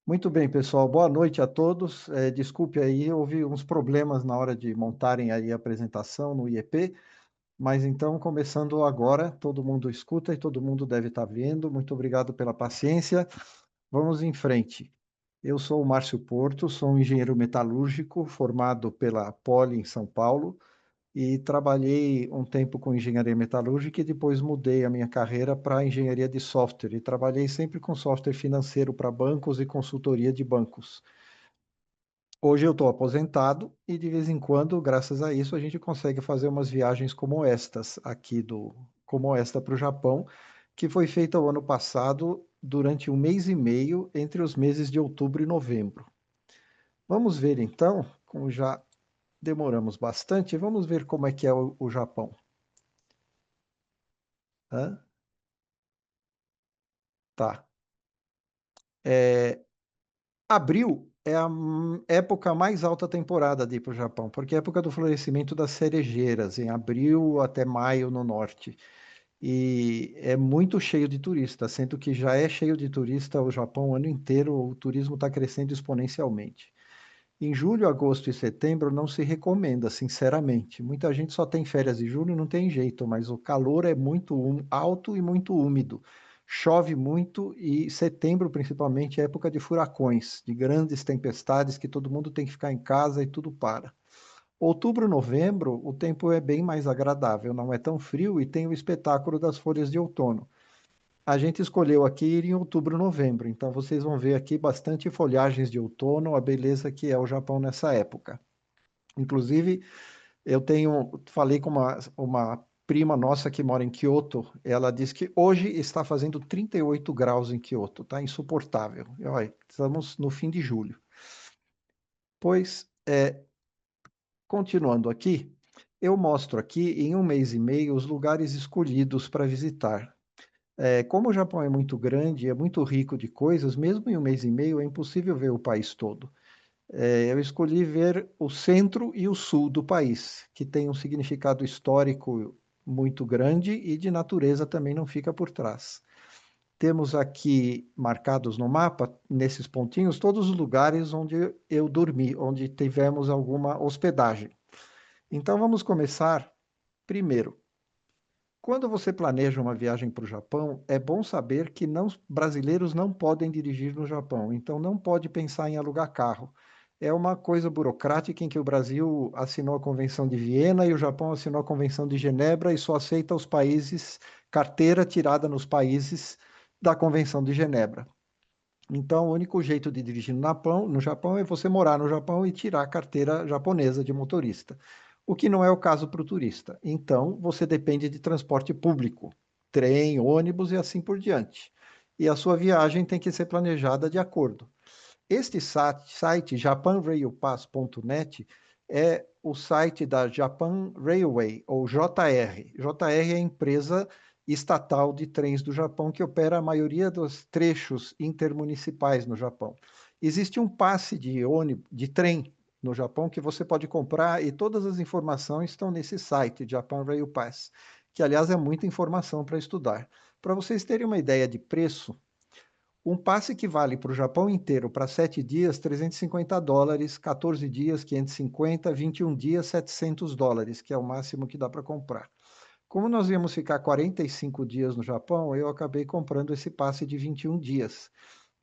Muito bem, pessoal. Boa noite a todos. Desculpe aí, houve uns problemas na hora de montarem aí a apresentação no IEP, mas então, começando agora, todo mundo escuta e todo mundo deve estar vendo. Muito obrigado pela paciência. Vamos em frente. Eu sou o Márcio Porto, sou um engenheiro metalúrgico formado pela Poli em São Paulo e trabalhei um tempo com engenharia metalúrgica e depois mudei a minha carreira para engenharia de software e trabalhei sempre com software financeiro para bancos e consultoria de bancos. Hoje eu estou aposentado e de vez em quando, graças a isso, a gente consegue fazer umas viagens como estas como esta para o Japão, que foi feita o ano passado durante um mês e meio entre os meses de outubro e novembro. Vamos ver então, como já demoramos bastante, vamos ver como é que é o Japão. Hã? Tá. É, abril é a época mais alta temporada de ir para o Japão, porque é a época do florescimento das cerejeiras, em abril até maio no norte. E é muito cheio de turista, sendo que já é cheio de turista o Japão o ano inteiro, o turismo está crescendo exponencialmente. Em julho, agosto e setembro não se recomenda, sinceramente. Muita gente só tem férias em julho, não tem jeito, mas o calor é muito alto e muito úmido. Chove muito e setembro, principalmente, é época de furacões, de grandes tempestades que todo mundo tem que ficar em casa e tudo para. Outubro, novembro, o tempo é bem mais agradável, não é tão frio e tem o espetáculo das folhas de outono. A gente escolheu aqui ir em outubro, novembro, então vocês vão ver aqui bastante folhagens de outono, a beleza que é o Japão nessa época. Inclusive, falei com uma prima nossa que mora em Kyoto, ela disse que hoje está fazendo 38 graus em Kyoto, tá insuportável. E, olha, estamos no fim de julho. Pois, continuando aqui, eu mostro aqui em um mês e meio os lugares escolhidos para visitar. Como o Japão é muito grande, é muito rico de coisas, mesmo em um mês e meio é impossível ver o país todo. Eu escolhi ver o centro e o sul do país, que tem um significado histórico muito grande e de natureza também não fica por trás. Temos aqui marcados no mapa, nesses pontinhos, todos os lugares onde eu dormi, onde tivemos alguma hospedagem. Então vamos começar primeiro. Quando você planeja uma viagem para o Japão, é bom saber que brasileiros não podem dirigir no Japão, então não pode pensar em alugar carro. É uma coisa burocrática em que o Brasil assinou a Convenção de Viena e o Japão assinou a Convenção de Genebra e só aceita os países, carteira tirada nos países da Convenção de Genebra. Então, o único jeito de dirigir no Japão é você morar no Japão e tirar a carteira japonesa de motorista, o que não é o caso para o turista. Então, você depende de transporte público, trem, ônibus e assim por diante. E a sua viagem tem que ser planejada de acordo. Este site, japanrailpass.net, é o site da Japan Railway, ou JR. JR é a empresa estatal de trens do Japão que opera a maioria dos trechos intermunicipais no Japão. Existe um passe de ônibus, de trem no Japão que você pode comprar e todas as informações estão nesse site, Japan Rail Pass, que aliás é muita informação para estudar. Para vocês terem uma ideia de preço, um passe que vale para o Japão inteiro para 7 dias, US$ 350, 14 dias, 550, 21 dias, US$ 700, que é o máximo que dá para comprar. Como nós íamos ficar 45 dias no Japão, eu acabei comprando esse passe de 21 dias.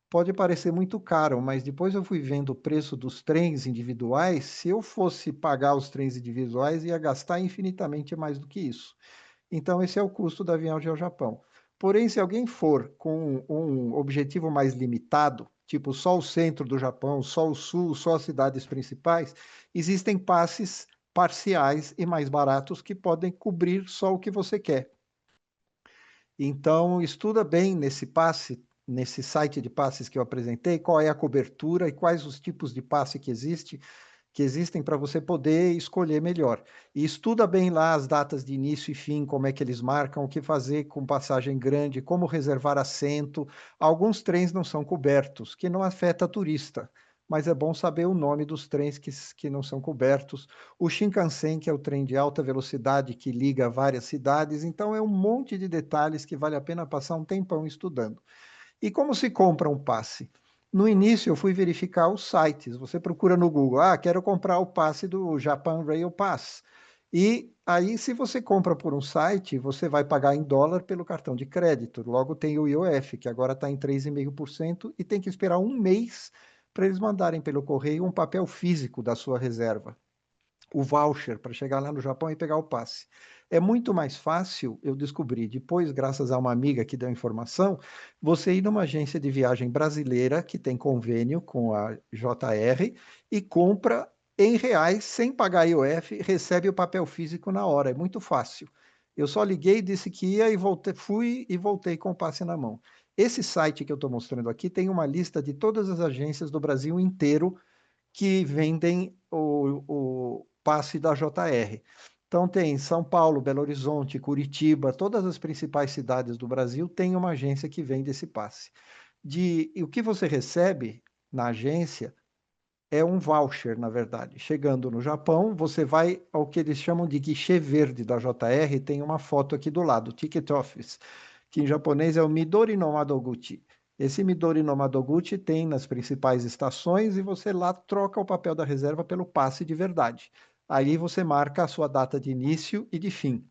Pode parecer muito caro, mas depois eu fui vendo o preço dos trens individuais. Se eu fosse pagar os trens individuais, ia gastar infinitamente mais do que isso. Então, esse é o custo da viagem ao Japão. Porém, se alguém for com um objetivo mais limitado, tipo só o centro do Japão, só o sul, só as cidades principais, existem passes parciais e mais baratos que podem cobrir só o que você quer. Então, estuda bem nesse passe, nesse site de passes que eu apresentei, qual é a cobertura e quais os tipos de passe que existem para você poder escolher melhor. E estuda bem lá as datas de início e fim, como é que eles marcam, o que fazer com passagem grande, como reservar assento. Alguns trens não são cobertos, que não afeta turista, mas é bom saber o nome dos trens que não são cobertos. O Shinkansen, que é o trem de alta velocidade que liga várias cidades, então é um monte de detalhes que vale a pena passar um tempão estudando. E como se compra um passe? No início, eu fui verificar os sites. Você procura no Google, quero comprar o passe do Japan Rail Pass. E aí, se você compra por um site, você vai pagar em dólar pelo cartão de crédito. Logo tem o IOF, que agora está em 3,5%, e tem que esperar um mês para eles mandarem pelo correio um papel físico da sua reserva, o voucher para chegar lá no Japão e pegar o passe. É muito mais fácil, eu descobri depois, graças a uma amiga que deu informação, você ir numa agência de viagem brasileira que tem convênio com a JR e compra em reais, sem pagar IOF, recebe o papel físico na hora. É muito fácil. Eu só liguei, disse que ia e voltei, fui e voltei com o passe na mão. Esse site que eu estou mostrando aqui tem uma lista de todas as agências do Brasil inteiro que vendem o passe da JR. Então tem São Paulo, Belo Horizonte, Curitiba, todas as principais cidades do Brasil têm uma agência que vende esse passe. E o que você recebe na agência é um voucher, na verdade. Chegando no Japão, você vai ao que eles chamam de guichê verde da JR, tem uma foto aqui do lado, Ticket Office, que em japonês é o Midori no Madoguchi. Esse Midori no Madoguchi tem nas principais estações e você lá troca o papel da reserva pelo passe de verdade. Aí você marca a sua data de início e de fim.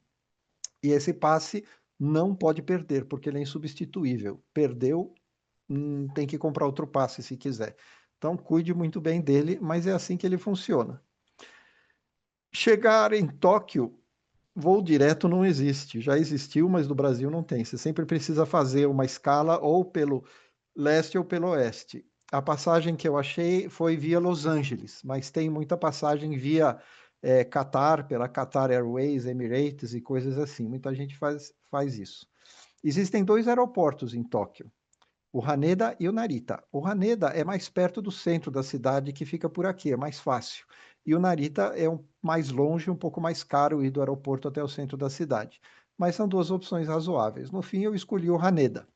E esse passe não pode perder, porque ele é insubstituível. Perdeu, tem que comprar outro passe se quiser. Então, cuide muito bem dele, mas é assim que ele funciona. Chegar em Tóquio, voo direto não existe. Já existiu, mas no Brasil não tem. Você sempre precisa fazer uma escala ou pelo leste ou pelo oeste. A passagem que eu achei foi via Los Angeles, mas tem muita passagem via Qatar, pela Qatar Airways, Emirates e coisas assim. Muita gente faz isso. Existem dois aeroportos em Tóquio, o Haneda e o Narita. O Haneda é mais perto do centro da cidade, que fica por aqui, é mais fácil. E o Narita é mais longe, um pouco mais caro ir do aeroporto até o centro da cidade. Mas são duas opções razoáveis. No fim, eu escolhi o Haneda.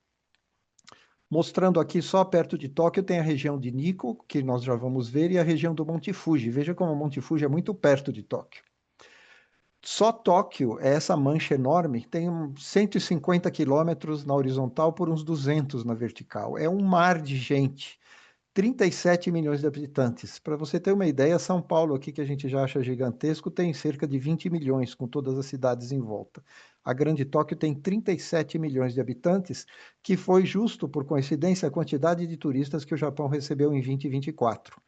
Mostrando aqui só perto de Tóquio tem a região de Nikko, que nós já vamos ver, e a região do Monte Fuji. Veja como o Monte Fuji é muito perto de Tóquio. Só Tóquio, é essa mancha enorme, tem 150 quilômetros na horizontal por uns 200 na vertical. É um mar de gente. 37 milhões de habitantes. Para você ter uma ideia, São Paulo, aqui que a gente já acha gigantesco, tem cerca de 20 milhões, com todas as cidades em volta. A Grande Tóquio tem 37 milhões de habitantes, que foi justo, por coincidência, a quantidade de turistas que o Japão recebeu em 2024.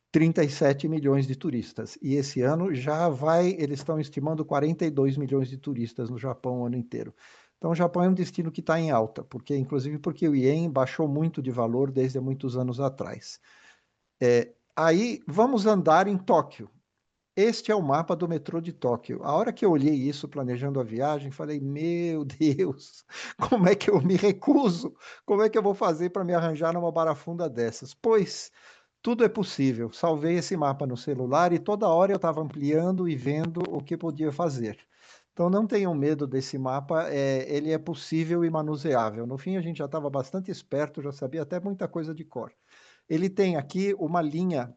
37 milhões de turistas. E esse ano já vai, eles estão estimando 42 milhões de turistas no Japão o ano inteiro. Então, o Japão é um destino que está em alta, inclusive porque o ien baixou muito de valor desde há muitos anos atrás. Aí, vamos andar em Tóquio. Este é o mapa do metrô de Tóquio. A hora que eu olhei isso planejando a viagem, falei: Meu Deus, como é que eu me recuso? Como é que eu vou fazer para me arranjar numa barafunda dessas? Pois tudo é possível. Salvei esse mapa no celular e toda hora eu estava ampliando e vendo o que podia fazer. Então não tenham medo desse mapa, ele é possível e manuseável. No fim, a gente já estava bastante esperto, já sabia até muita coisa de cor. Ele tem aqui uma linha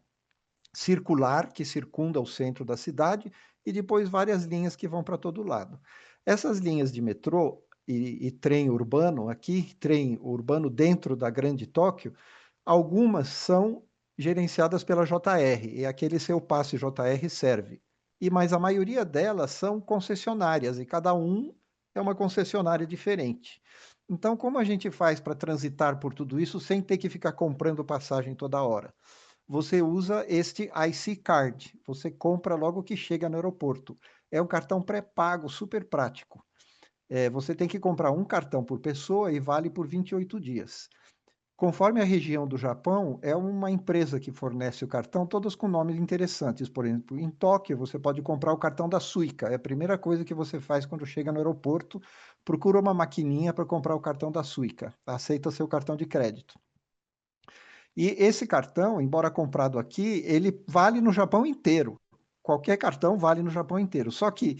circular que circunda o centro da cidade e depois várias linhas que vão para todo lado. Essas linhas de metrô e trem urbano aqui, trem urbano dentro da Grande Tóquio, algumas são gerenciadas pela JR, e aquele seu passe JR serve. Mas a maioria delas são concessionárias, e cada um é uma concessionária diferente. Então, como a gente faz para transitar por tudo isso sem ter que ficar comprando passagem toda hora? Você usa este IC Card. Você compra logo que chega no aeroporto. É um cartão pré-pago, super prático. Você tem que comprar um cartão por pessoa e vale por 28 dias. Conforme a região do Japão, é uma empresa que fornece o cartão, todas com nomes interessantes. Por exemplo, em Tóquio, você pode comprar o cartão da Suica. É a primeira coisa que você faz quando chega no aeroporto. Procura uma maquininha para comprar o cartão da Suica. Aceita seu cartão de crédito. E esse cartão, embora comprado aqui, ele vale no Japão inteiro. Qualquer cartão vale no Japão inteiro. Só que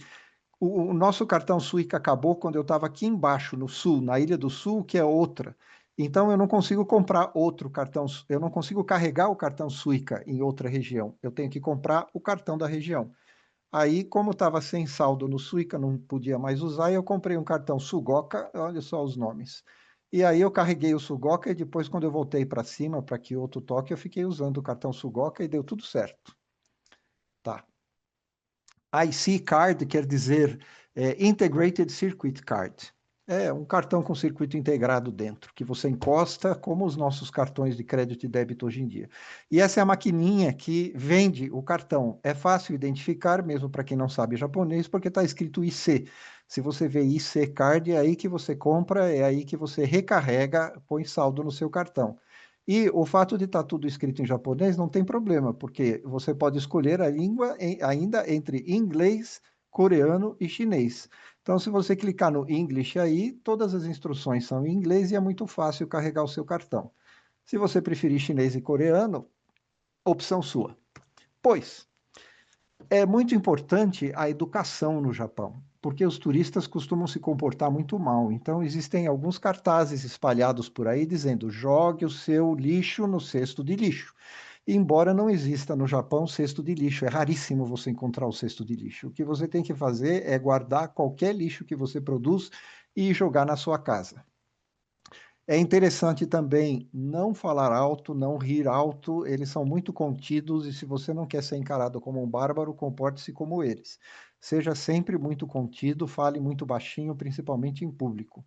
o nosso cartão Suica acabou quando eu estava aqui embaixo, no sul, na Ilha do Sul, que é outra. Então eu não consigo comprar outro cartão, eu não consigo carregar o cartão Suica em outra região. Eu tenho que comprar o cartão da região. Aí, como estava sem saldo no Suica, não podia mais usar, e eu comprei um cartão Sugoca, olha só os nomes. E aí eu carreguei o Sugoca e depois, quando eu voltei para cima, para Kyoto, Tóquio, eu fiquei usando o cartão Sugoca e deu tudo certo. Tá. IC Card quer dizer Integrated Circuit Card. É um cartão com circuito integrado dentro, que você encosta, como os nossos cartões de crédito e débito hoje em dia. E essa é a maquininha que vende o cartão. É fácil identificar, mesmo para quem não sabe japonês, porque está escrito IC. Se você vê IC Card, é aí que você compra, é aí que você recarrega, põe saldo no seu cartão. E o fato de estar tudo escrito em japonês não tem problema, porque você pode escolher a língua ainda entre inglês, coreano e chinês. Então, se você clicar no English aí, todas as instruções são em inglês e é muito fácil carregar o seu cartão. Se você preferir chinês e coreano, opção sua. Pois, é muito importante a educação no Japão, porque os turistas costumam se comportar muito mal. Então, existem alguns cartazes espalhados por aí dizendo: jogue o seu lixo no cesto de lixo. Embora não exista no Japão cesto de lixo, é raríssimo você encontrar o cesto de lixo. O que você tem que fazer é guardar qualquer lixo que você produz e jogar na sua casa. É interessante também não falar alto, não rir alto, eles são muito contidos e se você não quer ser encarado como um bárbaro, comporte-se como eles. Seja sempre muito contido, fale muito baixinho, principalmente em público.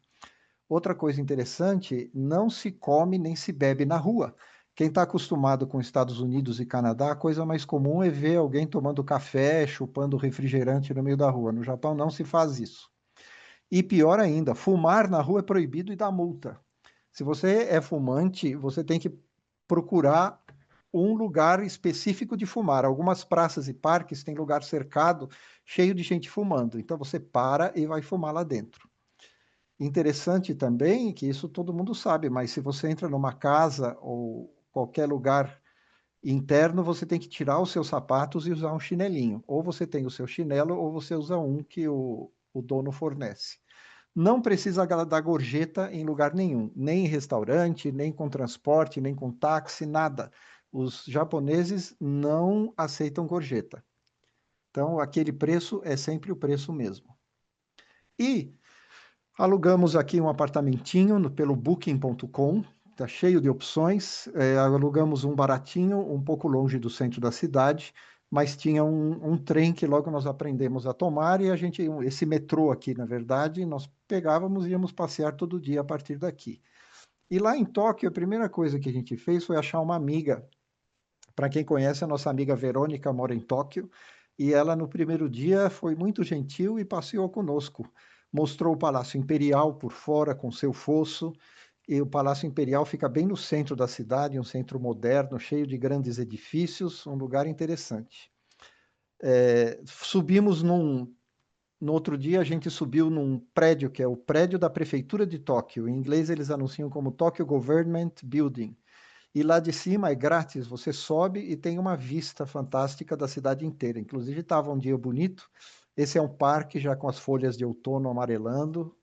Outra coisa interessante, não se come nem se bebe na rua. Quem está acostumado com Estados Unidos e Canadá, a coisa mais comum é ver alguém tomando café, chupando refrigerante no meio da rua. No Japão não se faz isso. E pior ainda, fumar na rua é proibido e dá multa. Se você é fumante, você tem que procurar um lugar específico de fumar. Algumas praças e parques têm lugar cercado, cheio de gente fumando. Então você para e vai fumar lá dentro. Interessante também que isso todo mundo sabe, mas se você entra numa casa ou qualquer lugar interno, você tem que tirar os seus sapatos e usar um chinelinho. Ou você tem o seu chinelo, ou você usa um que o dono fornece. Não precisa dar gorjeta em lugar nenhum, nem em restaurante, nem com transporte, nem com táxi, nada. Os japoneses não aceitam gorjeta. Então, aquele preço é sempre o preço mesmo. E alugamos aqui um apartamentinho pelo Booking.com, está cheio de opções. Alugamos um baratinho, um pouco longe do centro da cidade, mas tinha um trem que logo nós aprendemos a tomar e a gente, esse metrô aqui, na verdade, nós pegávamos e íamos passear todo dia a partir daqui. E lá em Tóquio, a primeira coisa que a gente fez foi achar uma amiga. Para quem conhece, a nossa amiga Verônica mora em Tóquio e ela, no primeiro dia, foi muito gentil e passeou conosco. Mostrou o Palácio Imperial por fora, com seu fosso, e o Palácio Imperial fica bem no centro da cidade, um centro moderno, cheio de grandes edifícios, um lugar interessante. Subimos no outro dia, a gente subiu num prédio que é o prédio da Prefeitura de Tóquio. Em inglês, eles anunciam como Tokyo Government Building. E lá de cima é grátis, você sobe e tem uma vista fantástica da cidade inteira. Inclusive, estava um dia bonito. Esse é um parque já com as folhas de outono amarelando,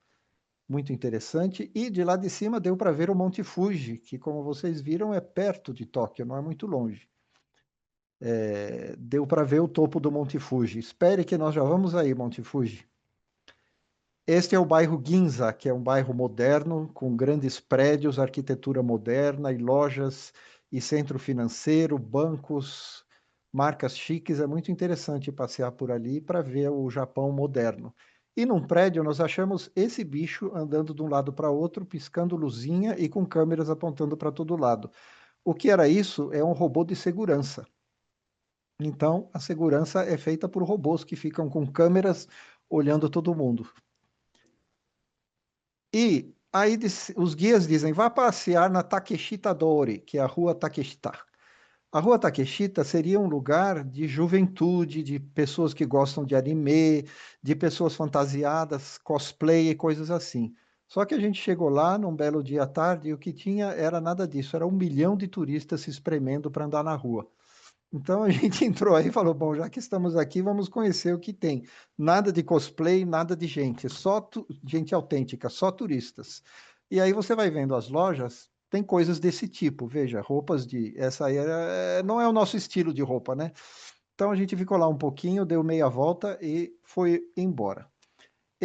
muito interessante. E de lá de cima deu para ver o Monte Fuji, que, como vocês viram, é perto de Tóquio, não é muito longe. Deu para ver o topo do Monte Fuji. Espere que nós já vamos aí, Monte Fuji. Este é o bairro Ginza, que é um bairro moderno, com grandes prédios, arquitetura moderna e lojas e centro financeiro, bancos, marcas chiques. É muito interessante passear por ali para ver o Japão moderno. E num prédio nós achamos esse bicho andando de um lado para outro, piscando luzinha e com câmeras apontando para todo lado. O que era isso? É um robô de segurança. Então, a segurança é feita por robôs que ficam com câmeras olhando todo mundo. E aí os guias dizem, vá passear na Takeshita Dori, que é a rua Takeshita. A rua Takeshita seria um lugar de juventude, de pessoas que gostam de anime, de pessoas fantasiadas, cosplay e coisas assim. Só que a gente chegou lá num belo dia à tarde e o que tinha era nada disso, era 1 milhão de turistas se espremendo para andar na rua. Então a gente entrou aí e falou: bom, já que estamos aqui, vamos conhecer o que tem. Nada de cosplay, nada de gente, só gente autêntica, só turistas. E aí você vai vendo as lojas, tem coisas desse tipo. Veja, roupas de. Essa aí não é o nosso estilo de roupa, né? Então a gente ficou lá um pouquinho, deu meia volta e foi embora.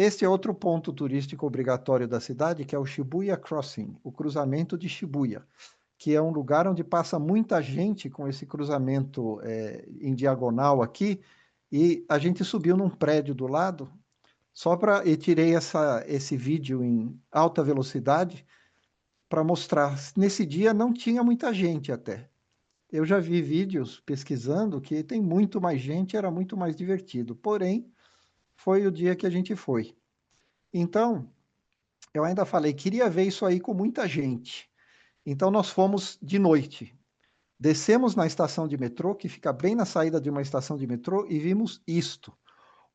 Este é outro ponto turístico obrigatório da cidade, que é o Shibuya Crossing, o cruzamento de Shibuya, que é um lugar onde passa muita gente com esse cruzamento em diagonal aqui, e a gente subiu num prédio do lado, e tirei esse vídeo em alta velocidade para mostrar. Nesse dia não tinha muita gente até. Eu já vi vídeos pesquisando que tem muito mais gente, era muito mais divertido. Porém, foi o dia que a gente foi. Então, eu ainda falei, queria ver isso aí com muita gente. Então, nós fomos de noite. Descemos na estação de metrô, que fica bem na saída de uma estação de metrô, e vimos isto.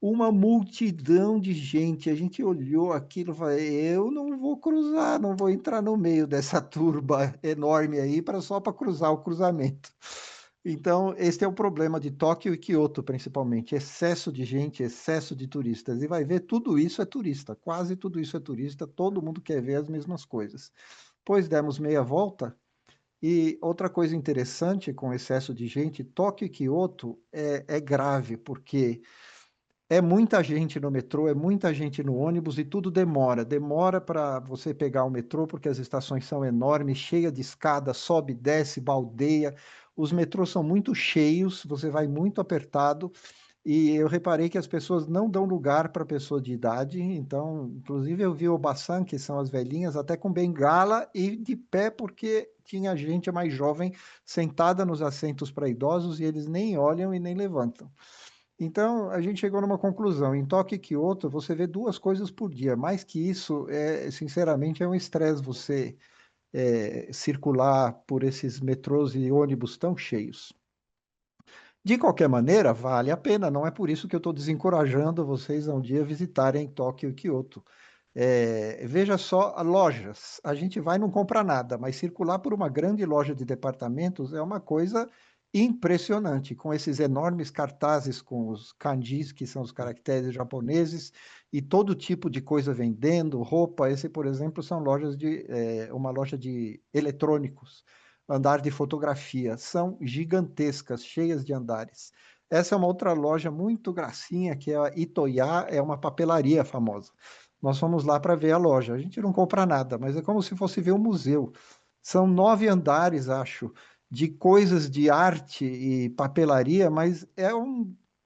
Uma multidão de gente. A gente olhou aquilo e falou: eu não vou cruzar, não vou entrar no meio dessa turba enorme aí só para cruzar o cruzamento. Então, este é o problema de Tóquio e Kyoto, principalmente. Excesso de gente, excesso de turistas. E vai ver, tudo isso é turista, quase tudo isso é turista, todo mundo quer ver as mesmas coisas. Pois demos meia volta. E outra coisa interessante com excesso de gente, Tóquio e Kyoto é grave, porque é muita gente no metrô, é muita gente no ônibus e tudo demora. Demora para você pegar o metrô, porque as estações são enormes, cheia de escada, sobe, desce, baldeia. Os metrôs são muito cheios, você vai muito apertado. E eu reparei que as pessoas não dão lugar para pessoa de idade. Então, inclusive, eu vi o Bassan, que são as velhinhas, até com bengala e de pé, porque tinha gente mais jovem sentada nos assentos para idosos e eles nem olham e nem levantam. Então, a gente chegou numa conclusão. Em Tóquio e Kyoto, você vê duas coisas por dia. Mais que isso, sinceramente, é um estresse você circular por esses metrôs e ônibus tão cheios. De qualquer maneira, vale a pena. Não é por isso que eu estou desencorajando vocês a um dia visitarem Tóquio e Kyoto. Veja só, lojas. A gente vai e não compra nada, mas circular por uma grande loja de departamentos é uma coisa impressionante, com esses enormes cartazes com os kanjis, que são os caracteres japoneses, e todo tipo de coisa vendendo, roupa. Esse, por exemplo, são uma loja de eletrônicos, andar de fotografia. São gigantescas, cheias de andares. Essa é uma outra loja muito gracinha, que é a Itoya, é uma papelaria famosa. Nós fomos lá para ver a loja. A gente não compra nada, mas é como se fosse ver um museu. São 9 andares, acho, de coisas de arte e papelaria, mas é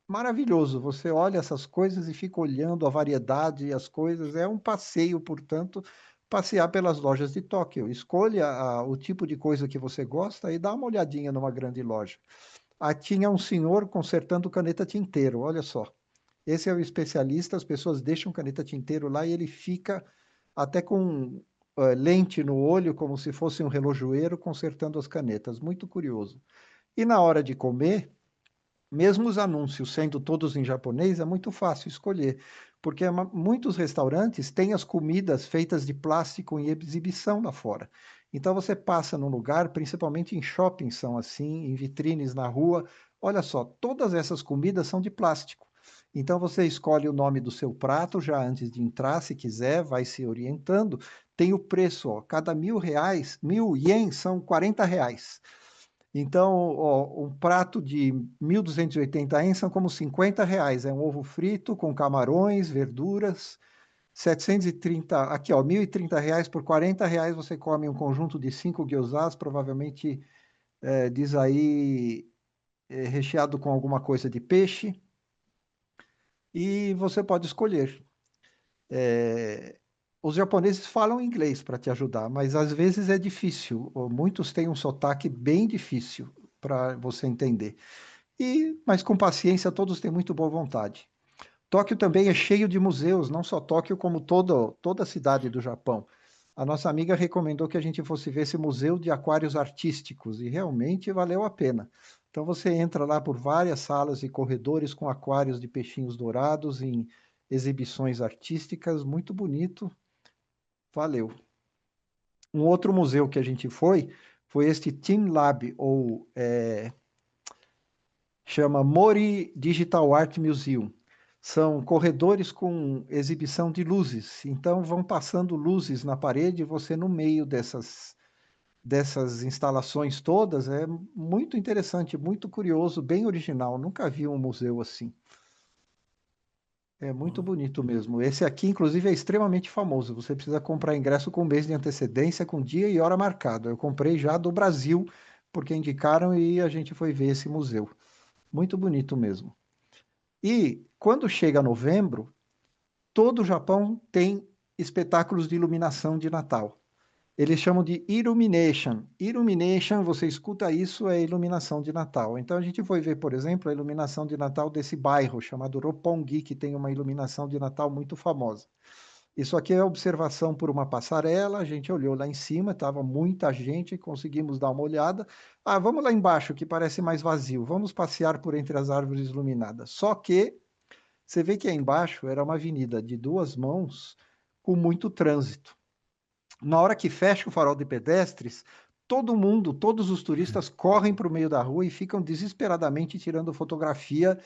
maravilhoso. Você olha essas coisas e fica olhando a variedade e as coisas. É um passeio, portanto, passear pelas lojas de Tóquio. Escolha o tipo de coisa que você gosta e dá uma olhadinha numa grande loja. Tinha um senhor consertando caneta tinteiro, olha só. Esse é o especialista, as pessoas deixam caneta tinteiro lá e ele fica até com lente no olho, como se fosse um relojoeiro, consertando as canetas. Muito curioso. E na hora de comer, mesmo os anúncios sendo todos em japonês, é muito fácil escolher, porque muitos restaurantes têm as comidas feitas de plástico em exibição lá fora. Então você passa num lugar, principalmente em shoppings são assim, em vitrines na rua, olha só, todas essas comidas são de plástico. Então você escolhe o nome do seu prato já antes de entrar, se quiser, vai se orientando. Tem o preço, ó, cada R$ 1.000, 1.000 ienes são R$ 40. Então, ó, um prato de 1.280 ienes são como R$ 50. É um ovo frito com camarões, verduras. 730, aqui ó, R$ 1.030 por R$ 40 você come um conjunto de 5 gyozas, provavelmente diz aí recheado com alguma coisa de peixe. E você pode escolher. É, os japoneses falam inglês para te ajudar, mas às vezes é difícil. Muitos têm um sotaque bem difícil para você entender. Mas com paciência, todos têm muito boa vontade. Tóquio também é cheio de museus, não só Tóquio, como toda a cidade do Japão. A nossa amiga recomendou que a gente fosse ver esse museu de aquários artísticos e realmente valeu a pena. Então você entra lá por várias salas e corredores com aquários de peixinhos dourados em exibições artísticas, muito bonito, valeu. Um outro museu que a gente foi este Team Lab, ou chama Mori Digital Art Museum. São corredores com exibição de luzes. Então vão passando luzes na parede, e você no meio dessas instalações todas. É muito interessante, muito curioso, bem original. Nunca vi um museu assim. É muito Ó, bonito mesmo. Esse aqui, inclusive, é extremamente famoso. Você precisa comprar ingresso com um mês de antecedência, com dia e hora marcado. Eu comprei já do Brasil, porque indicaram e a gente foi ver esse museu. Muito bonito mesmo. E quando chega novembro, todo o Japão tem espetáculos de iluminação de Natal. Eles chamam de Illumination. Illumination, você escuta isso, é iluminação de Natal. Então a gente foi ver, por exemplo, a iluminação de Natal desse bairro chamado Roppongi, que tem uma iluminação de Natal muito famosa. Isso aqui é observação por uma passarela, a gente olhou lá em cima, estava muita gente, conseguimos dar uma olhada. Ah, vamos lá embaixo, que parece mais vazio, vamos passear por entre as árvores iluminadas. Só que você vê que aí embaixo era uma avenida de duas mãos com muito trânsito. Na hora que fecha o farol de pedestres, todo mundo, todos os turistas correm para o meio da rua e ficam desesperadamente tirando fotografia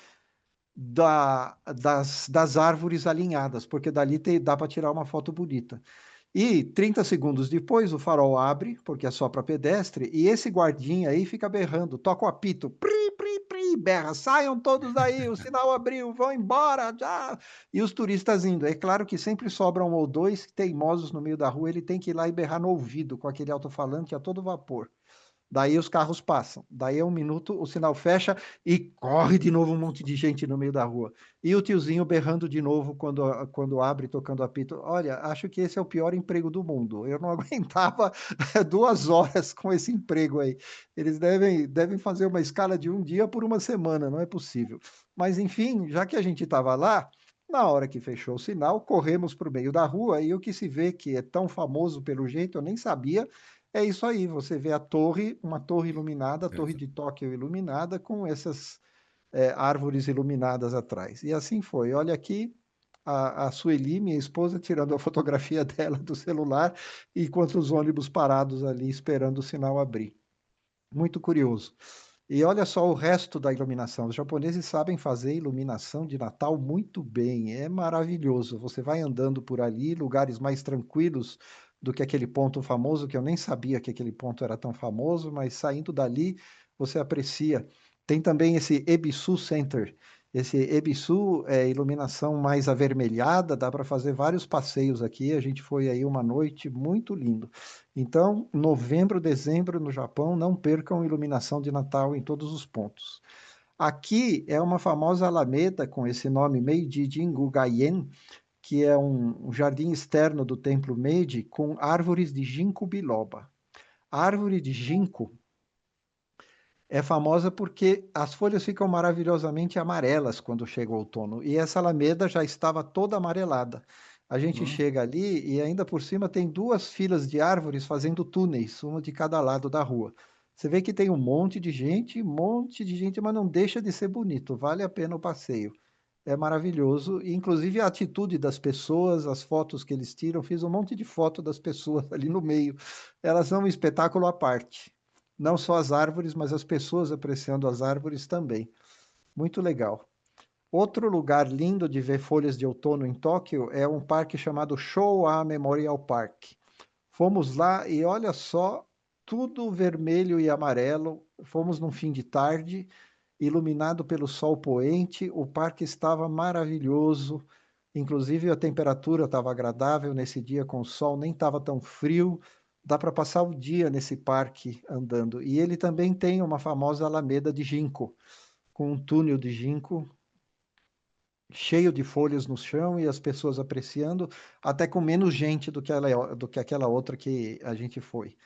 das árvores alinhadas, porque dali dá para tirar uma foto bonita. E 30 segundos depois o farol abre, porque é só para pedestre, e esse guardinha aí fica berrando, toca o apito, pri, pri, pri, berra, saiam todos daí, o sinal abriu, vão embora, já. E os turistas indo. É claro que sempre sobram um ou dois teimosos no meio da rua, ele tem que ir lá e berrar no ouvido com aquele alto-falante a todo vapor. Daí os carros passam. Daí é um minuto, o sinal fecha e corre de novo um monte de gente no meio da rua. E o tiozinho berrando de novo quando abre, tocando apito. Olha, acho que esse é o pior emprego do mundo. Eu não aguentava 2 horas com esse emprego aí. Eles devem fazer uma escala de um dia por uma semana, não é possível. Mas enfim, já que a gente estava lá, na hora que fechou o sinal, corremos para o meio da rua e o que se vê que é tão famoso pelo jeito, eu nem sabia, é isso aí, você vê a torre, uma torre iluminada, a torre certo. de Tóquio iluminada, com essas árvores iluminadas atrás. E assim foi. Olha aqui a Sueli, minha esposa, tirando a fotografia dela do celular, enquanto os ônibus parados ali esperando o sinal abrir. Muito curioso. E olha só o resto da iluminação. Os japoneses sabem fazer iluminação de Natal muito bem. É maravilhoso. Você vai andando por ali, lugares mais tranquilos do que aquele ponto famoso, que eu nem sabia que aquele ponto era tão famoso, mas saindo dali você aprecia. Tem também esse Ebisu Center. Esse Ebisu é iluminação mais avermelhada, dá para fazer vários passeios aqui. A gente foi aí uma noite muito lindo. Então, novembro, dezembro no Japão, não percam iluminação de Natal em todos os pontos. Aqui é uma famosa alameda com esse nome Meiji Jingu Gaien, que é um jardim externo do templo Meiji com árvores de ginkgo biloba. A árvore de ginkgo é famosa porque as folhas ficam maravilhosamente amarelas quando chega o outono, e essa alameda já estava toda amarelada. A gente Ó, chega ali e ainda por cima tem duas filas de árvores fazendo túneis, uma de cada lado da rua. Você vê que tem um monte de gente, mas não deixa de ser bonito, vale a pena o passeio. É maravilhoso, e inclusive a atitude das pessoas, as fotos que eles tiram, fiz um monte de foto das pessoas ali no meio. Elas são um espetáculo à parte. Não só as árvores, mas as pessoas apreciando as árvores também. Muito legal. Outro lugar lindo de ver folhas de outono em Tóquio é um parque chamado Showa Memorial Park. Fomos lá e olha só, tudo vermelho e amarelo. Fomos num fim de tarde, iluminado pelo sol poente. O parque estava maravilhoso. Inclusive a temperatura estava agradável nesse dia com o sol, nem estava tão frio. Dá para passar o dia nesse parque andando. E ele também tem uma famosa alameda de ginkgo, com um túnel de ginkgo cheio de folhas no chão e as pessoas apreciando, até com menos gente do que aquela outra que a gente foi.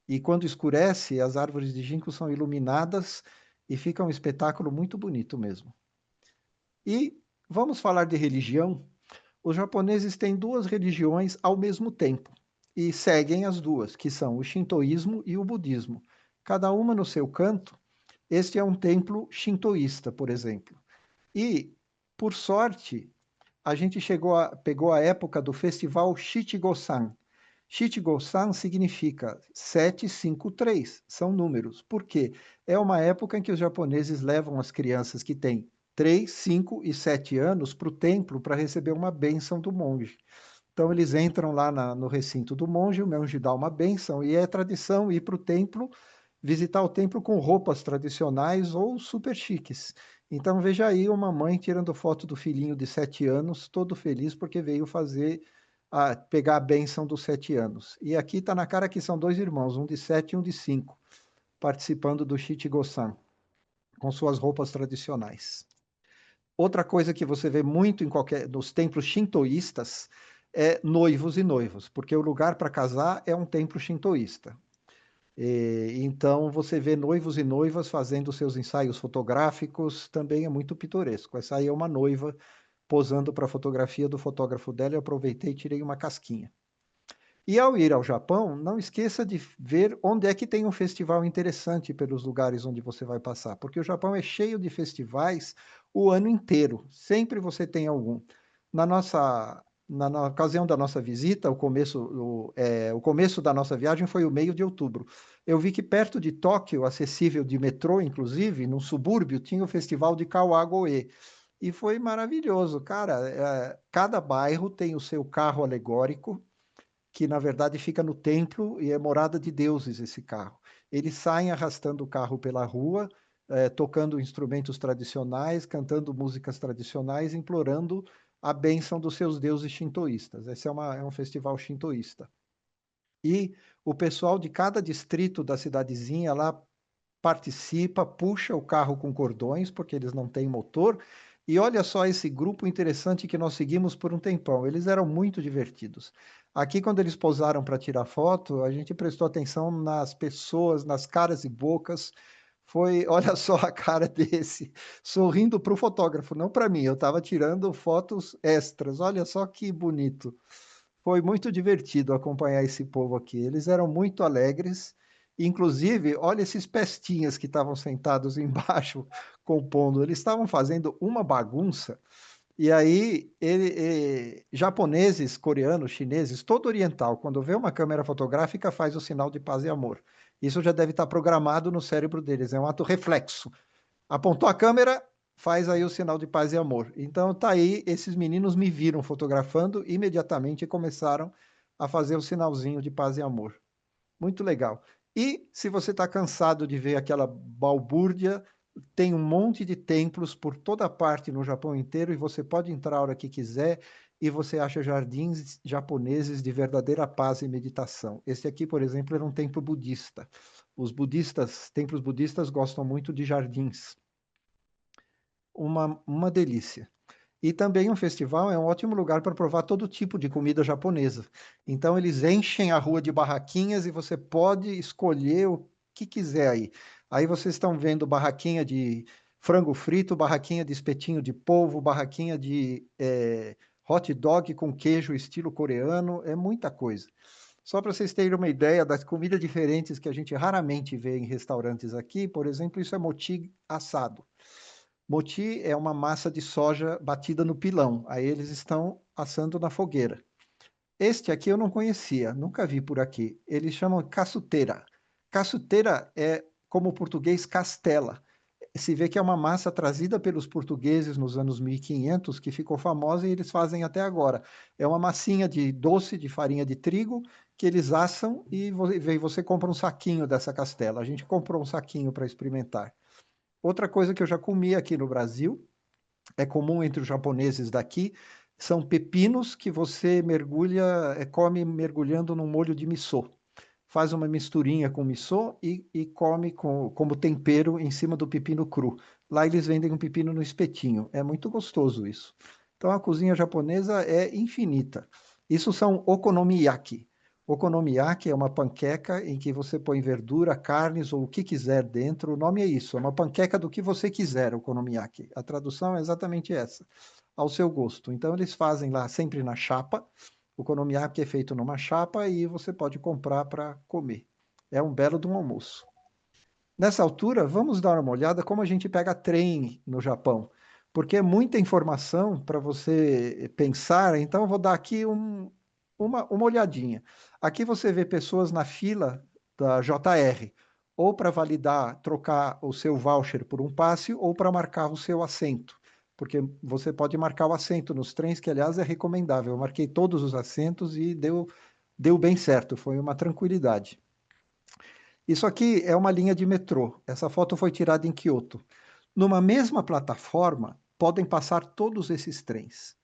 E quando escurece, as árvores de ginkgo são iluminadas e fica um espetáculo muito bonito mesmo. E vamos falar de religião. Os japoneses têm duas religiões ao mesmo tempo e seguem as duas, que são o shintoísmo e o budismo. Cada uma no seu canto. Este é um templo shintoísta, por exemplo. E, por sorte, a gente pegou a época do festival Shichigo-san. Shichigo-san significa 753, são números. Por quê? É uma época em que os japoneses levam as crianças que têm 3, 5 e 7 anos para o templo para receber uma bênção do monge. Então eles entram lá no recinto do monge, o monge dá uma bênção e é tradição ir para o templo, visitar o templo com roupas tradicionais ou super chiques. Então veja aí uma mãe tirando foto do filhinho de 7 anos, todo feliz porque veio pegar a bênção dos 7 anos. E aqui está na cara que são dois irmãos, um de 7 e um de 5, participando do Shichi-Go-San, com suas roupas tradicionais. Outra coisa que você vê muito nos templos shintoístas é noivos e noivos, porque o lugar para casar é um templo shintoísta. Então você vê noivos e noivas fazendo seus ensaios fotográficos, também é muito pitoresco. Essa aí é uma noiva posando para a fotografia do fotógrafo dela, eu aproveitei e tirei uma casquinha. E ao ir ao Japão, não esqueça de ver onde é que tem um festival interessante pelos lugares onde você vai passar, porque o Japão é cheio de festivais o ano inteiro, sempre você tem algum. Na ocasião da nossa visita, o começo da nossa viagem foi o meio de outubro. Eu vi que perto de Tóquio, acessível de metrô, inclusive, num subúrbio, tinha o festival de Kawagoe. E foi maravilhoso, cara. Cada bairro tem o seu carro alegórico, que na verdade fica no templo e é morada de deuses esse carro. Eles saem arrastando o carro pela rua, tocando instrumentos tradicionais, cantando músicas tradicionais, implorando a bênção dos seus deuses shintoístas. Esse é um festival shintoísta. E o pessoal de cada distrito da cidadezinha lá participa, puxa o carro com cordões, porque eles não têm motor. E olha só esse grupo interessante que nós seguimos por um tempão. Eles eram muito divertidos. Aqui, quando eles posaram para tirar foto, a gente prestou atenção nas pessoas, nas caras e bocas. Olha só a cara desse, sorrindo para o fotógrafo, não para mim. Eu estava tirando fotos extras. Olha só que bonito. Foi muito divertido acompanhar esse povo aqui. Eles eram muito alegres. Inclusive, olha esses pestinhas que estavam sentados embaixo compondo. Eles estavam fazendo uma bagunça. E aí, japoneses, coreanos, chineses, todo oriental, quando vê uma câmera fotográfica, faz o sinal de paz e amor. Isso já deve estar programado no cérebro deles, é um ato reflexo. Apontou a câmera, faz aí o sinal de paz e amor. Então tá aí, esses meninos me viram fotografando imediatamente e começaram a fazer o sinalzinho de paz e amor. Muito legal. E se você está cansado de ver aquela balbúrdia, tem um monte de templos por toda parte no Japão inteiro e você pode entrar a hora que quiser e você acha jardins japoneses de verdadeira paz e meditação. Esse aqui, por exemplo, era um templo budista. Os templos budistas gostam muito de jardins. Uma delícia. E também um festival é um ótimo lugar para provar todo tipo de comida japonesa. Então eles enchem a rua de barraquinhas e você pode escolher o que quiser aí. Aí vocês estão vendo barraquinha de frango frito, barraquinha de espetinho de polvo, barraquinha de hot dog com queijo estilo coreano, é muita coisa. Só para vocês terem uma ideia das comidas diferentes que a gente raramente vê em restaurantes aqui, por exemplo, isso é mochi assado. Moti é uma massa de soja batida no pilão. Aí eles estão assando na fogueira. Este aqui eu não conhecia, nunca vi por aqui. Eles chamam caçuteira. Caçuteira é, como o português, castela. Se vê que é uma massa trazida pelos portugueses nos anos 1500, que ficou famosa e eles fazem até agora. É uma massinha de doce de farinha de trigo que eles assam e você compra um saquinho dessa castela. A gente comprou um saquinho para experimentar. Outra coisa que eu já comi aqui no Brasil, é comum entre os japoneses daqui, são pepinos que você mergulha, come mergulhando num molho de miso. Faz uma misturinha com miso e come como tempero em cima do pepino cru. Lá eles vendem um pepino no espetinho. É muito gostoso isso. Então a cozinha japonesa é infinita. Isso são okonomiyaki. Okonomiyaki é uma panqueca em que você põe verdura, carnes ou o que quiser dentro. O nome é isso, é uma panqueca do que você quiser, okonomiyaki. A tradução é exatamente essa, ao seu gosto. Então eles fazem lá sempre na chapa. O okonomiyaki é feito numa chapa e você pode comprar para comer. É um belo de um almoço. Nessa altura, vamos dar uma olhada como a gente pega trem no Japão, porque é muita informação para você pensar, então eu vou dar aqui uma olhadinha. Aqui você vê pessoas na fila da JR, ou para validar, trocar o seu voucher por um passe, ou para marcar o seu assento, porque você pode marcar o assento nos trens, que aliás é recomendável. Eu marquei todos os assentos e deu bem certo, foi uma tranquilidade. Isso aqui é uma linha de metrô. Essa foto foi tirada em Kyoto. Numa mesma plataforma, podem passar todos esses trens.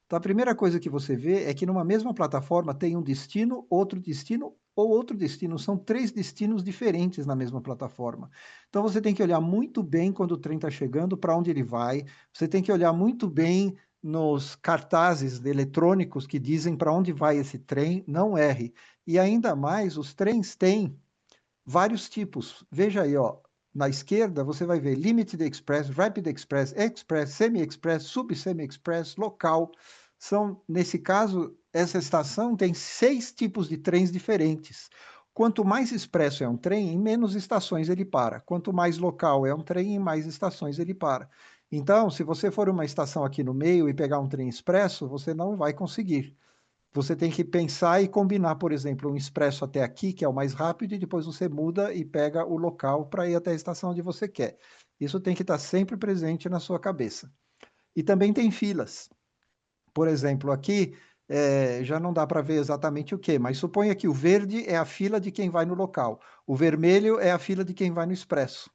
Então, a primeira coisa que você vê é que numa mesma plataforma tem um destino ou outro destino. São três destinos diferentes na mesma plataforma. Então, você tem que olhar muito bem quando o trem está chegando, para onde ele vai. Você tem que olhar muito bem nos cartazes eletrônicos que dizem para onde vai esse trem. Não erre. E ainda mais, os trens têm vários tipos. Veja aí, ó. Na esquerda, você vai ver Limited Express, Rapid Express, Express, Semi-Express, Sub-Semi-Express, local. São, nesse caso, essa estação tem 6 tipos de trens diferentes. Quanto mais expresso é um trem, em menos estações ele para. Quanto mais local é um trem, em mais estações ele para. Então, se você for uma estação aqui no meio e pegar um trem expresso, você não vai conseguir. Você tem que pensar e combinar, por exemplo, um expresso até aqui, que é o mais rápido, e depois você muda e pega o local para ir até a estação onde você quer. Isso tem que estar sempre presente na sua cabeça. E também tem filas. Por exemplo, aqui já não dá para ver exatamente o que, mas suponha que o verde é a fila de quem vai no local, o vermelho é a fila de quem vai no expresso.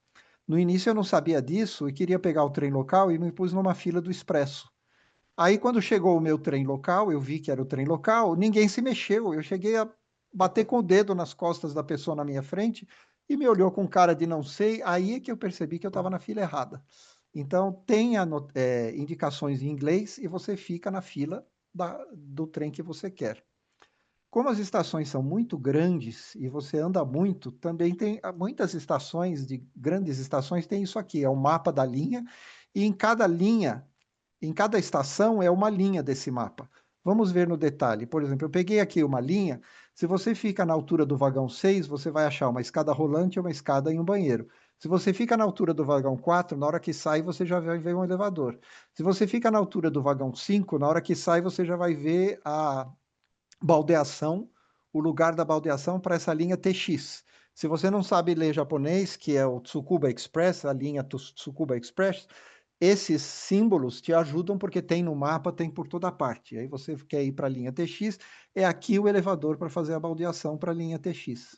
No início eu não sabia disso e queria pegar o trem local e me pus numa fila do expresso. Aí, quando chegou o meu trem local, eu vi que era o trem local, ninguém se mexeu. Eu cheguei a bater com o dedo nas costas da pessoa na minha frente e me olhou com cara de não sei. Aí é que eu percebi que eu estava na fila errada. Então, tem indicações em inglês e você fica na fila do trem que você quer. Como as estações são muito grandes e você anda muito, também tem muitas estações, de grandes estações, tem isso aqui, é o mapa da linha, e em cada estação é uma linha desse mapa. Vamos ver no detalhe. Por exemplo, eu peguei aqui uma linha. Se você fica na altura do vagão 6, você vai achar uma escada rolante, uma escada e um banheiro. Se você fica na altura do vagão 4, na hora que sai, você já vai ver um elevador. Se você fica na altura do vagão 5, na hora que sai, você já vai ver a baldeação, o lugar da baldeação para essa linha TX. Se você não sabe ler japonês, que é o Tsukuba Express, a linha Tsukuba Express, esses símbolos te ajudam porque tem no mapa, tem por toda parte. Aí você quer ir para a linha TX, é aqui o elevador para fazer a baldeação para a linha TX.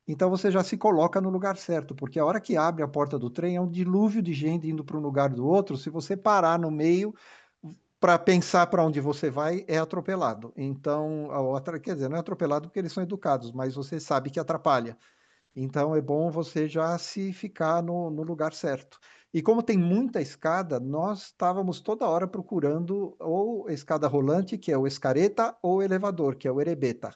Então você já se coloca no lugar certo, porque a hora que abre a porta do trem é um dilúvio de gente indo para um lugar do outro. Se você parar no meio para pensar para onde você vai, é atropelado. Então, quer dizer, não é atropelado porque eles são educados, mas você sabe que atrapalha. Então é bom você já se ficar no lugar certo. E como tem muita escada, nós estávamos toda hora procurando ou escada rolante, que é o escareta, ou elevador, que é o erebeta.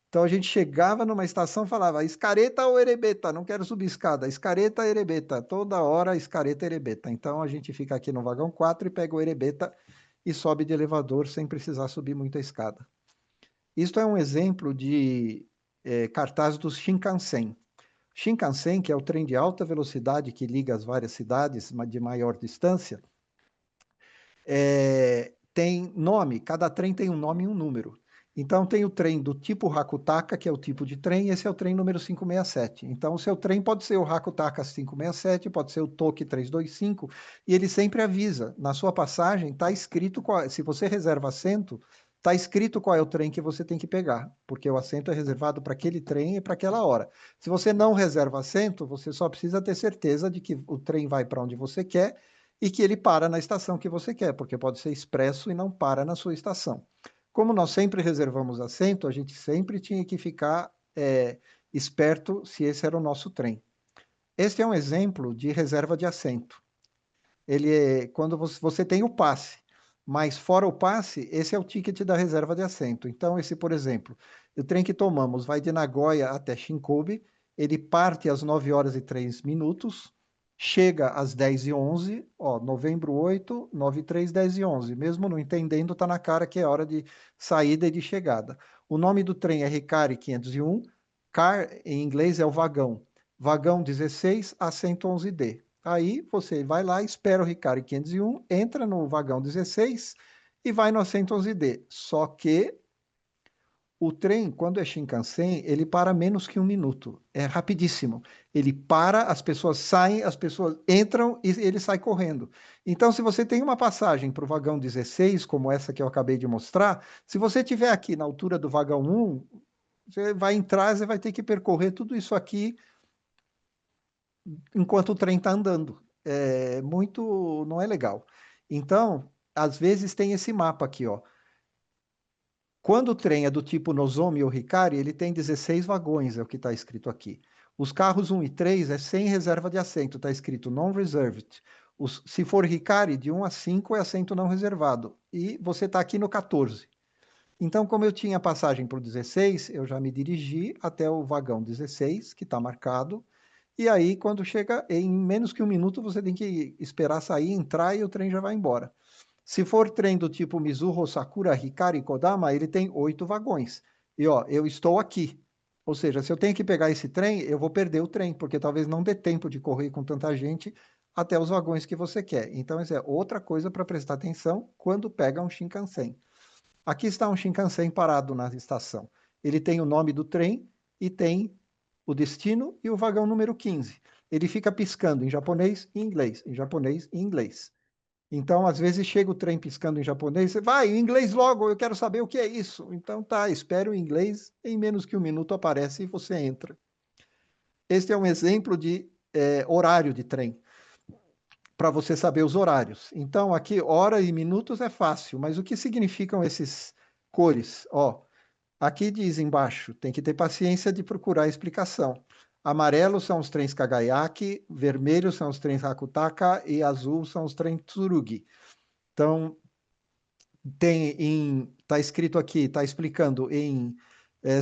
Então a gente chegava numa estação e falava, escareta ou erebeta? Não quero subir escada, escareta, erebeta. Toda hora escareta, erebeta. Então a gente fica aqui no vagão 4 e pega o erebeta e sobe de elevador sem precisar subir muita escada. Isto é um exemplo de cartaz do Shinkansen. Shinkansen, que é o trem de alta velocidade que liga as várias cidades de maior distância, tem nome, cada trem tem um nome e um número. Então, tem o trem do tipo Hakutaka, que é o tipo de trem, e esse é o trem número 567. Então, o seu trem pode ser o Hakutaka 567, pode ser o Toki 325, e ele sempre avisa. Na sua passagem, está escrito qual, se você reserva assento, está escrito qual é o trem que você tem que pegar, porque o assento é reservado para aquele trem e para aquela hora. Se você não reserva assento, você só precisa ter certeza de que o trem vai para onde você quer e que ele para na estação que você quer, porque pode ser expresso e não para na sua estação. Como nós sempre reservamos assento, a gente sempre tinha que ficar esperto se esse era o nosso trem. Este é um exemplo de reserva de assento. Ele é quando você tem o passe, mas fora o passe, esse é o ticket da reserva de assento. Então, esse, por exemplo, o trem que tomamos vai de Nagoya até Shinkobe, ele parte às 9 horas e 3 minutos, chega às 10 e 11, ó, novembro 8, 9 e 3, 10 e 11. Mesmo não entendendo, tá na cara que é hora de saída e de chegada. O nome do trem é Hikari 501, car em inglês é o vagão. Vagão 16, assento 11D. Aí você vai lá, espera o Hikari 501, entra no vagão 16 e vai no assento 11D. Só que o trem, quando é Shinkansen, ele para menos que 1 minuto. É rapidíssimo. Ele para, as pessoas saem, as pessoas entram e ele sai correndo. Então, se você tem uma passagem para o vagão 16, como essa que eu acabei de mostrar, se você estiver aqui na altura do vagão 1, você vai entrar, você vai ter que percorrer tudo isso aqui enquanto o trem está andando. não é legal. Então, às vezes tem esse mapa aqui, ó. Quando o trem é do tipo Nozomi ou Hikari, ele tem 16 vagões, é o que está escrito aqui. Os carros 1 e 3 é sem reserva de assento, está escrito non-reserved. Se for Hikari, de 1 a 5 é assento não reservado. E você está aqui no 14. Então, como eu tinha passagem para o 16, eu já me dirigi até o vagão 16, que está marcado. E aí, quando chega, em menos que um minuto, você tem que esperar sair, entrar e o trem já vai embora. Se for trem do tipo Mizuho, Sakura, Hikari, Kodama, ele tem 8 vagões. E ó, eu estou aqui. Ou seja, se eu tenho que pegar esse trem, eu vou perder o trem, porque talvez não dê tempo de correr com tanta gente até os vagões que você quer. Então, essa é outra coisa para prestar atenção quando pega um Shinkansen. Aqui está um Shinkansen parado na estação. Ele tem o nome do trem e tem o destino e o vagão número 15. Ele fica piscando em japonês e inglês, em japonês e inglês. Então, às vezes chega o trem piscando em japonês, você vai, em inglês logo, eu quero saber o que é isso. Então tá, espera o inglês, em menos que um minuto aparece e você entra. Este é um exemplo de horário de trem, para você saber os horários. Então, aqui, hora e minutos é fácil, mas o que significam esses cores? Ó, aqui diz embaixo, tem que ter paciência de procurar a explicação. Amarelo são os trens Kagayaki, vermelho são os trens Hakutaka e azul são os trens Tsurugi. Então, tá escrito aqui, tá explicando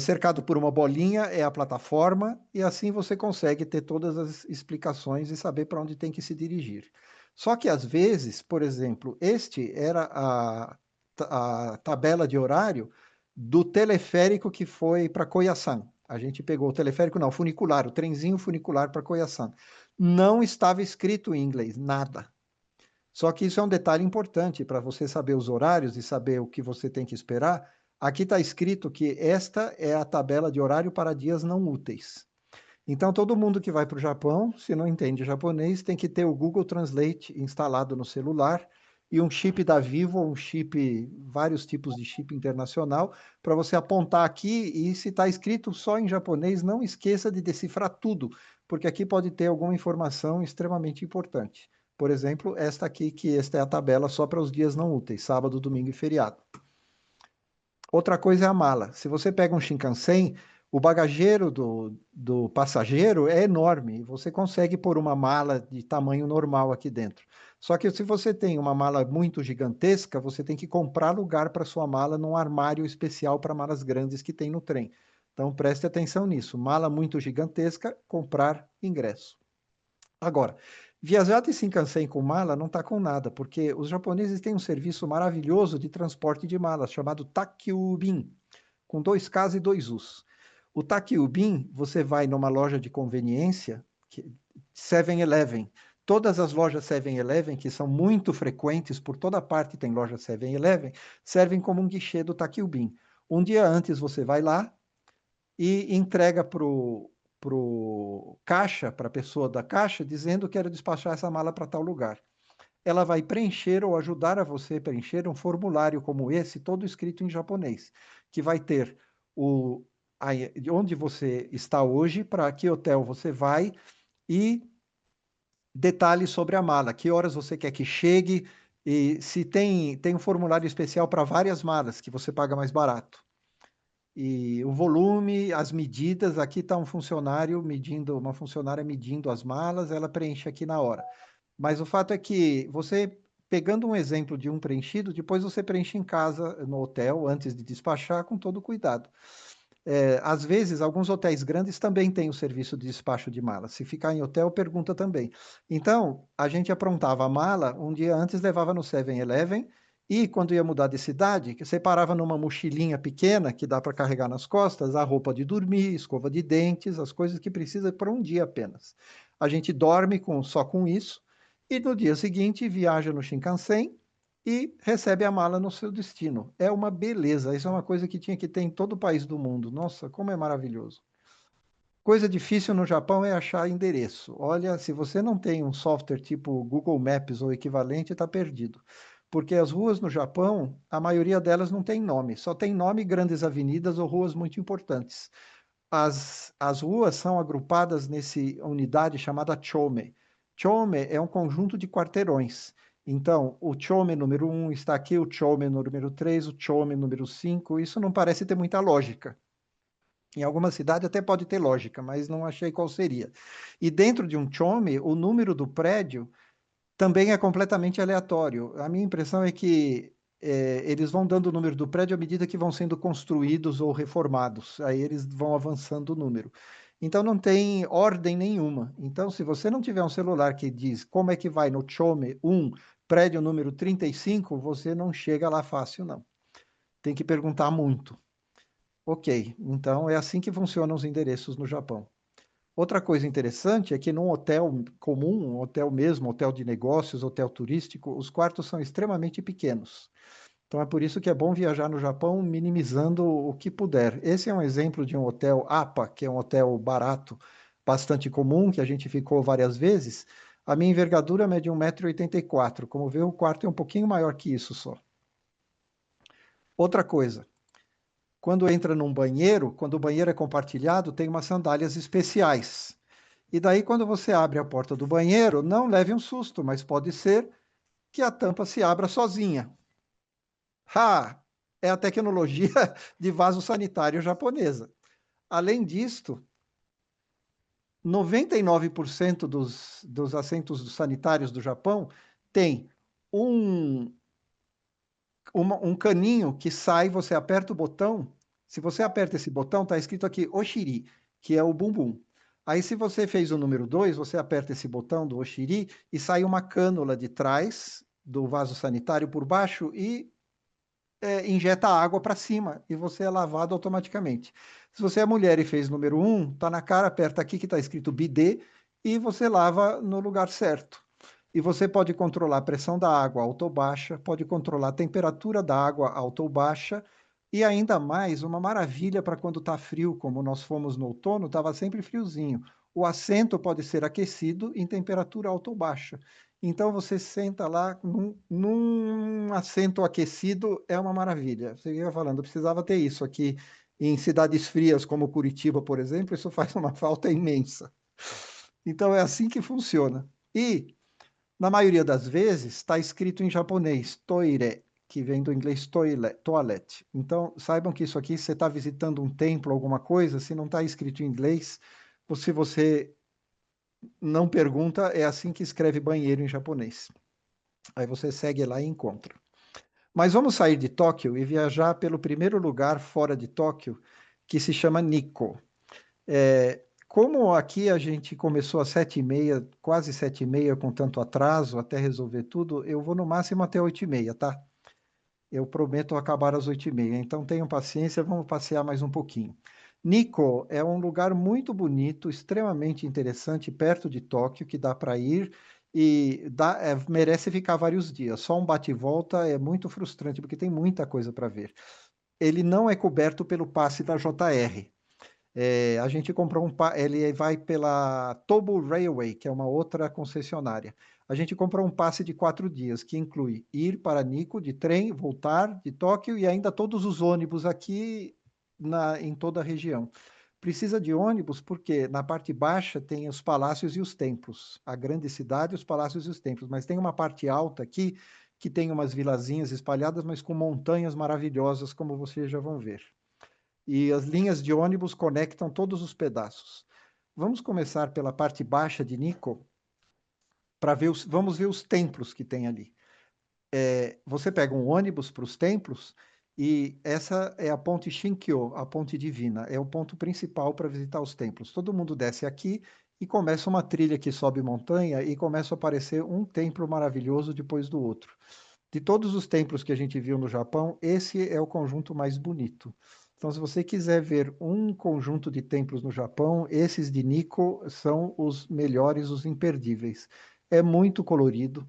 cercado por uma bolinha é a plataforma e assim você consegue ter todas as explicações e saber para onde tem que se dirigir. Só que às vezes, por exemplo, este era a tabela de horário do teleférico que foi para Koyasan. A gente pegou o teleférico, não, funicular, o trenzinho funicular para Koyasan. Não estava escrito em inglês, nada. Só que isso é um detalhe importante para você saber os horários e saber o que você tem que esperar. Aqui está escrito que esta é a tabela de horário para dias não úteis. Então, todo mundo que vai para o Japão, se não entende japonês, tem que ter o Google Translate instalado no celular e um chip da Vivo, um chip, vários tipos de chip internacional, para você apontar aqui e se está escrito só em japonês, não esqueça de decifrar tudo, porque aqui pode ter alguma informação extremamente importante. Por exemplo, esta aqui, que esta é a tabela só para os dias não úteis, sábado, domingo e feriado. Outra coisa é a mala. Se você pega um Shinkansen, o bagageiro do passageiro é enorme. Você consegue pôr uma mala de tamanho normal aqui dentro. Só que se você tem uma mala muito gigantesca, você tem que comprar lugar para sua mala num armário especial para malas grandes que tem no trem. Então preste atenção nisso. Mala muito gigantesca, comprar ingresso. Agora, viajar de Shinkansen com mala não está com nada, porque os japoneses têm um serviço maravilhoso de transporte de malas, chamado Takyubin, com dois Ks e dois Us. O Takyubin, você vai numa loja de conveniência, 7-Eleven. Todas as lojas 7-Eleven, que são muito frequentes, por toda parte tem loja 7-Eleven, servem como um guichê do Takyubin. Um dia antes você vai lá, e entrega pro caixa, para a pessoa da caixa, dizendo que quero despachar essa mala para tal lugar. Ela vai preencher ou ajudar a você a preencher um formulário como esse, todo escrito em japonês, que vai ter onde você está hoje, para que hotel você vai e detalhes sobre a mala, que horas você quer que chegue e se tem um formulário especial para várias malas que você paga mais barato. E o volume, as medidas, aqui está um funcionário medindo, uma funcionária medindo as malas, ela preenche aqui na hora. Mas o fato é que você, pegando um exemplo de um preenchido, depois você preenche em casa, no hotel, antes de despachar, com todo cuidado. Às vezes, alguns hotéis grandes também têm o serviço de despacho de malas. Se ficar em hotel, pergunta também. Então, a gente aprontava a mala, um dia antes levava no 7-Eleven, e quando ia mudar de cidade, que separava numa mochilinha pequena, que dá para carregar nas costas, a roupa de dormir, escova de dentes, as coisas que precisa para um dia apenas. A gente dorme só com isso, e no dia seguinte viaja no Shinkansen, e recebe a mala no seu destino. É uma beleza. Isso é uma coisa que tinha que ter em todo o país do mundo. Nossa, como é maravilhoso. Coisa difícil no Japão é achar endereço. Olha, se você não tem um software tipo Google Maps ou equivalente, está perdido. Porque as ruas no Japão, a maioria delas não tem nome. Só tem nome grandes avenidas ou ruas muito importantes. As ruas são agrupadas nessa unidade chamada chome. Chome é um conjunto de quarteirões. Então, o Chome número 1 está aqui, o Chome número 3, o Chome número 5. Isso não parece ter muita lógica. Em alguma cidade até pode ter lógica, mas não achei qual seria. E dentro de um Chome, o número do prédio também é completamente aleatório. A minha impressão é que eles vão dando o número do prédio à medida que vão sendo construídos ou reformados. Aí eles vão avançando o número. Então não tem ordem nenhuma. Então, se você não tiver um celular que diz como é que vai no Chome 1, prédio número 35, você não chega lá fácil, não. Tem que perguntar muito. Ok, então é assim que funcionam os endereços no Japão. Outra coisa interessante é que num hotel comum, um hotel mesmo, hotel de negócios, hotel turístico, os quartos são extremamente pequenos. Então é por isso que é bom viajar no Japão minimizando o que puder. Esse é um exemplo de um hotel APA, que é um hotel barato, bastante comum, que a gente ficou várias vezes. A minha envergadura mede 1,84 m. Como vê, o quarto é um pouquinho maior que isso só. Outra coisa, quando entra num banheiro, quando o banheiro é compartilhado, tem umas sandálias especiais. E daí, quando você abre a porta do banheiro, não leve um susto, mas pode ser que a tampa se abra sozinha. Ha! É a tecnologia de vaso sanitário japonesa. Além disto, 99% dos assentos sanitários do Japão tem um, um caninho que sai, você aperta o botão. Se você aperta esse botão, está escrito aqui Oshiri, que é o bumbum. Aí, se você fez o número 2, você aperta esse botão do Oshiri e sai uma cânula de trás do vaso sanitário por baixo e injeta água para cima e você é lavado automaticamente. Se você é mulher e fez número 1, tá na cara, aperta aqui que está escrito bidê e você lava no lugar certo. E você pode controlar a pressão da água alta ou baixa, pode controlar a temperatura da água alta ou baixa, e ainda mais, uma maravilha para quando está frio, como nós fomos no outono, estava sempre friozinho. O assento pode ser aquecido em temperatura alta ou baixa. Então você senta lá num assento aquecido, é uma maravilha. Você ia falando, eu precisava ter isso aqui em cidades frias como Curitiba, por exemplo, isso faz uma falta imensa. Então é assim que funciona. E na maioria das vezes, está escrito em japonês, toire, que vem do inglês toilet. Então, saibam que isso aqui, se você está visitando um templo, alguma coisa, se não está escrito em inglês, ou se você não pergunta, é assim que escreve banheiro em japonês. Aí você segue lá e encontra. Mas vamos sair de Tóquio e viajar pelo primeiro lugar fora de Tóquio, que se chama Nikko. Como aqui a gente começou às 7h30, quase 7h30, com tanto atraso até resolver tudo, eu vou no máximo até 8h30, tá? Eu prometo acabar às 8h30. Então tenham paciência, vamos passear mais um pouquinho. Nikko é um lugar muito bonito, extremamente interessante, perto de Tóquio, que dá para ir e merece ficar vários dias. Só um bate e volta é muito frustrante, porque tem muita coisa para ver. Ele não é coberto pelo passe da JR. A gente comprou ele vai pela Tobu Railway, que é uma outra concessionária. A gente comprou um passe de 4 dias, que inclui ir para Nikko de trem, voltar de Tóquio e ainda todos os ônibus aqui em toda a região. Precisa de ônibus porque na parte baixa tem os palácios e os templos, a grande cidade, os palácios e os templos, mas tem uma parte alta aqui que tem umas vilazinhas espalhadas, mas com montanhas maravilhosas, como vocês já vão ver. E as linhas de ônibus conectam todos os pedaços. Vamos começar pela parte baixa de Nikko para ver vamos ver os templos que tem ali. Você pega um ônibus para os templos e essa é a ponte Shinkyo, a ponte divina, é o ponto principal para visitar os templos. Todo mundo desce aqui e começa uma trilha que sobe montanha e começa a aparecer um templo maravilhoso depois do outro. De todos os templos que a gente viu no Japão, esse é o conjunto mais bonito. Então, se você quiser ver um conjunto de templos no Japão, esses de Nikko são os melhores, os imperdíveis. É muito colorido,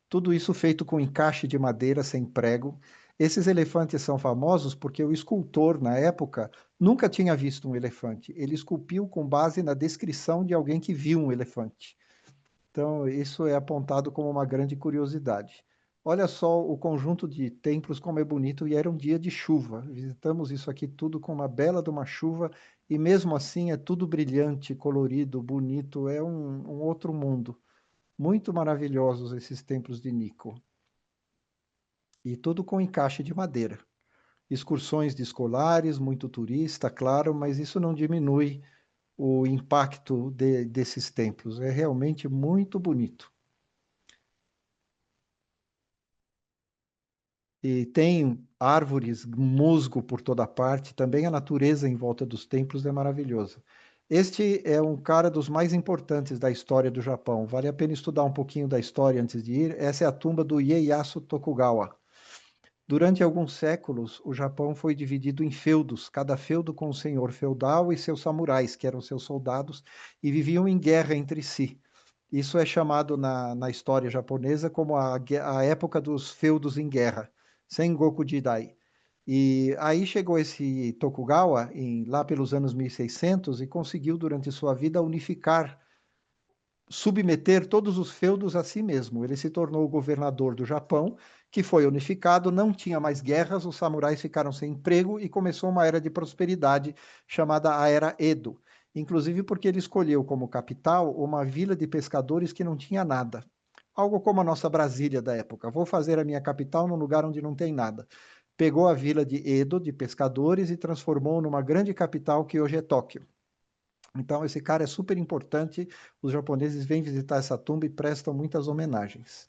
tudo isso feito com encaixe de madeira sem prego. Esses elefantes são famosos porque o escultor, na época, nunca tinha visto um elefante. Ele esculpiu com base na descrição de alguém que viu um elefante. Então, isso é apontado como uma grande curiosidade. Olha só o conjunto de templos como é bonito e era um dia de chuva. Visitamos isso aqui tudo com uma bela de uma chuva e mesmo assim é tudo brilhante, colorido, bonito, é um outro mundo. Muito maravilhosos esses templos de Nikko. E tudo com encaixe de madeira. Excursões de escolares, muito turista, claro, mas isso não diminui o impacto desses templos. É realmente muito bonito. E tem árvores, musgo por toda parte, também a natureza em volta dos templos é maravilhosa. Este é um cara dos mais importantes da história do Japão. Vale a pena estudar um pouquinho da história antes de ir. Essa é a tumba do Ieyasu Tokugawa. Durante alguns séculos, o Japão foi dividido em feudos, cada feudo com o senhor feudal e seus samurais, que eram seus soldados, e viviam em guerra entre si. Isso é chamado na história japonesa como a época dos feudos em guerra, Sengoku Jidai. E aí chegou esse Tokugawa, lá pelos anos 1600, e conseguiu, durante sua vida, unificar, submeter todos os feudos a si mesmo. Ele se tornou o governador do Japão, que foi unificado, não tinha mais guerras, os samurais ficaram sem emprego e começou uma era de prosperidade chamada a Era Edo. Inclusive porque ele escolheu como capital uma vila de pescadores que não tinha nada. Algo como a nossa Brasília da época. Vou fazer a minha capital num lugar onde não tem nada. Pegou a vila de Edo, de pescadores, e transformou numa grande capital que hoje é Tóquio. Então, esse cara é super importante. Os japoneses vêm visitar essa tumba e prestam muitas homenagens.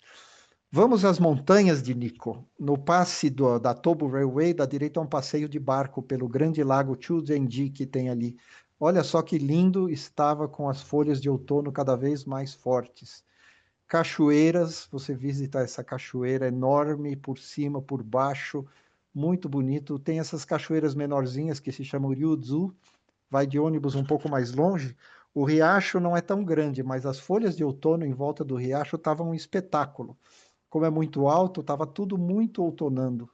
Vamos às montanhas de Nikko. No passe da Tobu Railway, da direita, há um passeio de barco pelo grande lago Chuzenji que tem ali. Olha só que lindo estava com as folhas de outono cada vez mais fortes. Cachoeiras, você visita essa cachoeira enorme por cima, por baixo, muito bonito. Tem essas cachoeiras menorzinhas que se chamam Ryuzu, vai de ônibus um pouco mais longe, o riacho não é tão grande, mas as folhas de outono em volta do riacho estavam um espetáculo. Como é muito alto, estava tudo muito outonando.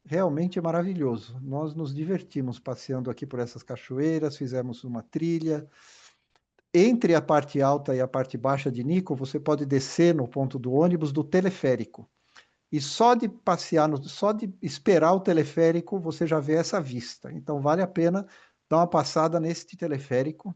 Realmente maravilhoso. Nós nos divertimos passeando aqui por essas cachoeiras, fizemos uma trilha. Entre a parte alta e a parte baixa de Nico, você pode descer no ponto do ônibus do teleférico. E só de passear, só de esperar o teleférico, você já vê essa vista. Então vale a pena dar uma passada nesse teleférico.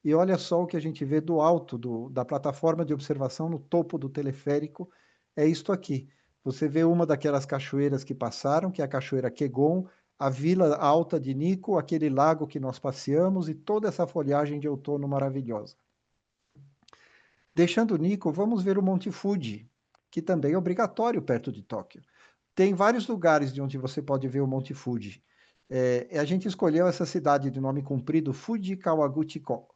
E olha só o que a gente vê do alto da plataforma de observação no topo do teleférico. É isto aqui. Você vê uma daquelas cachoeiras que passaram, que é a Cachoeira Kegon, a Vila Alta de Nico, aquele lago que nós passeamos e toda essa folhagem de outono maravilhosa. Deixando Nico, vamos ver o Monte Fuji, que também é obrigatório perto de Tóquio. Tem vários lugares de onde você pode ver o Monte Fuji. A gente escolheu essa cidade de nome comprido, Fuji Kawaguchiko,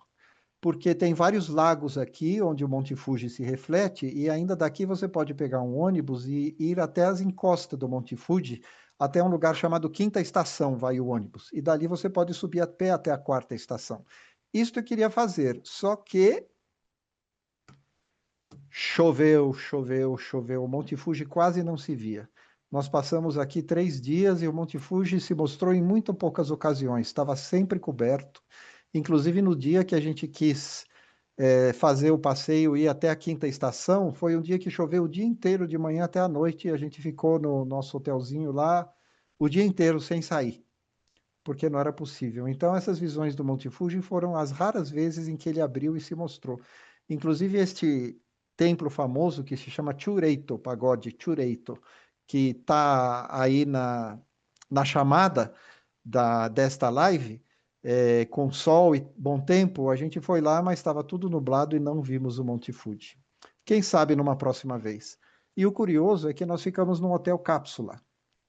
porque tem vários lagos aqui onde o Monte Fuji se reflete, e ainda daqui você pode pegar um ônibus e ir até as encostas do Monte Fuji, até um lugar chamado Quinta Estação, vai o ônibus. E dali você pode subir a pé até a quarta estação. Isto eu queria fazer, só que choveu, choveu, choveu. O Monte Fuji quase não se via. Nós passamos aqui 3 dias e o Monte Fuji se mostrou em muito poucas ocasiões. Estava sempre coberto. Inclusive no dia que a gente quis fazer o passeio e ir até a quinta estação, foi um dia que choveu o dia inteiro, de manhã até a noite, e a gente ficou no nosso hotelzinho lá o dia inteiro sem sair, porque não era possível. Então, essas visões do Monte Fuji foram as raras vezes em que ele abriu e se mostrou. Inclusive, este templo famoso que se chama Chureito, pagode Chureito, que está aí na chamada desta live, com sol e bom tempo, a gente foi lá, mas estava tudo nublado e não vimos o Monte Fuji. Quem sabe numa próxima vez. E o curioso é que nós ficamos num hotel cápsula.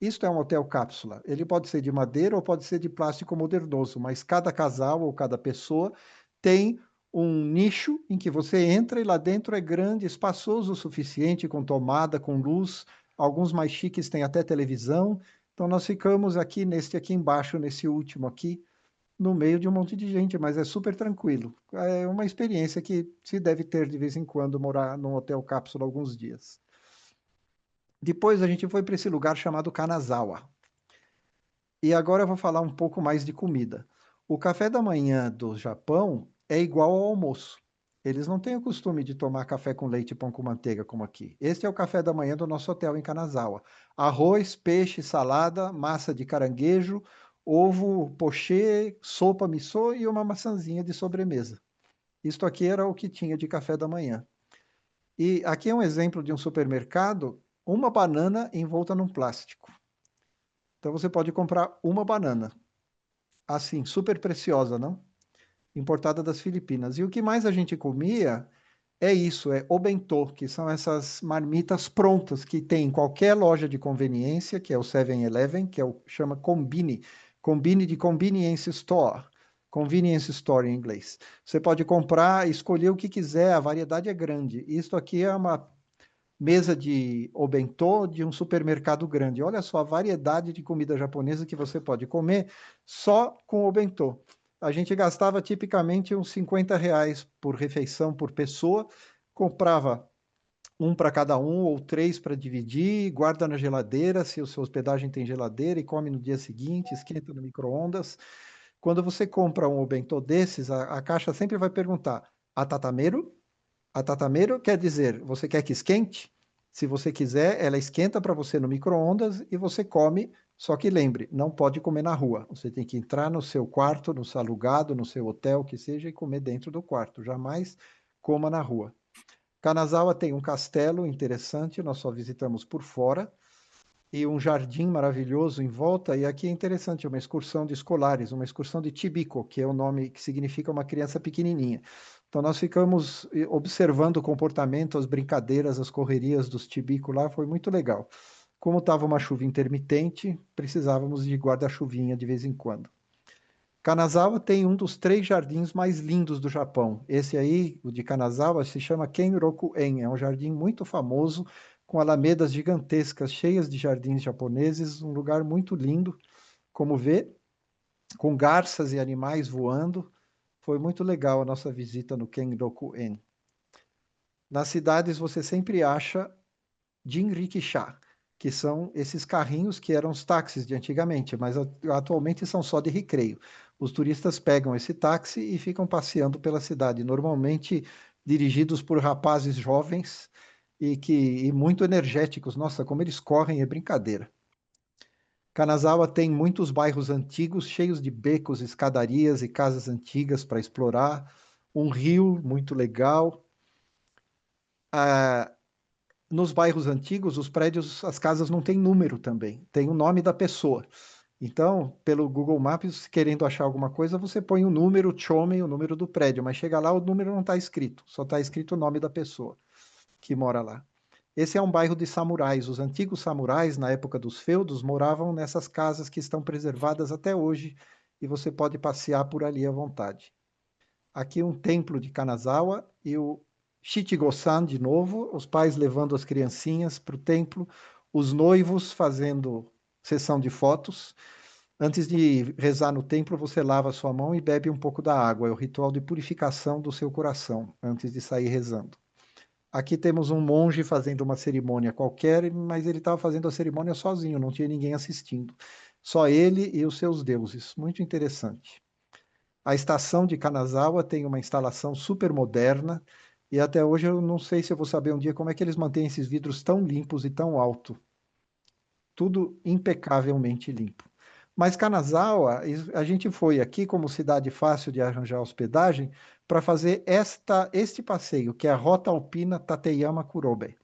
Isto é um hotel cápsula. Ele pode ser de madeira ou pode ser de plástico modernoso, mas cada casal ou cada pessoa tem um nicho em que você entra e lá dentro é grande, espaçoso o suficiente, com tomada, com luz. Alguns mais chiques têm até televisão. Então nós ficamos aqui neste aqui embaixo, nesse último aqui, no meio de um monte de gente, mas é super tranquilo. É uma experiência que se deve ter de vez em quando morar num hotel cápsula alguns dias. Depois a gente foi para esse lugar chamado Kanazawa. E agora eu vou falar um pouco mais de comida. O café da manhã do Japão é igual ao almoço. Eles não têm o costume de tomar café com leite e pão com manteiga como aqui. Este é o café da manhã do nosso hotel em Kanazawa. Arroz, peixe, salada, massa de caranguejo, ovo pochê, sopa miso e uma maçãzinha de sobremesa. Isto aqui era o que tinha de café da manhã. E aqui é um exemplo de um supermercado, uma banana envolta num plástico. Então você pode comprar uma banana, assim, super preciosa, não? Importada das Filipinas. E o que mais a gente comia é isso, é o bentô, que são essas marmitas prontas que tem em qualquer loja de conveniência, que é o 7-Eleven, que é o chama Combini, Combini de Convenience Store, Convenience Store em inglês. Você pode comprar, escolher o que quiser, a variedade é grande. Isto aqui é uma mesa de obentô de um supermercado grande. Olha só a variedade de comida japonesa que você pode comer só com o bentô. A gente gastava tipicamente uns R$ 50 por refeição por pessoa, comprava um para cada um ou três para dividir, guarda na geladeira, se a sua hospedagem tem geladeira, e come no dia seguinte, esquenta no micro-ondas. Quando você compra um bentô desses, a caixa sempre vai perguntar: atatameru? Atatameru quer dizer, você quer que esquente? Se você quiser, ela esquenta para você no micro-ondas e você come. Só que lembre, não pode comer na rua. Você tem que entrar no seu quarto, no seu alugado, no seu hotel, que seja, e comer dentro do quarto. Jamais coma na rua. Kanazawa tem um castelo interessante, nós só visitamos por fora, e um jardim maravilhoso em volta. E aqui é interessante, uma excursão de escolares, uma excursão de Chibiko, que é o nome que significa uma criança pequenininha. Então nós ficamos observando o comportamento, as brincadeiras, as correrias dos Chibiko lá, foi muito legal. Como estava uma chuva intermitente, precisávamos de guarda-chuvinha de vez em quando. Kanazawa tem um dos três jardins mais lindos do Japão. Esse aí, o de Kanazawa, se chama Kenroku-en. É um jardim muito famoso, com alamedas gigantescas, cheias de jardins japoneses. Um lugar muito lindo, como vê, com garças e animais voando. Foi muito legal a nossa visita no Kenroku-en. Nas cidades você sempre acha jinrikisha, que são esses carrinhos que eram os táxis de antigamente, mas atualmente são só de recreio. Os turistas pegam esse táxi e ficam passeando pela cidade, normalmente dirigidos por rapazes jovens e muito energéticos. Nossa, como eles correm é brincadeira. Kanazawa tem muitos bairros antigos, cheios de becos, escadarias e casas antigas para explorar. Um rio muito legal. Ah, nos bairros antigos, os prédios, as casas não têm número também, tem o nome da pessoa. Então, pelo Google Maps, querendo achar alguma coisa, você põe o número, Chome, o número do prédio, mas chega lá, o número não está escrito, só está escrito o nome da pessoa que mora lá. Esse é um bairro de samurais. Os antigos samurais, na época dos feudos, moravam nessas casas que estão preservadas até hoje e você pode passear por ali à vontade. Aqui um templo de Kanazawa e o Shichigo-san de novo, os pais levando as criancinhas para o templo, os noivos fazendo sessão de fotos. Antes de rezar no templo, você lava sua mão e bebe um pouco da água. É o ritual de purificação do seu coração, antes de sair rezando. Aqui temos um monge fazendo uma cerimônia qualquer, mas ele estava fazendo a cerimônia sozinho, não tinha ninguém assistindo. Só ele e os seus deuses. Muito interessante. A estação de Kanazawa tem uma instalação super moderna e até hoje eu não sei se eu vou saber um dia como é que eles mantêm esses vidros tão limpos e tão alto. Tudo impecavelmente limpo. Mas Kanazawa, a gente foi aqui como cidade fácil de arranjar hospedagem para fazer este passeio, que é a Rota Alpina Tateyama Kurobe.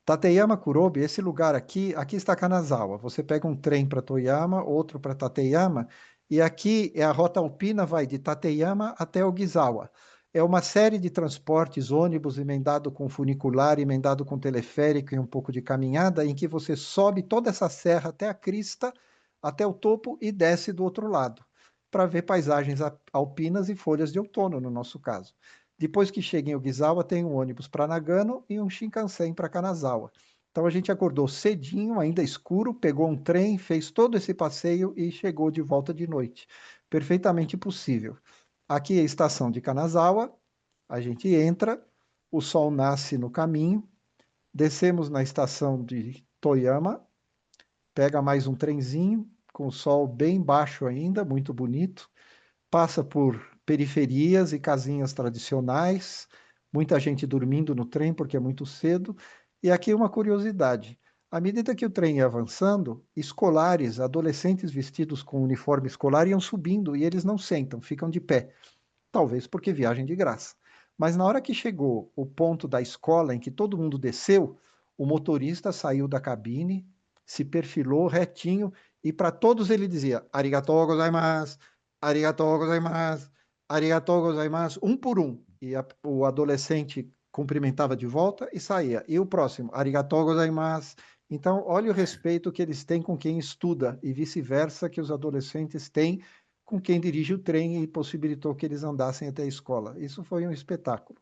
Tateyama Kurobe, esse lugar aqui está Kanazawa. Você pega um trem para Toyama, outro para Tateyama, e aqui é a rota alpina, vai de Tateyama até Ogizawa. É uma série de transportes, ônibus emendado com funicular, emendado com teleférico e um pouco de caminhada, em que você sobe toda essa serra até a crista, até o topo e desce do outro lado, para ver paisagens alpinas e folhas de outono, no nosso caso. Depois que chega em Ogizawa, tem um ônibus para Nagano e um Shinkansen para Kanazawa. Então a gente acordou cedinho, ainda escuro, pegou um trem, fez todo esse passeio e chegou de volta de noite. Perfeitamente possível. Aqui é a estação de Kanazawa, a gente entra, o sol nasce no caminho, descemos na estação de Toyama, pega mais um trenzinho, com o sol bem baixo ainda, muito bonito, passa por periferias e casinhas tradicionais, muita gente dormindo no trem porque é muito cedo. E aqui uma curiosidade: à medida que o trem ia avançando, escolares, adolescentes vestidos com uniforme escolar iam subindo e eles não sentam, ficam de pé. Talvez porque viagem de graça. Mas na hora que chegou o ponto da escola em que todo mundo desceu, o motorista saiu da cabine, se perfilou retinho e para todos ele dizia: Arigatou gozaimasu, arigatou gozaimasu, arigatou gozaimasu, um por um. E o adolescente cumprimentava de volta e saía. E o próximo, arigatou gozaimasu. Então, olha o respeito que eles têm com quem estuda e vice-versa que os adolescentes têm com quem dirige o trem e possibilitou que eles andassem até a escola. Isso foi um espetáculo.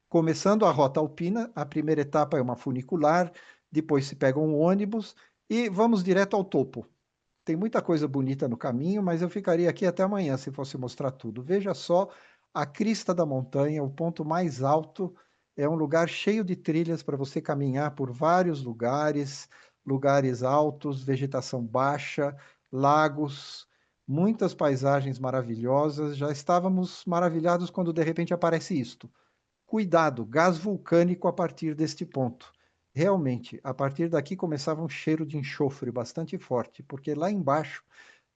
Começando a rota alpina, a primeira etapa é uma funicular, depois se pega um ônibus e vamos direto ao topo. Tem muita coisa bonita no caminho, mas eu ficaria aqui até amanhã se fosse mostrar tudo. Veja só a crista da montanha, o ponto mais alto, é um lugar cheio de trilhas para você caminhar por vários lugares, lugares altos, vegetação baixa, lagos, muitas paisagens maravilhosas. Já estávamos maravilhados quando de repente aparece isto. Cuidado, gás vulcânico a partir deste ponto. Realmente, a partir daqui começava um cheiro de enxofre bastante forte, porque lá embaixo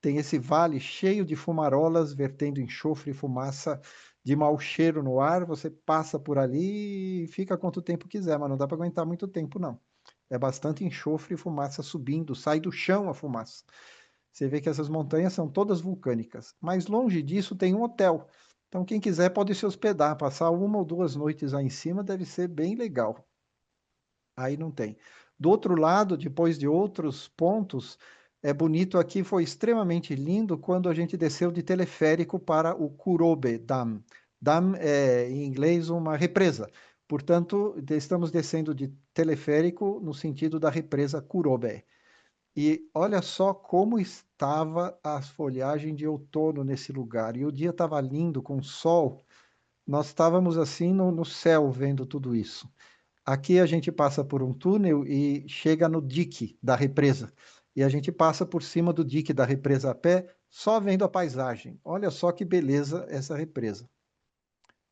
tem esse vale cheio de fumarolas vertendo enxofre e fumaça de mau cheiro no ar. Você passa por ali e fica quanto tempo quiser, mas não dá para aguentar muito tempo, não. É bastante enxofre e fumaça subindo, sai do chão a fumaça. Você vê que essas montanhas são todas vulcânicas. Mas longe disso tem um hotel. Então, quem quiser pode se hospedar, passar uma ou duas noites lá em cima, deve ser bem legal. Aí não tem. Do outro lado, depois de outros pontos, é bonito aqui, foi extremamente lindo quando a gente desceu de teleférico para o Kurobe Dam. Dam é, em inglês, uma represa. Portanto, estamos descendo de teleférico no sentido da represa Kurobe. E olha só como estava a folhagem de outono nesse lugar. E o dia estava lindo, com sol. Nós estávamos assim no céu vendo tudo isso. Aqui a gente passa por um túnel e chega no dique da represa. E a gente passa por cima do dique da represa a pé, só vendo a paisagem. Olha só que beleza essa represa.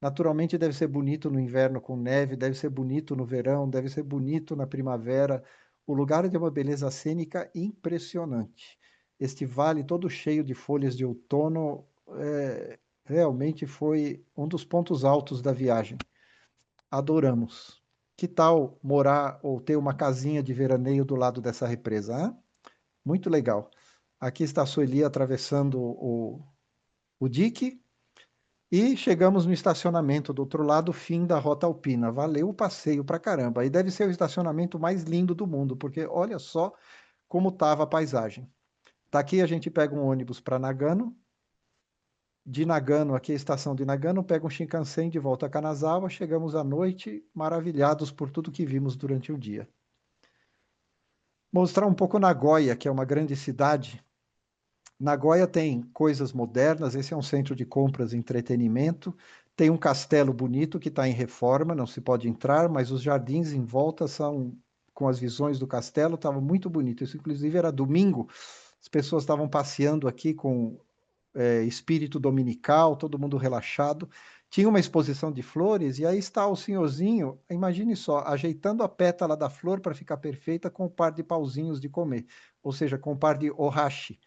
Naturalmente deve ser bonito no inverno com neve, deve ser bonito no verão, deve ser bonito na primavera. O lugar é de uma beleza cênica impressionante. Este vale todo cheio de folhas de outono, realmente foi um dos pontos altos da viagem. Adoramos. Que tal morar ou ter uma casinha de veraneio do lado dessa represa? Hein? Muito legal. Aqui está a Sueli atravessando o dique e chegamos no estacionamento do outro lado, fim da rota alpina. Valeu o passeio pra caramba. E deve ser o estacionamento mais lindo do mundo, porque olha só como estava a paisagem. Daqui a gente pega um ônibus para Nagano. De Nagano, aqui é a estação de Nagano, pega um Shinkansen de volta a Kanazawa. Chegamos à noite, maravilhados por tudo que vimos durante o dia. Mostrar um pouco Nagoya, que é uma grande cidade. Nagoya tem coisas modernas, esse é um centro de compras e entretenimento. Tem um castelo bonito que está em reforma, não se pode entrar, mas os jardins em volta são com as visões do castelo, estava muito bonito. Isso, inclusive, era domingo, as pessoas estavam passeando aqui com espírito dominical, todo mundo relaxado. Tinha uma exposição de flores, e aí está o senhorzinho, imagine só, ajeitando a pétala da flor para ficar perfeita com um par de pauzinhos de comer, ou seja, com um par de ohashi,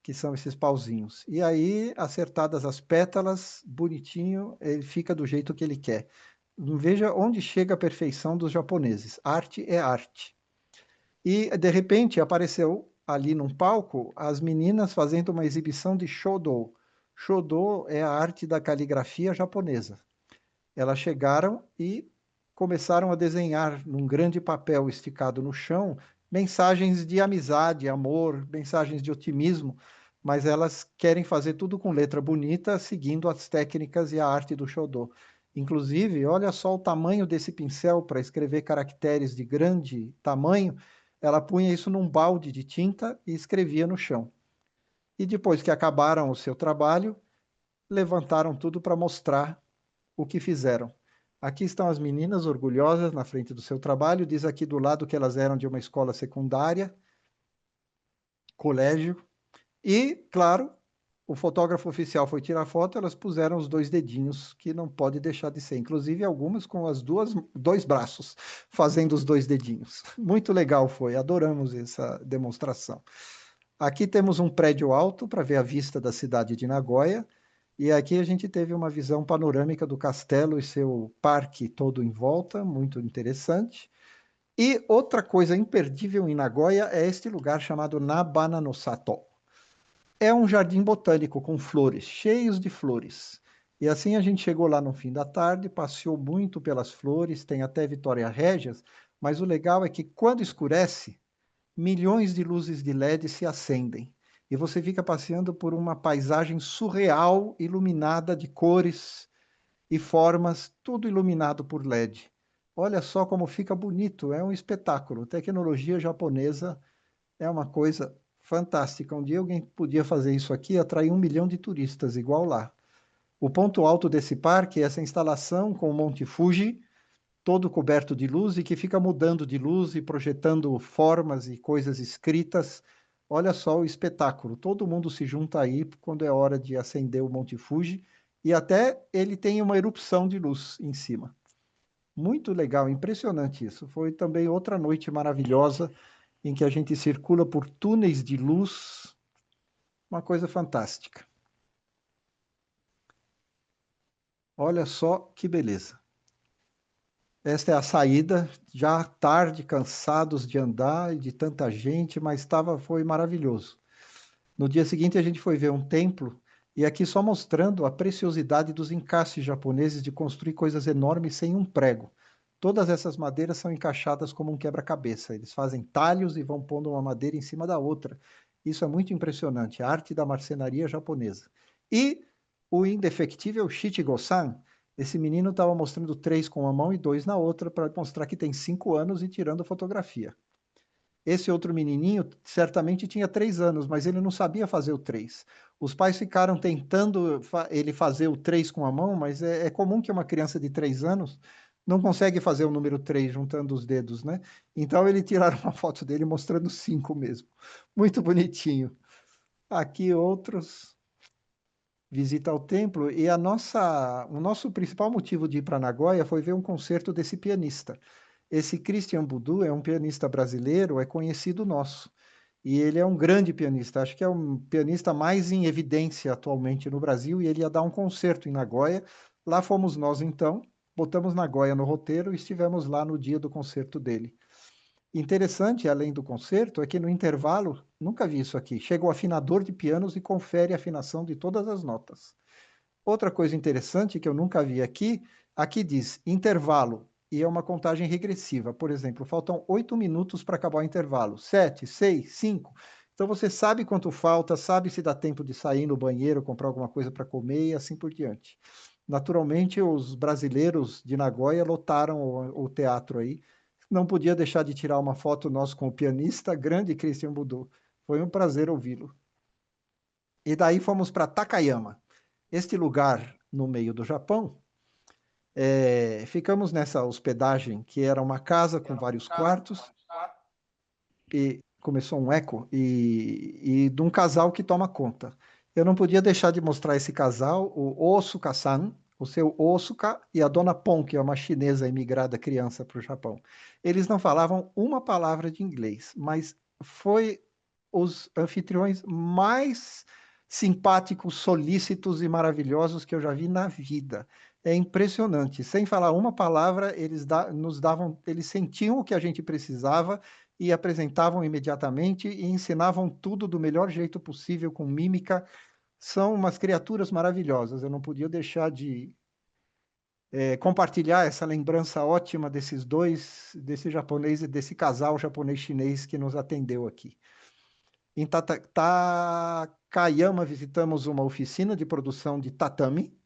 que são esses pauzinhos. E aí, acertadas as pétalas, bonitinho, ele fica do jeito que ele quer. Veja onde chega a perfeição dos japoneses. Arte é arte. E, de repente, apareceu ali num palco as meninas fazendo uma exibição de Shodo. Shodo é a arte da caligrafia japonesa. Elas chegaram e começaram a desenhar num grande papel esticado no chão mensagens de amizade, amor, mensagens de otimismo, mas elas querem fazer tudo com letra bonita, seguindo as técnicas e a arte do Shodo. Inclusive, olha só o tamanho desse pincel para escrever caracteres de grande tamanho. Ela punha isso num balde de tinta e escrevia no chão. E depois que acabaram o seu trabalho, levantaram tudo para mostrar o que fizeram. Aqui estão as meninas orgulhosas na frente do seu trabalho. Diz aqui do lado que elas eram de uma escola secundária, colégio. E, claro, o fotógrafo oficial foi tirar foto, elas puseram os dois dedinhos, que não pode deixar de ser. Inclusive, algumas com as dois braços, fazendo os dois dedinhos. Muito legal foi, adoramos essa demonstração. Aqui temos um prédio alto para ver a vista da cidade de Nagoya. E aqui a gente teve uma visão panorâmica do castelo e seu parque todo em volta, muito interessante. E outra coisa imperdível em Nagoya é este lugar chamado Nabana no Sato. É um jardim botânico com flores, cheios de flores. E assim a gente chegou lá no fim da tarde, passeou muito pelas flores, tem até Vitória Régias, mas o legal é que quando escurece, milhões de luzes de LED se acendem. E você fica passeando por uma paisagem surreal, iluminada de cores e formas, tudo iluminado por LED. Olha só como fica bonito, é um espetáculo. Tecnologia japonesa é uma coisa fantástica. Um dia alguém podia fazer isso aqui e atrair 1 milhão de turistas, igual lá. O ponto alto desse parque é essa instalação com o Monte Fuji, todo coberto de luz e que fica mudando de luz e projetando formas e coisas escritas. Olha só o espetáculo. Todo mundo se junta aí quando é hora de acender o Monte Fuji e até ele tem uma erupção de luz em cima. Muito legal, impressionante isso. Foi também outra noite maravilhosa em que a gente circula por túneis de luz, uma coisa fantástica. Olha só que beleza. Esta é a saída, já tarde, cansados de andar e de tanta gente, mas foi maravilhoso. No dia seguinte a gente foi ver um templo e aqui só mostrando a preciosidade dos encaixes japoneses de construir coisas enormes sem um prego. Todas essas madeiras são encaixadas como um quebra-cabeça. Eles fazem talhos e vão pondo uma madeira em cima da outra. Isso é muito impressionante, a arte da marcenaria japonesa. E o indefectível Shichigo-san, esse menino estava mostrando três com uma mão e dois na outra para mostrar que tem 5 anos e tirando fotografia. Esse outro menininho certamente tinha 3 anos, mas ele não sabia fazer o três. Os pais ficaram tentando ele fazer o três com a mão, mas é comum que uma criança de 3 anos não consegue fazer o número 3 juntando os dedos, né? Então ele tiraram uma foto dele mostrando cinco mesmo. Muito bonitinho. Aqui outros visita ao templo e o nosso principal motivo de ir para Nagoya foi ver um concerto desse pianista. Esse Christian Budu é um pianista brasileiro, é conhecido nosso. E ele é um grande pianista, acho que é um pianista mais em evidência atualmente no Brasil, e ele ia dar um concerto em Nagoya. Lá fomos nós então, botamos Nagoya no roteiro e estivemos lá no dia do concerto dele. Interessante, além do concerto, é que no intervalo, nunca vi isso aqui, chega o afinador de pianos e confere a afinação de todas as notas. Outra coisa interessante que eu nunca vi aqui, aqui diz intervalo, e é uma contagem regressiva. Por exemplo, faltam 8 minutos para acabar o intervalo. 7, 6, 5. Então você sabe quanto falta, sabe se dá tempo de sair no banheiro, comprar alguma coisa para comer e assim por diante. Naturalmente, os brasileiros de Nagoya lotaram o teatro aí. Não podia deixar de tirar uma foto nós com o pianista, grande Christian Budu. Foi um prazer ouvi-lo. E daí fomos para Takayama. Este lugar no meio do Japão, ficamos nessa hospedagem que era uma casa com vários quartos e começou um eco e de um casal que toma conta. Eu não podia deixar de mostrar esse casal, o Osuka-san, o seu Osuka e a dona Pon, que é uma chinesa imigrada criança para o Japão. Eles não falavam uma palavra de inglês, mas foi os anfitriões mais simpáticos, solícitos e maravilhosos que eu já vi na vida. É impressionante. Sem falar uma palavra, nos davam, eles sentiam o que a gente precisava e apresentavam imediatamente e ensinavam tudo do melhor jeito possível, com mímica. São umas criaturas maravilhosas. Eu não podia deixar de compartilhar essa lembrança ótima desses dois, desse japonês e desse casal japonês-chinês que nos atendeu aqui. Em Takayama, visitamos uma oficina de produção de tatame.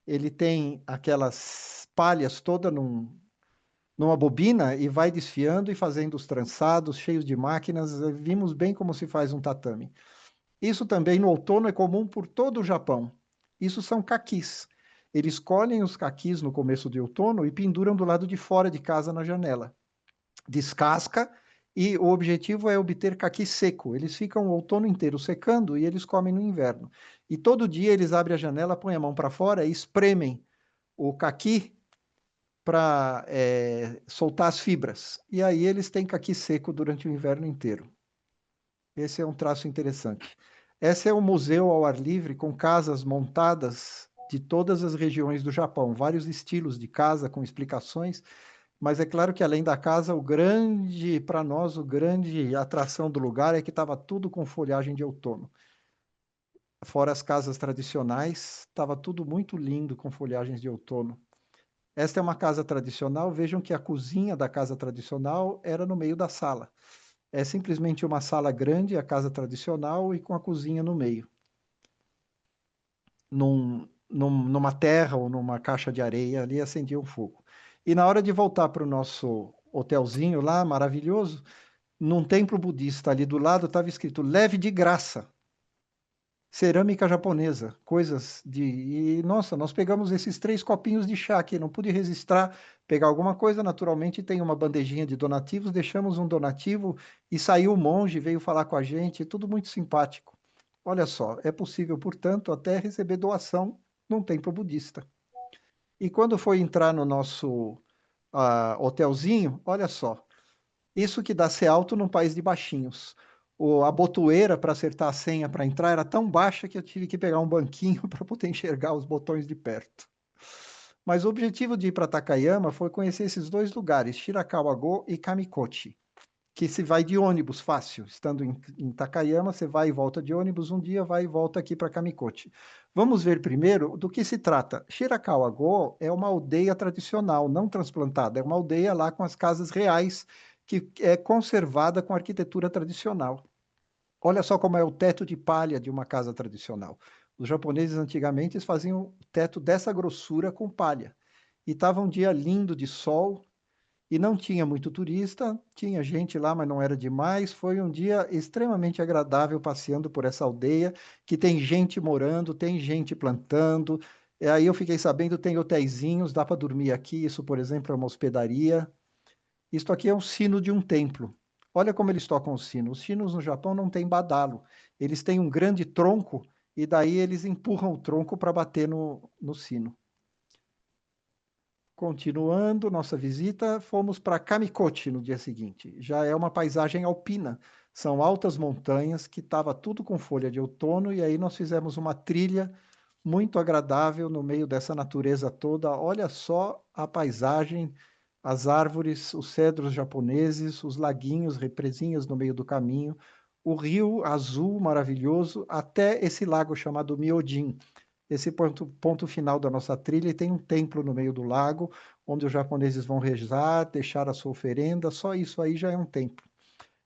Ele tem aquelas palhas toda numa bobina e vai desfiando e fazendo os trançados cheios de máquinas. Vimos bem como se faz um tatame. Isso também no outono é comum por todo o Japão. Isso são caquis. Eles colhem os caquis no começo de outono e penduram do lado de fora de casa na janela. Descasca e o objetivo é obter caqui seco. Eles ficam o outono inteiro secando e eles comem no inverno. E todo dia eles abrem a janela, põem a mão para fora e espremem o caqui para soltar as fibras. E aí eles têm caqui seco durante o inverno inteiro. Esse é um traço interessante. Esse é um museu ao ar livre com casas montadas de todas as regiões do Japão, vários estilos de casa com explicações, mas é claro que além da casa, para nós, o grande atração do lugar é que estava tudo com folhagem de outono. Fora as casas tradicionais, estava tudo muito lindo com folhagens de outono. Esta é uma casa tradicional, vejam que a cozinha da casa tradicional era no meio da sala. É simplesmente uma sala grande, a casa tradicional, e com a cozinha no meio. Numa terra ou numa caixa de areia, ali acendia um fogo. E na hora de voltar para o nosso hotelzinho lá, maravilhoso, num templo budista ali do lado estava escrito leve de graça, cerâmica japonesa, coisas de. E nossa, nós pegamos esses 3 copinhos de chá aqui, não pude resistir, pegar alguma coisa, naturalmente tem uma bandejinha de donativos, deixamos um donativo e saiu o monge, veio falar com a gente, tudo muito simpático. Olha só, é possível, portanto, até receber doação num templo budista. E quando foi entrar no nosso hotelzinho, olha só, isso que dá ser alto num país de baixinhos. A botoeira para acertar a senha para entrar era tão baixa que eu tive que pegar um banquinho para poder enxergar os botões de perto. Mas o objetivo de ir para Takayama foi conhecer esses 2 lugares, Shirakawa-go e Kamikochi, que se vai de ônibus fácil. Estando em Takayama, você vai e volta de ônibus, um dia vai e volta aqui para Kamikochi. Vamos ver primeiro do que se trata. Shirakawa-go é uma aldeia tradicional, não transplantada, é uma aldeia lá com as casas reais, que é conservada com arquitetura tradicional. Olha só como é o teto de palha de uma casa tradicional. Os japoneses antigamente faziam o teto dessa grossura com palha. E estava um dia lindo de sol, e não tinha muito turista, tinha gente lá, mas não era demais. Foi um dia extremamente agradável passeando por essa aldeia, que tem gente morando, tem gente plantando. E aí eu fiquei sabendo, tem hotelzinhos, dá para dormir aqui. Isso, por exemplo, é uma hospedaria. Isto aqui é um sino de um templo. Olha como eles tocam o sino. Os sinos no Japão não têm badalo. Eles têm um grande tronco e daí eles empurram o tronco para bater no sino. Continuando nossa visita, fomos para Kamikochi no dia seguinte. Já é uma paisagem alpina. São altas montanhas que estava tudo com folha de outono e aí nós fizemos uma trilha muito agradável no meio dessa natureza toda. Olha só a paisagem, as árvores, os cedros japoneses, os laguinhos, represinhas no meio do caminho, o rio azul maravilhoso, até esse lago chamado Myojin. Esse ponto final da nossa trilha e tem um templo no meio do lago, onde os japoneses vão rezar, deixar a sua oferenda, só isso aí já é um templo.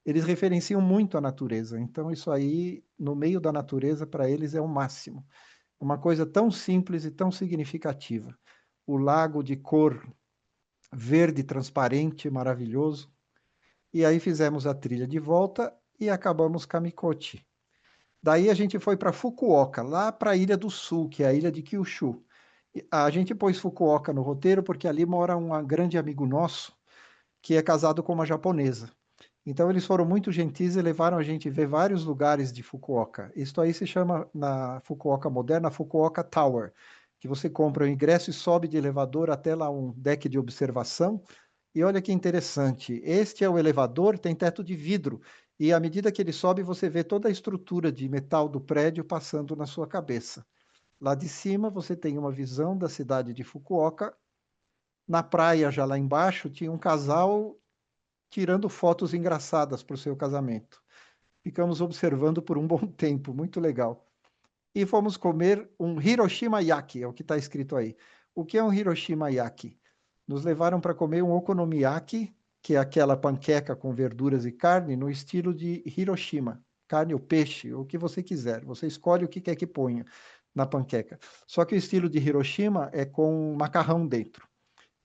Eles referenciam muito a natureza, então isso aí, no meio da natureza, para eles é o máximo. Uma coisa tão simples e tão significativa. O lago de cor verde transparente, maravilhoso. E aí fizemos a trilha de volta e acabamos Kamikochi. Daí a gente foi para Fukuoka, lá para a Ilha do Sul, que é a ilha de Kyushu. A gente pôs Fukuoka no roteiro porque ali mora um grande amigo nosso que é casado com uma japonesa. Então eles foram muito gentis e levaram a gente a ver vários lugares de Fukuoka. Isso aí se chama, na Fukuoka moderna, Fukuoka Tower, que você compra o ingresso e sobe de elevador até lá um deck de observação. E olha que interessante, este é o elevador, tem teto de vidro, e à medida que ele sobe, você vê toda a estrutura de metal do prédio passando na sua cabeça. Lá de cima, você tem uma visão da cidade de Fukuoka. Na praia, já lá embaixo, tinha um casal tirando fotos engraçadas para o seu casamento. Ficamos observando por um bom tempo, muito legal. E fomos comer um Hiroshima Yaki, é o que está escrito aí. O que é um Hiroshima Yaki? Nos levaram para comer um okonomiyaki, que é aquela panqueca com verduras e carne, no estilo de Hiroshima. Carne ou peixe, o que você quiser. Você escolhe o que quer que ponha na panqueca. Só que o estilo de Hiroshima é com macarrão dentro.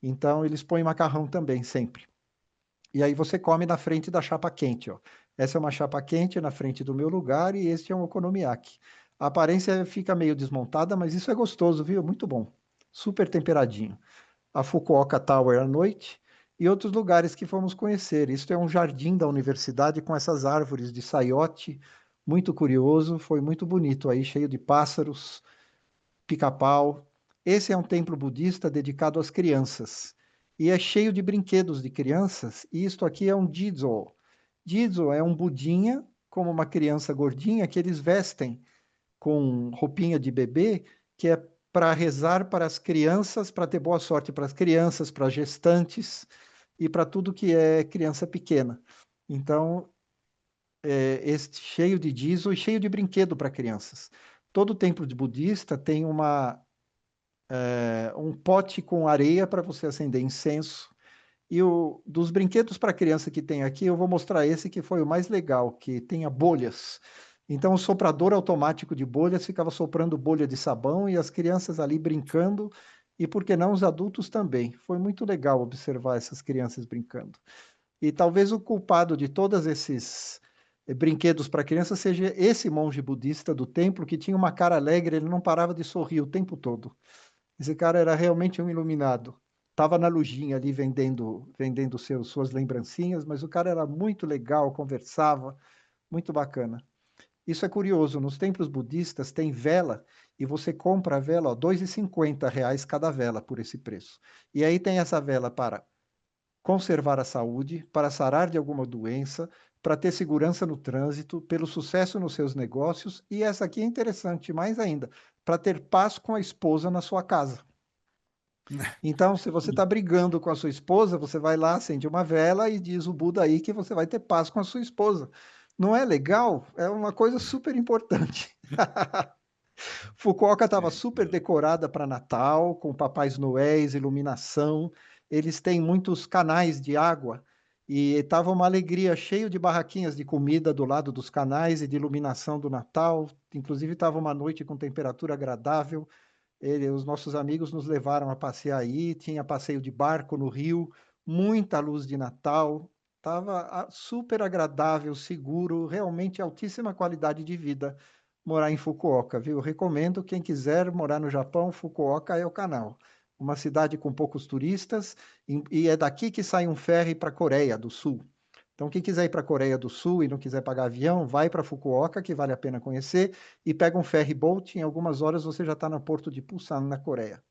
Então, eles põem macarrão também, sempre. E aí você come na frente da chapa quente, ó. Essa é uma chapa quente na frente do meu lugar e este é um okonomiyaki. A aparência fica meio desmontada, mas isso é gostoso, viu? Muito bom. Super temperadinho. A Fukuoka Tower à noite e outros lugares que fomos conhecer. Isso é um jardim da universidade com essas árvores de saiote, muito curioso, foi muito bonito aí, cheio de pássaros, pica-pau. Esse é um templo budista dedicado às crianças e é cheio de brinquedos de crianças. E isto aqui é um Jizo. Jizo é um budinha como uma criança gordinha que eles vestem com roupinha de bebê, que é para rezar para as crianças, para ter boa sorte para as crianças, para gestantes e para tudo que é criança pequena. Então, este cheio de diesel e cheio de brinquedo para crianças. Todo templo de budista tem um pote com areia para você acender incenso. E dos brinquedos para criança que tem aqui, eu vou mostrar esse que foi o mais legal, que tenha bolhas. Então, o soprador automático de bolhas ficava soprando bolha de sabão e as crianças ali brincando, e por que não os adultos também. Foi muito legal observar essas crianças brincando. E talvez o culpado de todos esses brinquedos para criança seja esse monge budista do templo que tinha uma cara alegre, ele não parava de sorrir o tempo todo. Esse cara era realmente um iluminado. Estava na lojinha ali vendendo suas lembrancinhas, mas o cara era muito legal, conversava, muito bacana. Isso é curioso, nos templos budistas tem vela e você compra a vela, ó, R$ 2,50 cada vela por esse preço. E aí tem essa vela para conservar a saúde, para sarar de alguma doença, para ter segurança no trânsito, pelo sucesso nos seus negócios, e essa aqui é interessante mais ainda, para ter paz com a esposa na sua casa. Então, se você está brigando com a sua esposa, você vai lá, acende uma vela e diz o Buda aí que você vai ter paz com a sua esposa. Não é legal? É uma coisa super importante. Fukuoka estava É, super decorada para Natal, com Papais Noéis, iluminação. Eles têm muitos canais de água e estava uma alegria, cheio de barraquinhas de comida do lado dos canais e de iluminação do Natal. Inclusive estava uma noite com temperatura agradável. Os nossos amigos nos levaram a passear aí, tinha passeio de barco no rio, muita luz de Natal. Estava super agradável, seguro, realmente altíssima qualidade de vida morar em Fukuoka, viu? Recomendo quem quiser morar no Japão, Fukuoka é o canal. Uma cidade com poucos turistas e é daqui que sai um ferry para a Coreia do Sul. Então, quem quiser ir para a Coreia do Sul e não quiser pagar avião, vai para Fukuoka, que vale a pena conhecer, e pega um ferry boat. Em algumas horas você já está no porto de Busan, na Coreia.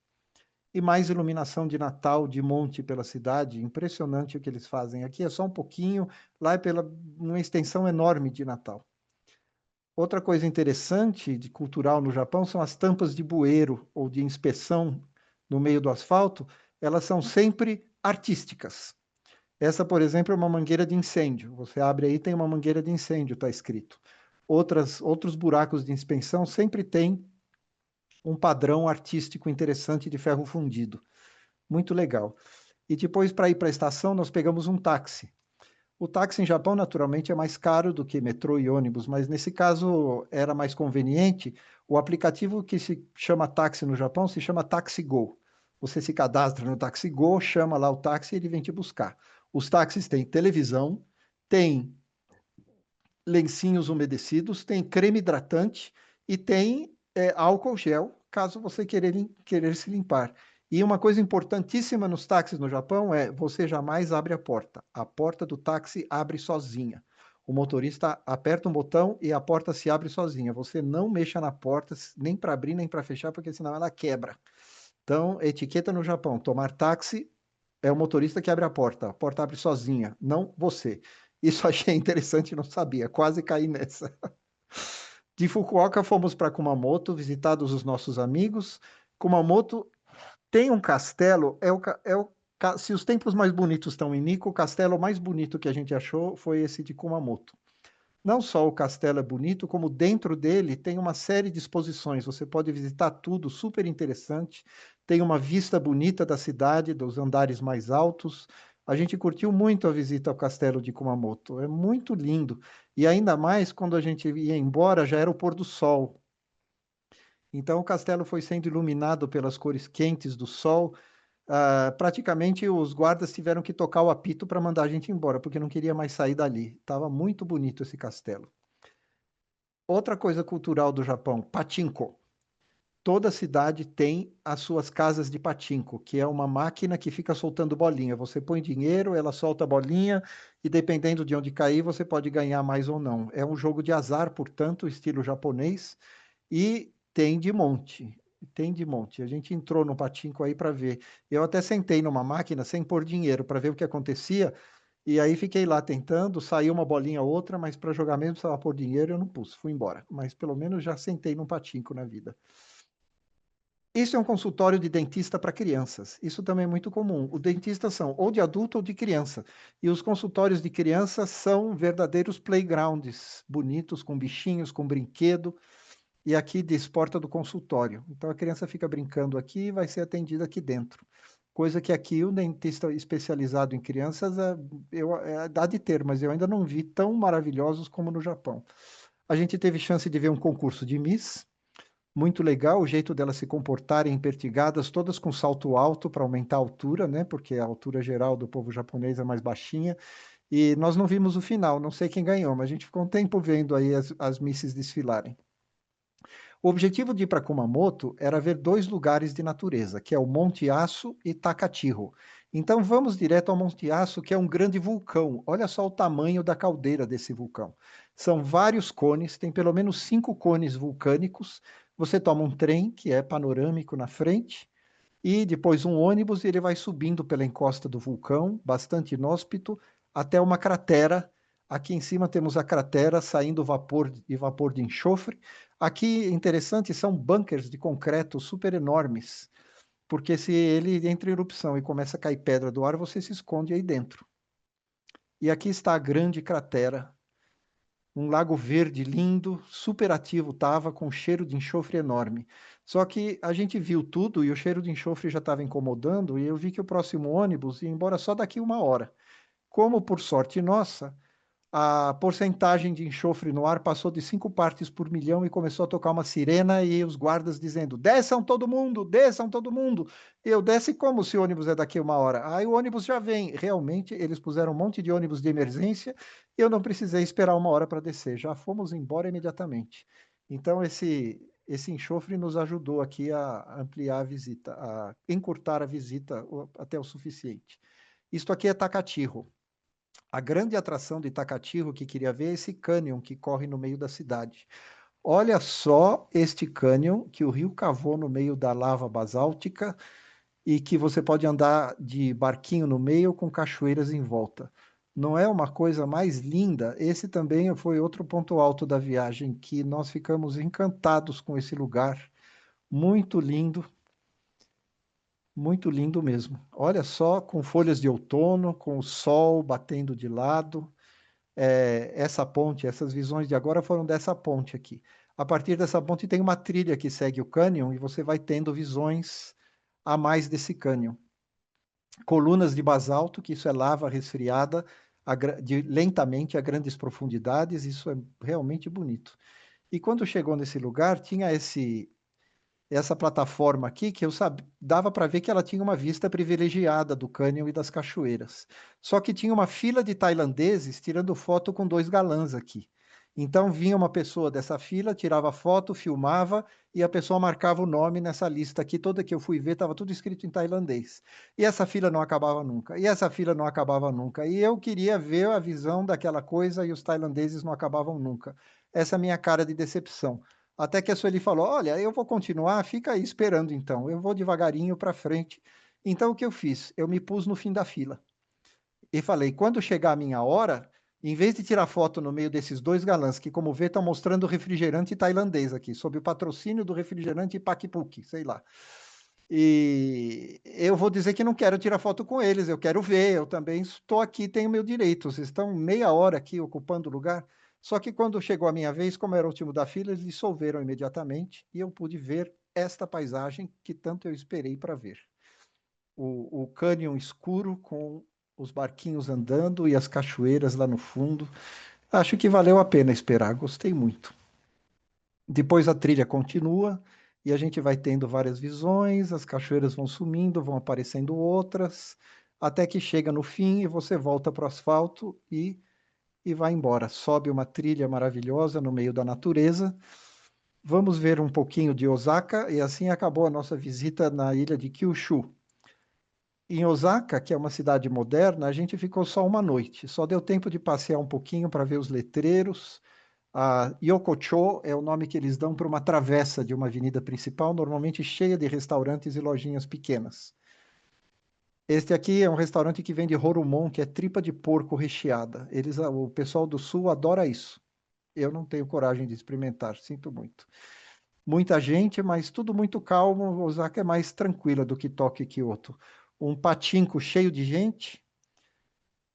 E mais iluminação de Natal de monte pela cidade. Impressionante o que eles fazem. Aqui é só um pouquinho, lá é pela uma extensão enorme de Natal. Outra coisa interessante de cultural no Japão são as tampas de bueiro ou de inspeção no meio do asfalto. Elas são sempre artísticas. Essa, por exemplo, é uma mangueira de incêndio. Você abre aí, tem uma mangueira de incêndio, está escrito. Outros buracos de inspeção sempre tem um padrão artístico interessante de ferro fundido. Muito legal. E depois, para ir para a estação, nós pegamos um táxi. O táxi em Japão, naturalmente, é mais caro do que metrô e ônibus, mas nesse caso era mais conveniente. O aplicativo que se chama táxi no Japão se chama Taxi Go. Você se cadastra no Taxi Go, chama lá o táxi e ele vem te buscar. Os táxis têm televisão, têm lencinhos umedecidos, tem creme hidratante e tem álcool gel, caso você querer se limpar. E uma coisa importantíssima nos táxis no Japão é você jamais abre a porta. A porta do táxi abre sozinha. O motorista aperta um botão e a porta se abre sozinha. Você não mexa na porta, nem para abrir, nem para fechar, porque senão ela quebra. Então, etiqueta no Japão: tomar táxi é o motorista que abre a porta abre sozinha, não você. Isso achei interessante, não sabia, quase caí nessa. De Fukuoka fomos para Kumamoto, visitados os nossos amigos. Kumamoto tem um castelo, se os templos mais bonitos estão em Nikko, o castelo mais bonito que a gente achou foi esse de Kumamoto. Não só o castelo é bonito, como dentro dele tem uma série de exposições. Você pode visitar tudo, super interessante. Tem uma vista bonita da cidade, dos andares mais altos. A gente curtiu muito a visita ao castelo de Kumamoto. É muito lindo. E ainda mais quando a gente ia embora, já era o pôr do sol. Então o castelo foi sendo iluminado pelas cores quentes do sol. Praticamente os guardas tiveram que tocar o apito para mandar a gente embora, porque não queria mais sair dali. Estava muito bonito esse castelo. Outra coisa cultural do Japão, pachinko. Toda cidade tem as suas casas de pachinko, que é uma máquina que fica soltando bolinha. Você põe dinheiro, ela solta a bolinha e dependendo de onde cair, você pode ganhar mais ou não. É um jogo de azar, portanto, estilo japonês e tem de monte. Tem de monte. A gente entrou no pachinko aí para ver. Eu até sentei numa máquina sem pôr dinheiro para ver o que acontecia E aí fiquei lá tentando, saiu uma bolinha ou outra, mas para jogar mesmo precisava pôr dinheiro, eu não pus, fui embora. Mas pelo menos já sentei num patinco na vida. Isso é um consultório de dentista para crianças. Isso também é muito comum. Os dentistas são ou de adulto ou de criança. E os consultórios de crianças são verdadeiros playgrounds, bonitos, com bichinhos, com brinquedo. E aqui diz porta do consultório. Então a criança fica brincando aqui e vai ser atendida aqui dentro. Coisa que aqui o dentista especializado em crianças dá de ter, mas eu ainda não vi tão maravilhosos como no Japão. A gente teve chance de ver um concurso de Miss, muito legal o jeito delas se comportarem empertigadas, todas com salto alto para aumentar a altura, né? Porque a altura geral do povo japonês é mais baixinha. E nós não vimos o final, não sei quem ganhou, mas a gente ficou um tempo vendo aí as misses desfilarem. O objetivo de ir para Kumamoto era ver dois lugares de natureza, que é o Monte Aço e Takachiro. Então vamos direto ao Monte Aço, que é um grande vulcão. Olha só o tamanho da caldeira desse vulcão. São vários cones, tem pelo menos 5 cones vulcânicos. Você toma um trem, que é panorâmico na frente, e depois um ônibus, e ele vai subindo pela encosta do vulcão, bastante inóspito, até uma cratera. Aqui em cima temos a cratera saindo vapor e vapor de enxofre. Aqui, interessante, são bunkers de concreto super enormes, porque se ele entra em erupção e começa a cair pedra do ar, você se esconde aí dentro. E aqui está a grande cratera, um lago verde lindo, super ativo estava, com cheiro de enxofre enorme. Só que a gente viu tudo e o cheiro de enxofre já estava incomodando, e eu vi que o próximo ônibus ia embora só daqui uma hora. Como, por sorte nossa, a porcentagem de enxofre no ar passou de 5 partes por milhão e começou a tocar uma sirena e os guardas dizendo: desçam todo mundo, desçam todo mundo. Eu desce como se o ônibus é daqui uma hora? Aí o ônibus já vem. Realmente, eles puseram um monte de ônibus de emergência e eu não precisei esperar uma hora para descer. Já fomos embora imediatamente. Então, esse enxofre nos ajudou aqui a ampliar a visita, a encurtar a visita até o suficiente. Isto aqui é Takachiro. A grande atração de Itacativo que queria ver é esse cânion que corre no meio da cidade. Olha só este cânion que o rio cavou no meio da lava basáltica e que você pode andar de barquinho no meio com cachoeiras em volta. Não é uma coisa mais linda? Esse também foi outro ponto alto da viagem, que nós ficamos encantados com esse lugar. Muito lindo mesmo. Olha só, com folhas de outono, com o sol batendo de lado. Essa ponte, essas visões de agora foram dessa ponte aqui. A partir dessa ponte tem uma trilha que segue o cânion e você vai tendo visões a mais desse cânion. Colunas de basalto, que isso é lava resfriada lentamente a grandes profundidades, isso é realmente bonito. E quando chegou nesse lugar, tinha essa plataforma aqui que eu sabia, dava para ver que ela tinha uma vista privilegiada do cânion e das cachoeiras. Só que tinha uma fila de tailandeses tirando foto com dois galãs aqui. Então vinha uma pessoa dessa fila, tirava foto, filmava e a pessoa marcava o nome nessa lista aqui. Toda que eu fui ver estava tudo escrito em tailandês. E essa fila não acabava nunca. E essa fila não acabava nunca. E eu queria ver a visão daquela coisa e os tailandeses não acabavam nunca. Essa é a minha cara de decepção. Até que a Sueli falou: olha, eu vou continuar, fica aí esperando então. Eu vou devagarinho para frente. Então o que eu fiz? Eu me pus no fim da fila e falei: quando chegar a minha hora, em vez de tirar foto no meio desses dois galãs, que, como vê, estão mostrando refrigerante tailandês aqui, sob o patrocínio do refrigerante Pakipuk, sei lá. E eu vou dizer que não quero tirar foto com eles, eu quero ver, eu também estou aqui, tenho meu direito. Vocês estão meia hora aqui ocupando o lugar. Só que quando chegou a minha vez, como era o último da fila, eles dissolveram imediatamente e eu pude ver esta paisagem que tanto eu esperei para ver. O cânion escuro com os barquinhos andando e as cachoeiras lá no fundo. Acho que valeu a pena esperar, gostei muito. Depois a trilha continua e a gente vai tendo várias visões, as cachoeiras vão sumindo, vão aparecendo outras, até que chega no fim e você volta para o asfalto e vai embora. Sobe uma trilha maravilhosa no meio da natureza. Vamos ver um pouquinho de Osaka e assim acabou a nossa visita na ilha de Kyushu. Em Osaka, que é uma cidade moderna, a gente ficou só uma noite. Só deu tempo de passear um pouquinho para ver os letreiros. A Yokocho é o nome que eles dão para uma travessa de uma avenida principal, normalmente cheia de restaurantes e lojinhas pequenas. Este aqui é um restaurante que vende horumon, que é tripa de porco recheada. O pessoal do sul adora isso. Eu não tenho coragem de experimentar, sinto muito. Muita gente, mas tudo muito calmo. Osaka é mais tranquila do que Tóquio e Kyoto. Um patinco cheio de gente,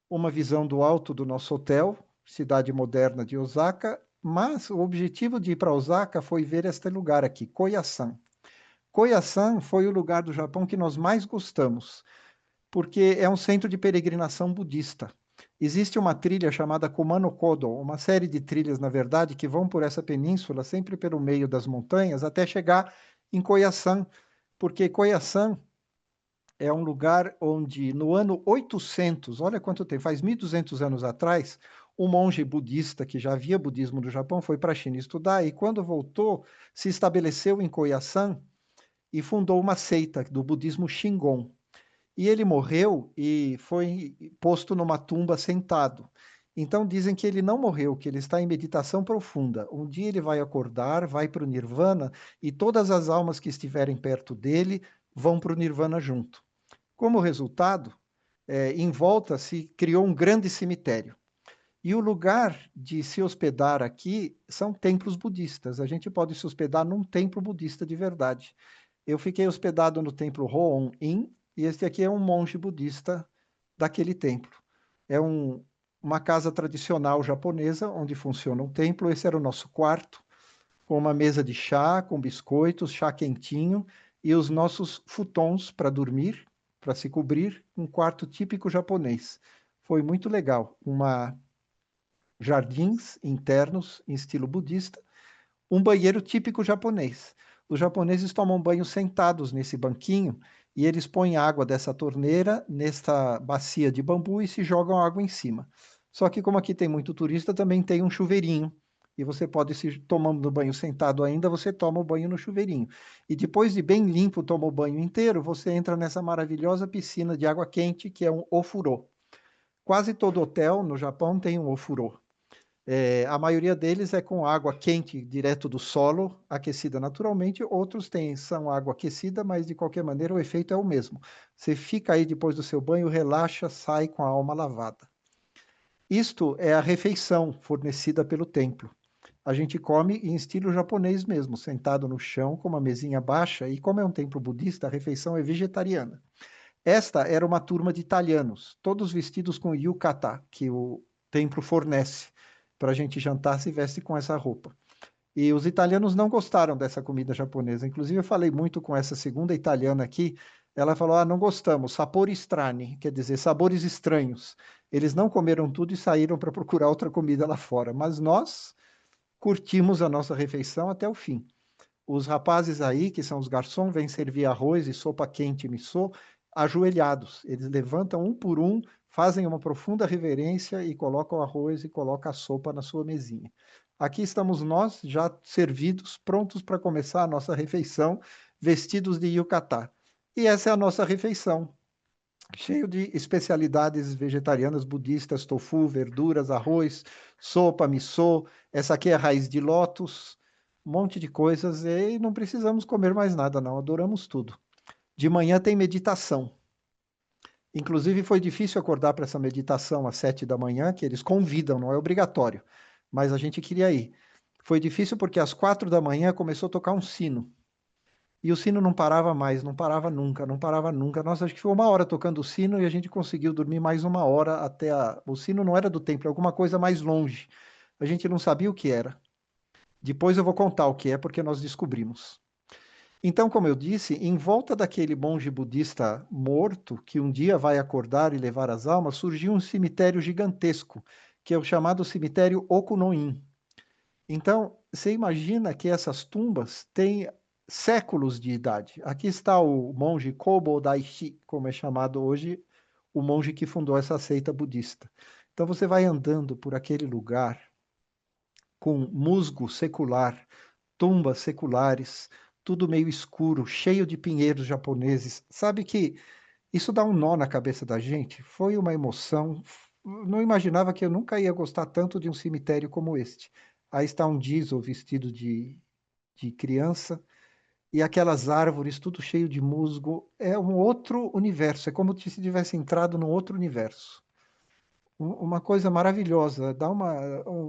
uma visão do alto do nosso hotel, cidade moderna de Osaka, mas o objetivo de ir para Osaka foi ver este lugar aqui, Koyasan. Koyasan foi o lugar do Japão que nós mais gostamos, porque é um centro de peregrinação budista. Existe uma trilha chamada Kumano Kodo, uma série de trilhas, na verdade, que vão por essa península, sempre pelo meio das montanhas, até chegar em Koyasan, porque Koyasan é um lugar onde, no ano 800, olha quanto tempo, faz 1.200 anos atrás, um monge budista que já havia budismo no Japão foi para a China estudar e, quando voltou, se estabeleceu em Koyasan e fundou uma seita do budismo Shingon. E ele morreu e foi posto numa tumba sentado. Então dizem que ele não morreu, que ele está em meditação profunda. Um dia ele vai acordar, vai para o Nirvana e todas as almas que estiverem perto dele vão para o Nirvana junto. Como resultado, em volta se criou um grande cemitério. E o lugar de se hospedar aqui são templos budistas. A gente pode se hospedar num templo budista de verdade. Eu fiquei hospedado no templo Hoon-in, e este aqui é um monge budista daquele templo. É uma casa tradicional japonesa, onde funciona um templo. Esse era o nosso quarto, com uma mesa de chá, com biscoitos, chá quentinho, e os nossos futons para dormir, para se cobrir, um quarto típico japonês. Foi muito legal. Jardins internos em estilo budista, um banheiro típico japonês. Os japoneses tomam banho sentados nesse banquinho e eles põem água dessa torneira nesta bacia de bambu e se jogam água em cima. Só que como aqui tem muito turista, também tem um chuveirinho. E você pode, se tomando banho sentado ainda, você toma o banho no chuveirinho. E depois de bem limpo, toma o banho inteiro, você entra nessa maravilhosa piscina de água quente, que é um ofurô. Quase todo hotel no Japão tem um ofurô. A maioria deles é com água quente direto do solo, aquecida naturalmente. Outros são água aquecida, mas de qualquer maneira o efeito é o mesmo. Você fica aí depois do seu banho, relaxa, sai com a alma lavada. Isto é a refeição fornecida pelo templo. A gente come em estilo japonês mesmo, sentado no chão com uma mesinha baixa, e como é um templo budista, a refeição é vegetariana. Esta era uma turma de italianos, todos vestidos com yukata, que o templo fornece. Para a gente jantar, se veste com essa roupa. E os italianos não gostaram dessa comida japonesa. Inclusive, eu falei muito com essa segunda italiana aqui. Ela falou: Ah, não gostamos, sapori strani, quer dizer, sabores estranhos. Eles não comeram tudo e saíram para procurar outra comida lá fora. Mas nós curtimos a nossa refeição até o fim. Os rapazes aí, que são os garçons, vêm servir arroz e sopa quente miso, ajoelhados. Eles levantam um por um, fazem uma profunda reverência e colocam o arroz e colocam a sopa na sua mesinha. Aqui estamos nós, já servidos, prontos para começar a nossa refeição, vestidos de yukata. E essa é a nossa refeição, cheio de especialidades vegetarianas, budistas, tofu, verduras, arroz, sopa, miso. Essa aqui é a raiz de lótus, um monte de coisas, e não precisamos comer mais nada, não, adoramos tudo. De manhã tem meditação. Inclusive, foi difícil acordar para essa meditação às 7 da manhã, que eles convidam, não é obrigatório, mas a gente queria ir. Foi difícil porque às 4 da manhã começou a tocar um sino. E o sino não parava mais, não parava nunca, não parava nunca. Nossa, acho que foi 1 hora tocando o sino e a gente conseguiu dormir mais 1 hora até a. O sino não era do templo, é alguma coisa mais longe. A gente não sabia o que era. Depois eu vou contar o que é, porque nós descobrimos. Então, como eu disse, em volta daquele monge budista morto, que um dia vai acordar e levar as almas, surgiu um cemitério gigantesco, que é o chamado cemitério Okunoin. Então, você imagina que essas tumbas têm séculos de idade. Aqui está o monge Kobo Daishi, como é chamado hoje, o monge que fundou essa seita budista. Então, você vai andando por aquele lugar com musgo secular, tumbas seculares, tudo meio escuro, cheio de pinheiros japoneses. Sabe que isso dá um nó na cabeça da gente? Foi uma emoção. Não imaginava que eu nunca ia gostar tanto de um cemitério como este. Aí está um diesel vestido de criança e aquelas árvores, tudo cheio de musgo. É um outro universo, é como se tivesse entrado num outro universo. Uma coisa maravilhosa,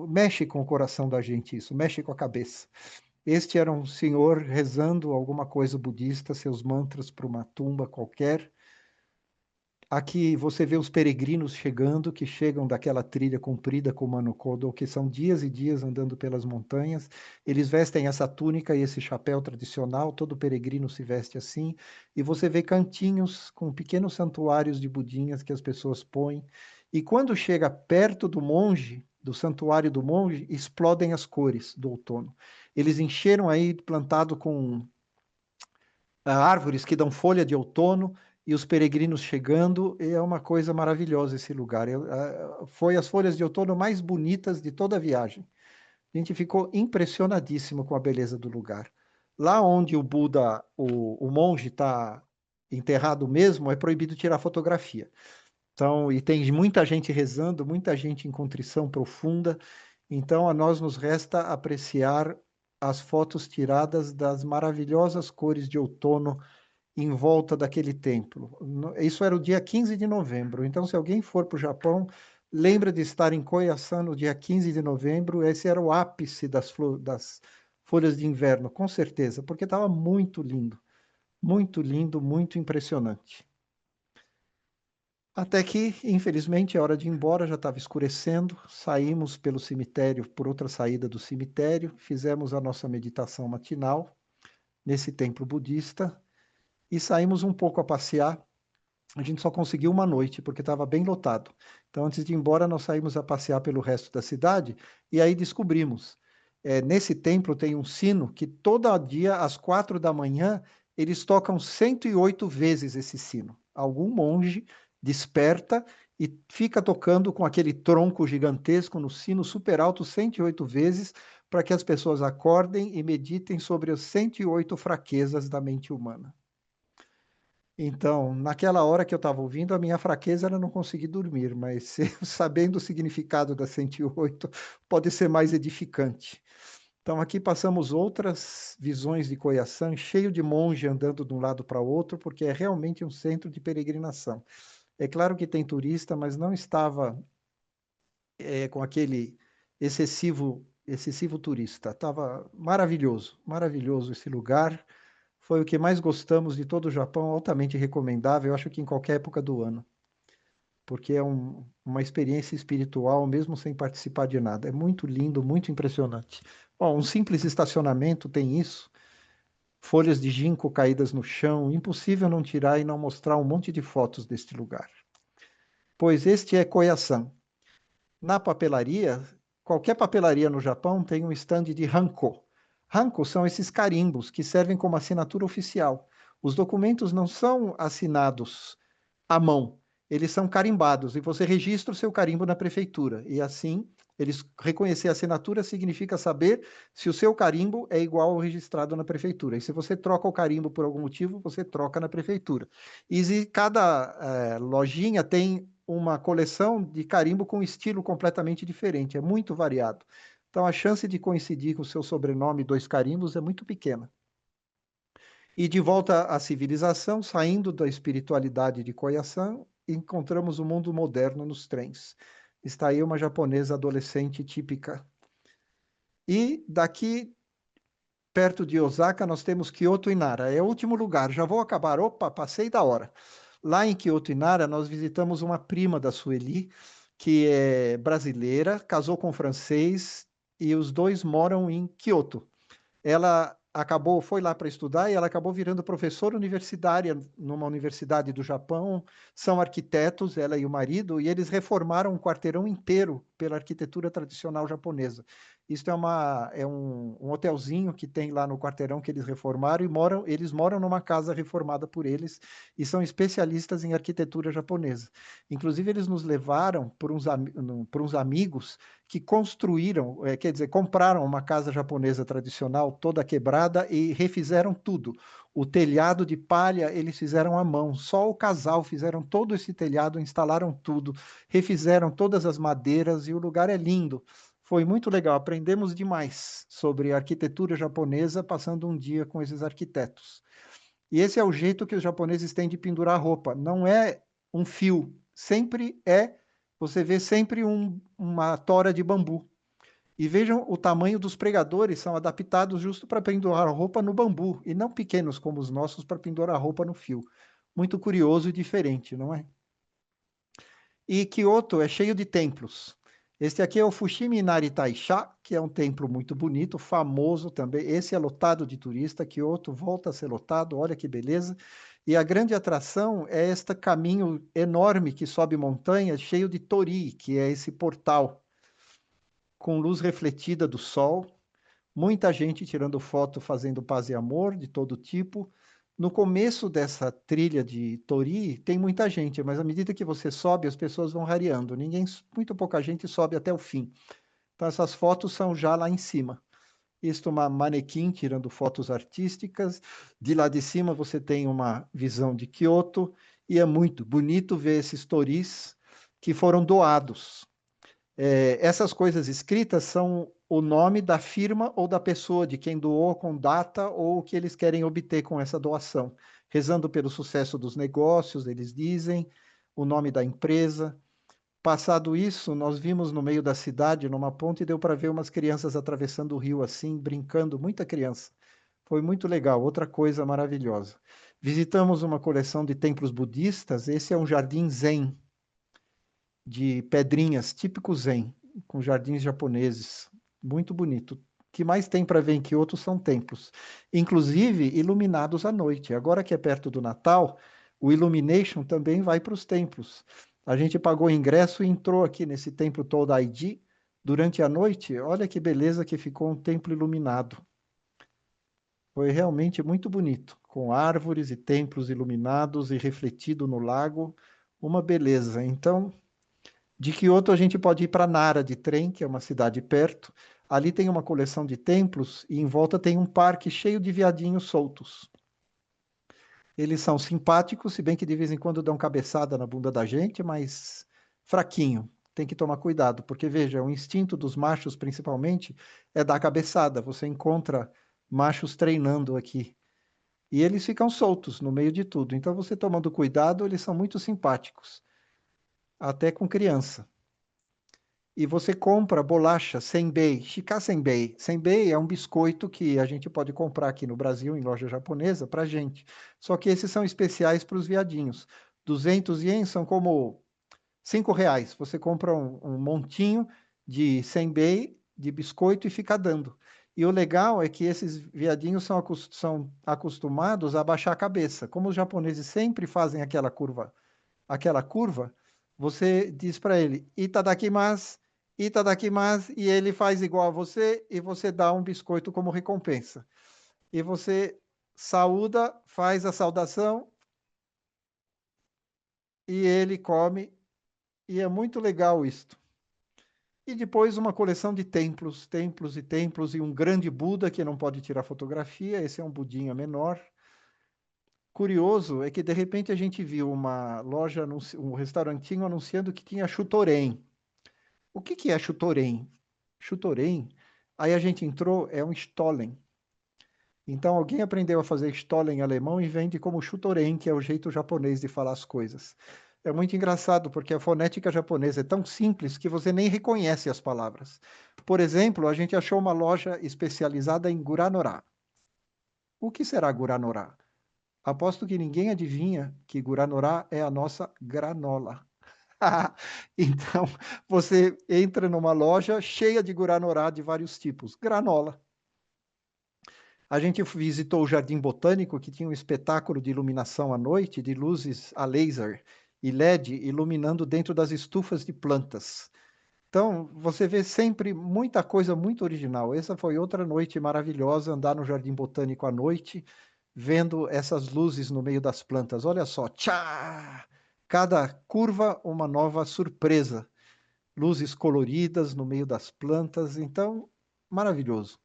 mexe com o coração da gente isso, mexe com a cabeça. Este era um senhor rezando alguma coisa budista, seus mantras para uma tumba qualquer. Aqui você vê os peregrinos chegando, que chegam daquela trilha comprida com o Mano Kodo, que são dias e dias andando pelas montanhas. Eles vestem essa túnica e esse chapéu tradicional, todo peregrino se veste assim. E você vê cantinhos com pequenos santuários de budinhas que as pessoas põem. E quando chega perto do monge, do santuário do monge, explodem as cores do outono. Eles encheram aí, plantado com árvores que dão folha de outono e os peregrinos chegando, e é uma coisa maravilhosa esse lugar. Foi as folhas de outono mais bonitas de toda a viagem. A gente ficou impressionadíssimo com a beleza do lugar. Lá onde o Buda, o monge, está enterrado mesmo, é proibido tirar fotografia. Então, e tem muita gente rezando, muita gente em contrição profunda. Então, a nós nos resta apreciar as fotos tiradas das maravilhosas cores de outono em volta daquele templo. Isso era o dia 15 de novembro. Então, se alguém for para o Japão, lembra de estar em Koyasan no dia 15 de novembro. Esse era o ápice das folhas de inverno, com certeza, porque estava muito lindo, muito impressionante. Até que, infelizmente, é hora de ir embora, já estava escurecendo. Saímos pelo cemitério, por outra saída do cemitério, fizemos a nossa meditação matinal nesse templo budista e saímos um pouco a passear. A gente só conseguiu uma noite, porque estava bem lotado. Então, antes de ir embora, nós saímos a passear pelo resto da cidade e aí descobrimos. Nesse templo tem um sino que todo dia, às 4 da manhã, eles tocam 108 vezes esse sino. Algum monge desperta e fica tocando com aquele tronco gigantesco no sino super alto 108 vezes para que as pessoas acordem e meditem sobre as 108 fraquezas da mente humana. Então, naquela hora que eu estava ouvindo, a minha fraqueza era não conseguir dormir, mas sabendo o significado da 108, pode ser mais edificante. Então, aqui passamos outras visões de Koyasan, cheio de monge andando de um lado para o outro, porque é realmente um centro de peregrinação. É claro que tem turista, mas não estava com aquele excessivo turista. Estava maravilhoso, maravilhoso esse lugar. Foi o que mais gostamos de todo o Japão, altamente recomendável, eu acho que em qualquer época do ano, porque é uma experiência espiritual, mesmo sem participar de nada. É muito lindo, muito impressionante. Bom, um simples estacionamento tem isso, folhas de ginkgo caídas no chão, impossível não tirar e não mostrar um monte de fotos deste lugar. Pois este é Koyasan. Na papelaria, qualquer papelaria no Japão tem um estande de Hanko. Hanko são esses carimbos que servem como assinatura oficial. Os documentos não são assinados à mão, eles são carimbados e você registra o seu carimbo na prefeitura. E assim, eles reconhecer a assinatura significa saber se o seu carimbo é igual ao registrado na prefeitura. E se você troca o carimbo por algum motivo, você troca na prefeitura. E cada lojinha tem uma coleção de carimbo com estilo completamente diferente, é muito variado. Então a chance de coincidir com o seu sobrenome dois carimbos é muito pequena. E de volta à civilização, saindo da espiritualidade de Koyasan, encontramos o mundo moderno nos trens. Está aí uma japonesa adolescente típica. E daqui, perto de Osaka, nós temos Kyoto e Nara. É o último lugar. Já vou acabar. Opa, passei da hora. Lá em Kyoto e Nara, nós visitamos uma prima da Sueli, que é brasileira, casou com um francês, e os dois moram em Kyoto. Ela foi lá para estudar e ela acabou virando professora universitária numa universidade do Japão. São arquitetos, ela e o marido, e eles reformaram um quarteirão inteiro pela arquitetura tradicional japonesa. Isso é um hotelzinho que tem lá no quarteirão que eles reformaram e eles moram numa casa reformada por eles e são especialistas em arquitetura japonesa. Inclusive, eles nos levaram por uns amigos que construíram, quer dizer, compraram uma casa japonesa tradicional toda quebrada e refizeram tudo. O telhado de palha eles fizeram à mão, só o casal fizeram todo esse telhado, instalaram tudo, refizeram todas as madeiras e o lugar é lindo. Foi muito legal, aprendemos demais sobre a arquitetura japonesa passando um dia com esses arquitetos. E esse é o jeito que os japoneses têm de pendurar roupa. Não é um fio, sempre é, você vê sempre uma tora de bambu. E vejam o tamanho dos pregadores, são adaptados justo para pendurar roupa no bambu, e não pequenos como os nossos para pendurar roupa no fio. Muito curioso e diferente, não é? E Kyoto é cheio de templos. Este aqui é o Fushimi Inari Taisha, que é um templo muito bonito, famoso também. Esse é lotado de turista. Kyoto volta a ser lotado, olha que beleza. E a grande atração é este caminho enorme que sobe montanha, cheio de torii, que é esse portal com luz refletida do sol. Muita gente tirando foto, fazendo paz e amor de todo tipo. No começo dessa trilha de Tori, tem muita gente, mas à medida que você sobe, as pessoas vão rareando. Muito pouca gente sobe até o fim. Então, essas fotos são já lá em cima. Isto é uma manequim tirando fotos artísticas. De lá de cima você tem uma visão de Kyoto e é muito bonito ver esses toris que foram doados. Essas coisas escritas são o nome da firma ou da pessoa, de quem doou com data ou o que eles querem obter com essa doação. Rezando pelo sucesso dos negócios, eles dizem, o nome da empresa. Passado isso, nós vimos no meio da cidade, numa ponte, e deu para ver umas crianças atravessando o rio assim, brincando, muita criança. Foi muito legal, outra coisa maravilhosa. Visitamos uma coleção de templos budistas, esse é um jardim zen, de pedrinhas, típico zen, com jardins japoneses, muito bonito. O que mais tem para ver em Kyoto são templos, inclusive iluminados à noite. Agora que é perto do Natal, o Illumination também vai para os templos. A gente pagou ingresso e entrou aqui nesse templo Todaiji durante a noite. Olha que beleza que ficou um templo iluminado. Foi realmente muito bonito, com árvores e templos iluminados e refletido no lago, uma beleza. Então, de Kyoto a gente pode ir para Nara de trem, que é uma cidade perto. Ali tem uma coleção de templos e em volta tem um parque cheio de viadinhos soltos. Eles são simpáticos, se bem que de vez em quando dão cabeçada na bunda da gente, mas fraquinho. Tem que tomar cuidado, porque veja, o instinto dos machos, principalmente, é dar cabeçada. Você encontra machos treinando aqui. E eles ficam soltos no meio de tudo. Então, você tomando cuidado, eles são muito simpáticos, até com criança. E você compra bolacha senbei, shika senbei. Senbei é um biscoito que a gente pode comprar aqui no Brasil, em loja japonesa, para gente. Só que esses são especiais para os viadinhos. 200 ienes são como R$ 5. Você compra um montinho de senbei, de biscoito, e fica dando. E o legal é que esses viadinhos são acostumados a baixar a cabeça. Como os japoneses sempre fazem aquela curva, você diz para ele, itadakimasu, itadakimasu, e ele faz igual a você e você dá um biscoito como recompensa. E você saúda, faz a saudação e ele come, e é muito legal isto. E depois uma coleção de templos, templos e templos, e um grande Buda que não pode tirar fotografia, esse é um budinha menor. Curioso é que de repente a gente viu uma loja, um restaurantinho anunciando que tinha chutorém. O que que é chutorém? Chutorém, aí a gente entrou, é um Stollen. Então alguém aprendeu a fazer Stollen em alemão e vende como chutorém, que é o jeito japonês de falar as coisas. É muito engraçado, porque a fonética japonesa é tão simples que você nem reconhece as palavras. Por exemplo, a gente achou uma loja especializada em Guranorá. O que será Guranorá? Aposto que ninguém adivinha que Guranorá é a nossa granola. Então, você entra numa loja cheia de Guranorá de vários tipos. Granola. A gente visitou o Jardim Botânico, que tinha um espetáculo de iluminação à noite, de luzes a laser e LED iluminando dentro das estufas de plantas. Então, você vê sempre muita coisa muito original. Essa foi outra noite maravilhosa, andar no Jardim Botânico à noite, vendo essas luzes no meio das plantas. Olha só, tchá! Cada curva, uma nova surpresa. Luzes coloridas no meio das plantas. Então, maravilhoso.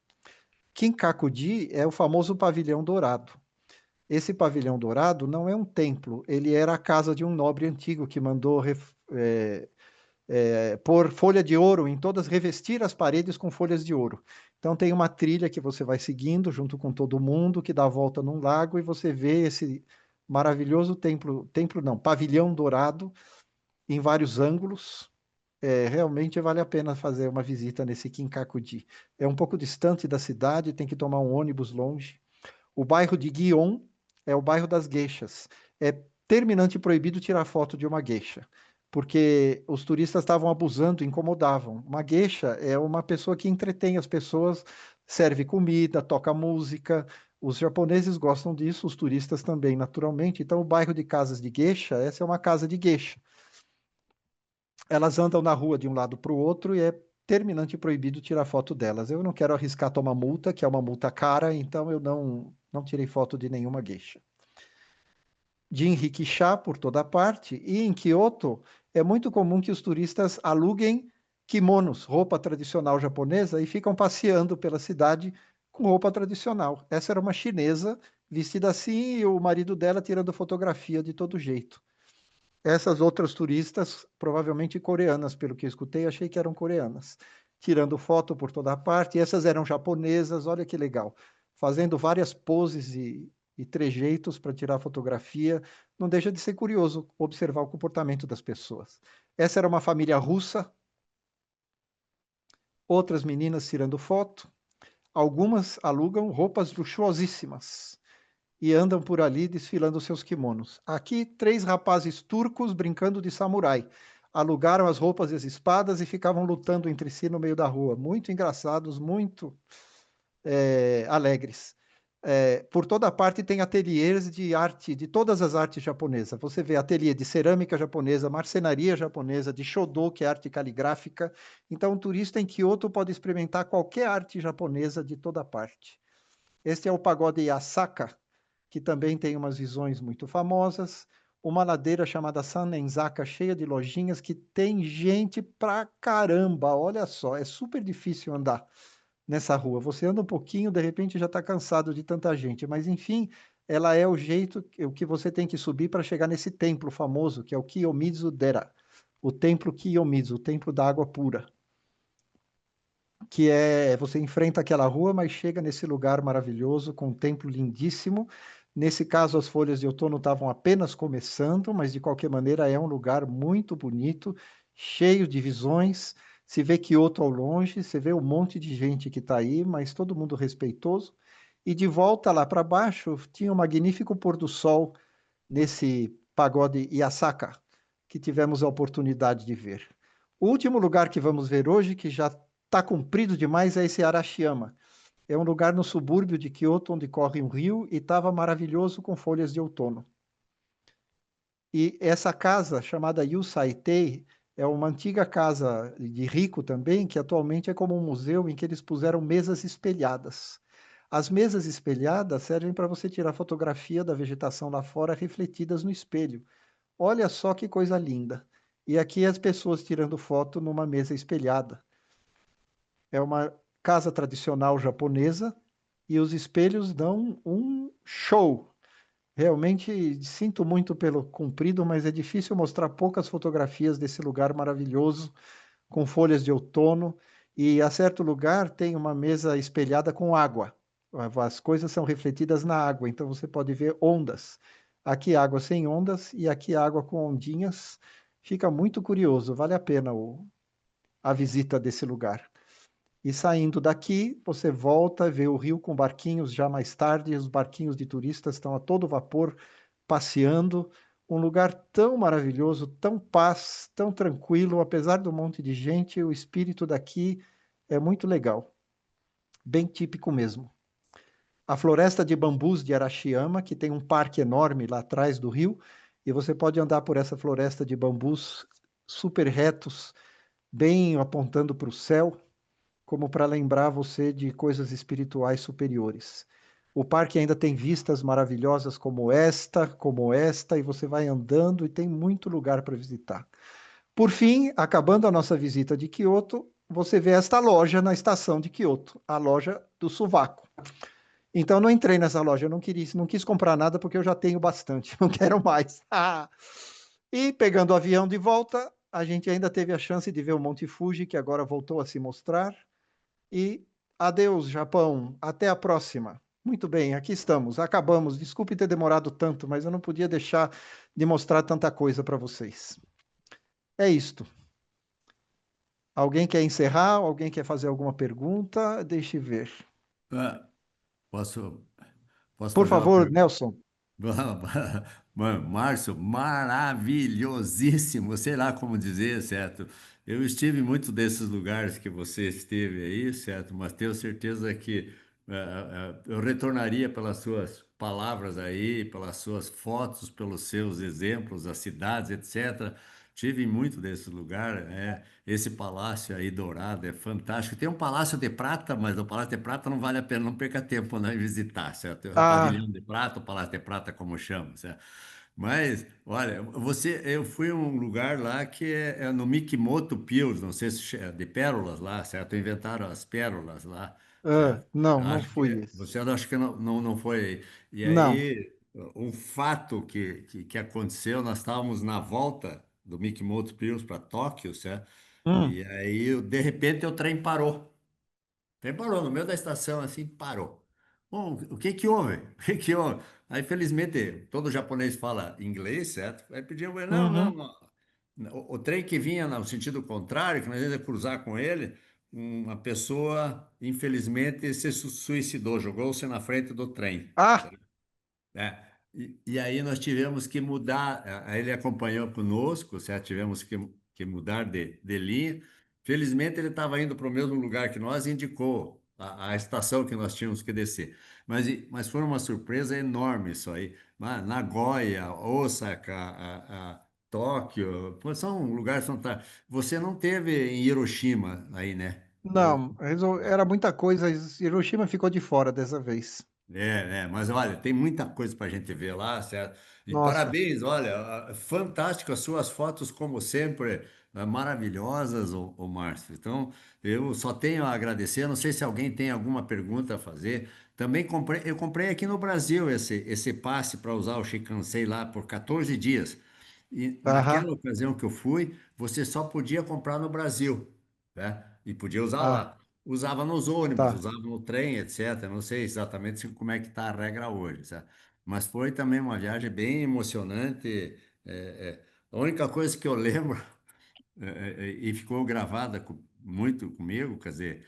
Kinkakuji é o famoso pavilhão dourado. Esse pavilhão dourado não é um templo, ele era a casa de um nobre antigo que mandou pôr folha de ouro em todas, revestir as paredes com folhas de ouro. Então tem uma trilha que você vai seguindo junto com todo mundo, que dá a volta num lago e você vê esse maravilhoso templo não, pavilhão dourado em vários ângulos. Realmente vale a pena fazer uma visita nesse Kinkakuji. É um pouco distante da cidade, tem que tomar um ônibus longe. O bairro de Gion é o bairro das gueixas. É terminante proibido tirar foto de uma gueixa, porque os turistas estavam abusando, incomodavam. Uma gueixa é uma pessoa que entretém as pessoas, serve comida, toca música. Os japoneses gostam disso, os turistas também, naturalmente. Então, o bairro de casas de gueixa, essa é uma casa de gueixa. Elas andam na rua de um lado para o outro e é terminante proibido tirar foto delas. Eu não quero arriscar tomar multa, que é uma multa cara, então eu não tirei foto de nenhuma geisha. De Jinrikisha por toda parte, e em Kyoto é muito comum que os turistas aluguem kimonos, roupa tradicional japonesa, e ficam passeando pela cidade com roupa tradicional. Essa era uma chinesa vestida assim e o marido dela tirando fotografia de todo jeito. Essas outras turistas, provavelmente coreanas, pelo que eu escutei, achei que eram coreanas, tirando foto por toda parte. E essas eram japonesas, olha que legal, fazendo várias poses e trejeitos para tirar fotografia. Não deixa de ser curioso observar o comportamento das pessoas. Essa era uma família russa, outras meninas tirando foto, algumas alugam roupas luxuosíssimas e andam por ali desfilando seus kimonos. Aqui, 3 rapazes turcos brincando de samurai. Alugaram as roupas e as espadas e ficavam lutando entre si no meio da rua. Muito engraçados, muito alegres. Por toda parte tem ateliês de arte, de todas as artes japonesas. Você vê ateliê de cerâmica japonesa, marcenaria japonesa, de Shodo, que é arte caligráfica. Então, um turista em Kyoto pode experimentar qualquer arte japonesa de toda parte. Este é o pagode Yasaka, que também tem umas visões muito famosas, uma ladeira chamada Sanenzaka, cheia de lojinhas, que tem gente pra caramba, olha só, é super difícil andar nessa rua. Você anda um pouquinho, de repente já está cansado de tanta gente, mas enfim, ela é o jeito, o que você tem que subir para chegar nesse templo famoso, que é o Kiyomizu Dera, o templo Kiyomizu, o templo da água pura, que você enfrenta aquela rua, mas chega nesse lugar maravilhoso, com um templo lindíssimo. Nesse caso, as folhas de outono estavam apenas começando, mas de qualquer maneira é um lugar muito bonito, cheio de visões. Se vê Kyoto ao longe, você vê um monte de gente que está aí, mas todo mundo respeitoso. E de volta lá para baixo, tinha um magnífico pôr do sol nesse pagode Yasaka, que tivemos a oportunidade de ver. O último lugar que vamos ver hoje, que já está comprido demais, é esse Arashiyama. É um lugar no subúrbio de Kyoto, onde corre um rio, e estava maravilhoso com folhas de outono. E essa casa, chamada Yusaitei, é uma antiga casa de rico também, que atualmente é como um museu em que eles puseram mesas espelhadas. As mesas espelhadas servem para você tirar fotografia da vegetação lá fora refletidas no espelho. Olha só que coisa linda. E aqui as pessoas tirando foto numa mesa espelhada. É uma casa tradicional japonesa e os espelhos dão um show. Realmente sinto muito pelo comprido, mas é difícil mostrar poucas fotografias desse lugar maravilhoso, com folhas de outono. E a certo lugar tem uma mesa espelhada com água. As coisas são refletidas na água, então você pode ver ondas. Aqui água sem ondas e aqui água com ondinhas. Fica muito curioso, vale a pena a visita desse lugar. E saindo daqui, você volta, vê o rio com barquinhos já mais tarde, os barquinhos de turistas estão a todo vapor passeando. Um lugar tão maravilhoso, tão paz, tão tranquilo, apesar do monte de gente, o espírito daqui é muito legal, bem típico mesmo. A floresta de bambus de Arashiyama, que tem um parque enorme lá atrás do rio, e você pode andar por essa floresta de bambus super retos, bem apontando para o céu, como para lembrar você de coisas espirituais superiores. O parque ainda tem vistas maravilhosas como esta, e você vai andando e tem muito lugar para visitar. Por fim, acabando a nossa visita de Kyoto, você vê esta loja na estação de Kyoto, a loja do sovaco. Então, não entrei nessa loja, eu não quis comprar nada porque eu já tenho bastante, não quero mais. E pegando o avião de volta, A gente ainda teve a chance de ver o Monte Fuji, que agora voltou a se mostrar. E adeus, Japão. Até a próxima. Muito bem, aqui estamos. Acabamos. Desculpe ter demorado tanto, mas eu não podia deixar de mostrar tanta coisa para vocês. É isto. Alguém quer encerrar? Alguém quer fazer alguma pergunta? Deixe ver. Ah, posso, posso Por fazer uma favor, pergunta? Nelson. Mano, Márcio, maravilhosíssimo, sei lá como dizer, certo? Eu estive em muitos desses lugares que você esteve aí, certo? Mas tenho certeza que eu retornaria pelas suas palavras aí, pelas suas fotos, pelos seus exemplos, as cidades, etc. Tive em muito desses lugares, esse palácio aí dourado é fantástico. Tem um palácio de prata, mas o palácio de prata não vale a pena, não perca tempo, né, em visitar, certo? É o Ah, pavilhão de prata, o palácio de prata, como chama, certo? Mas, olha, eu fui a um lugar lá que é no Mikimoto Pills, não sei se é de pérolas lá, certo? Inventaram as pérolas lá, certo? não, Eu não acho fui que esse. você acho que não foi aí. E Não. aí, um fato que aconteceu, nós estávamos na volta do Mikimoto Pills para Tóquio, certo? Hum, E aí, de repente, o trem parou. Aí parou, no meio da estação, assim, parou. Bom, o que que houve? O que que houve? Aí, felizmente, todo japonês fala inglês, certo? Aí pediu, uhum. não. O trem que vinha no sentido contrário, que nós ia cruzar com ele, uma pessoa, infelizmente, se suicidou, jogou-se na frente do trem. Ah, É, e aí nós tivemos que mudar, aí ele acompanhou conosco, certo? Tivemos que mudar de linha. Felizmente ele estava indo para o mesmo lugar que nós e indicou a estação que nós tínhamos que descer. Mas foi uma surpresa enorme isso aí. Nagoya, Osaka, Tóquio, pô, são lugares fantásticos. Você não teve em Hiroshima aí, né? não, era muita coisa. Hiroshima ficou de fora dessa vez. Mas olha, tem muita coisa para a gente ver lá, certo? E Nossa. parabéns, olha, fantástico as suas fotos, como sempre, maravilhosas, ô Márcio. Então, eu só tenho a agradecer. Não sei se alguém tem alguma pergunta a fazer. Também eu comprei aqui no Brasil esse passe para usar o Shinkansen lá por 14 dias. E naquela Aham. ocasião que eu fui, você só podia comprar no Brasil, né? E podia usar Ah, lá. Usava nos ônibus, tá. usava no trem, etc. Não sei exatamente como é que está a regra hoje, sabe? Mas foi também uma viagem bem emocionante. A única coisa que eu lembro, e ficou gravada muito comigo, quer dizer,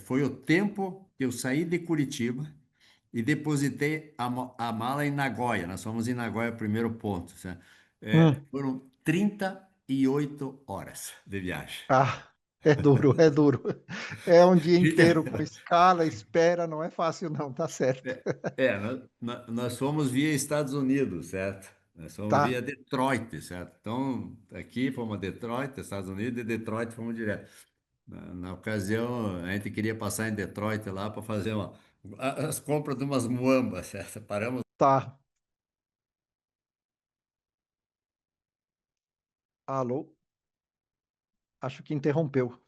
foi o tempo que eu saí de Curitiba e depositei a mala em Nagoya. Nós fomos em Nagoya, primeiro ponto, sabe? Hum. Foram 38 horas de viagem. Ah, é duro, é duro. É um dia inteiro com escala, espera, não é fácil não, tá certo. Nós fomos via Estados Unidos, certo? Nós fomos via Tá, Detroit, certo? Então, aqui fomos a Detroit, Estados Unidos, e Detroit fomos direto. Na ocasião, a gente queria passar em Detroit lá para fazer as compras de umas muambas, certo? Paramos. tá. Alô? Acho que interrompeu.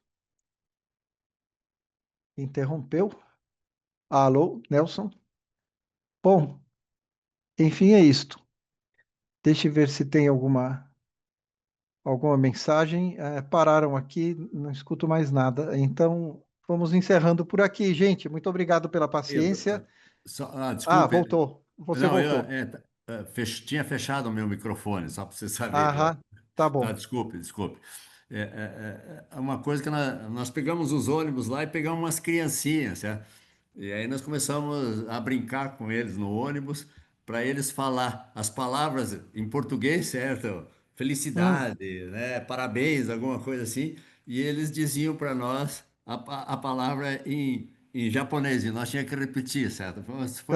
Interrompeu? Alô, Nelson? Bom, enfim, é isto. Deixa eu ver se tem alguma mensagem. Pararam aqui, não escuto mais nada. Então, vamos encerrando por aqui, gente. Muito obrigado pela paciência. Ah, Desculpe. voltou. Você Não, voltou. tinha fechado o meu microfone, só para você saber, viu? Aham, tá Tá, bom. desculpe. É uma coisa que nós pegamos os ônibus lá e pegamos umas criancinhas, certo? E aí nós começamos a brincar com eles no ônibus para eles falar as palavras em português, certo? Hum. Felicidade, né? Parabéns, alguma coisa assim. E eles diziam para nós a palavra em japonês e nós tínhamos que repetir, certo? Mas foi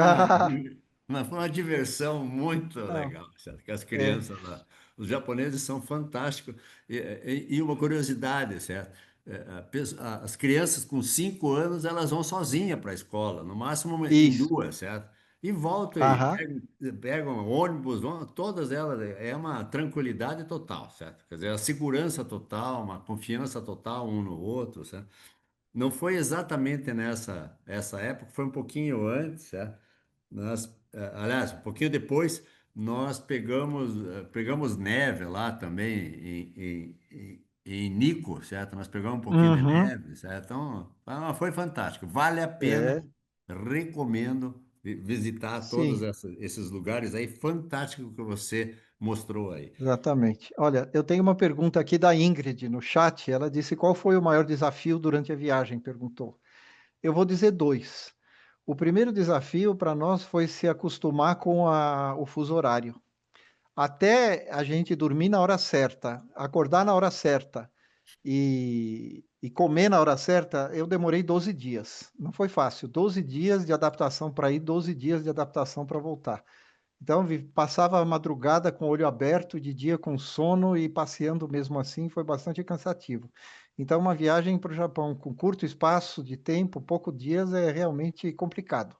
uma diversão muito Não, legal, certo? Que as é crianças lá, os japoneses são fantásticos. E uma curiosidade, certo? As crianças com 5 anos, elas vão sozinhas para a escola, no máximo em isso. duas, certo? E voltam e Aham, pegam ônibus, todas elas, é uma tranquilidade total, certo? Quer dizer, a segurança total, uma confiança total um no outro, certo? Não foi exatamente essa época, foi um pouquinho antes, certo? Aliás, um pouquinho depois, nós pegamos neve lá também em Nico, certo? Nós pegamos um pouquinho de Uhum, neve, certo? Então, foi fantástico. Vale a é, pena, recomendo visitar todos sim, esses lugares aí fantásticos que você mostrou aí. exatamente. Olha, eu tenho uma pergunta aqui da Ingrid no chat. Ela disse: qual foi o maior desafio durante a viagem? Perguntou. Eu vou dizer dois. O primeiro desafio para nós foi se acostumar com o fuso horário. Até a gente dormir na hora certa, acordar na hora certa e comer na hora certa, eu demorei 12 dias. Não foi fácil. 12 dias de adaptação para ir, 12 dias de adaptação para voltar. Então, passava a madrugada com o olho aberto, de dia com sono e passeando mesmo assim, foi bastante cansativo. Então, uma viagem para o Japão com curto espaço de tempo, poucos dias, é realmente complicado.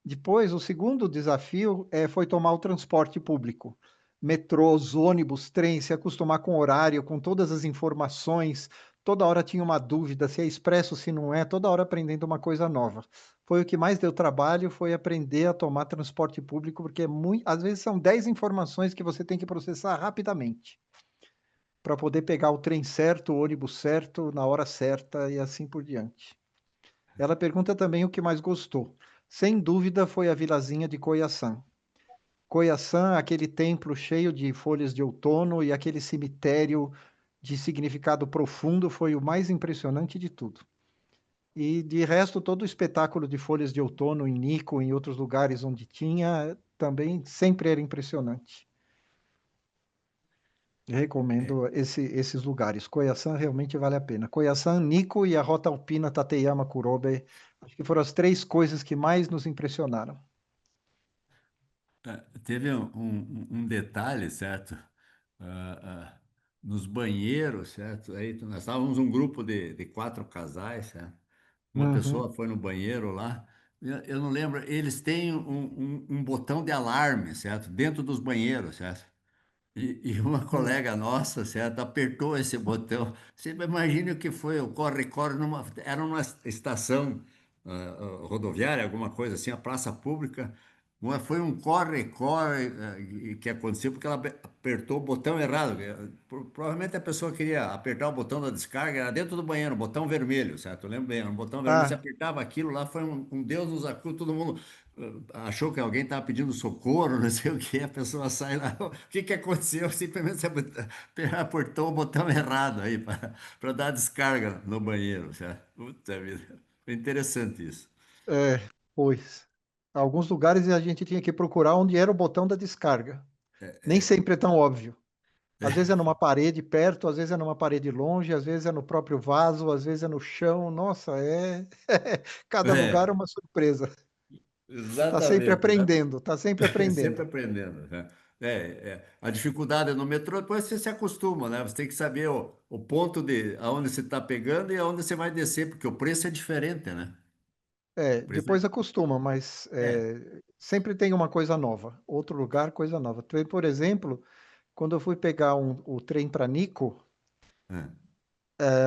Depois, o segundo desafio foi tomar o transporte público. Metrôs, ônibus, trem, se acostumar com o horário, com todas as informações. Toda hora tinha uma dúvida se é expresso, se não é, toda hora aprendendo uma coisa nova. Foi o que mais deu trabalho, foi aprender a tomar transporte público, porque às vezes são 10 informações que você tem que processar rapidamente, para poder pegar o trem certo, o ônibus certo, na hora certa e assim por diante. Ela pergunta também o que mais gostou. Sem dúvida foi a vilazinha de Koyasan. Koyasan, aquele templo cheio de folhas de outono e aquele cemitério de significado profundo foi o mais impressionante de tudo. E de resto, todo o espetáculo de folhas de outono em Nikko, em outros lugares onde tinha, também sempre era impressionante. É, Recomendo esses lugares. Koyasan realmente vale a pena. Koyasan, Nikko e a Rota Alpina Tateyama Kurobe, acho que foram as três coisas que mais nos impressionaram. teve um detalhe, certo? Ah, nos banheiros, certo? Aí nós estávamos um grupo de quatro casais, certo? Uma Uhum. pessoa foi no banheiro lá. Eu não lembro, eles têm um botão de alarme, certo? Dentro dos banheiros, certo? E uma Hum. colega nossa, certo, apertou esse botão. Você imagina o que foi o corre-corre era numa estação rodoviária, alguma coisa assim, a praça pública. Foi um corre-corre que aconteceu porque ela apertou o botão errado. Provavelmente a pessoa queria apertar o botão da descarga, era dentro do banheiro, um botão vermelho, certo? Eu lembro bem, era um botão vermelho. Você Ah, apertava aquilo lá, foi um Deus nos acuda, todo mundo achou que alguém estava pedindo socorro, não sei o que, a pessoa sai lá, o que que aconteceu? Simplesmente você apertou o botão errado aí para dar descarga no banheiro, certo? Puta vida, foi interessante isso. é, pois. Alguns lugares a gente tinha que procurar onde era o botão da descarga. Nem É, sempre é tão óbvio. Às vezes é é, numa parede perto, às vezes é numa parede longe, às vezes é no próprio vaso, às vezes é no chão. Nossa, é. Cada lugar é é, uma surpresa. Tá sempre exatamente, né? aprendendo, tá sempre Sempre aprendendo. aprendendo, né? A dificuldade no metrô, depois você se acostuma, né? Você tem que saber o ponto de aonde você está pegando e aonde você vai descer, porque o preço é diferente, né? É, O preço depois acostuma, mas é. sempre tem uma coisa nova. Outro lugar, coisa nova. Por exemplo, quando eu fui pegar o trem para Nico, É.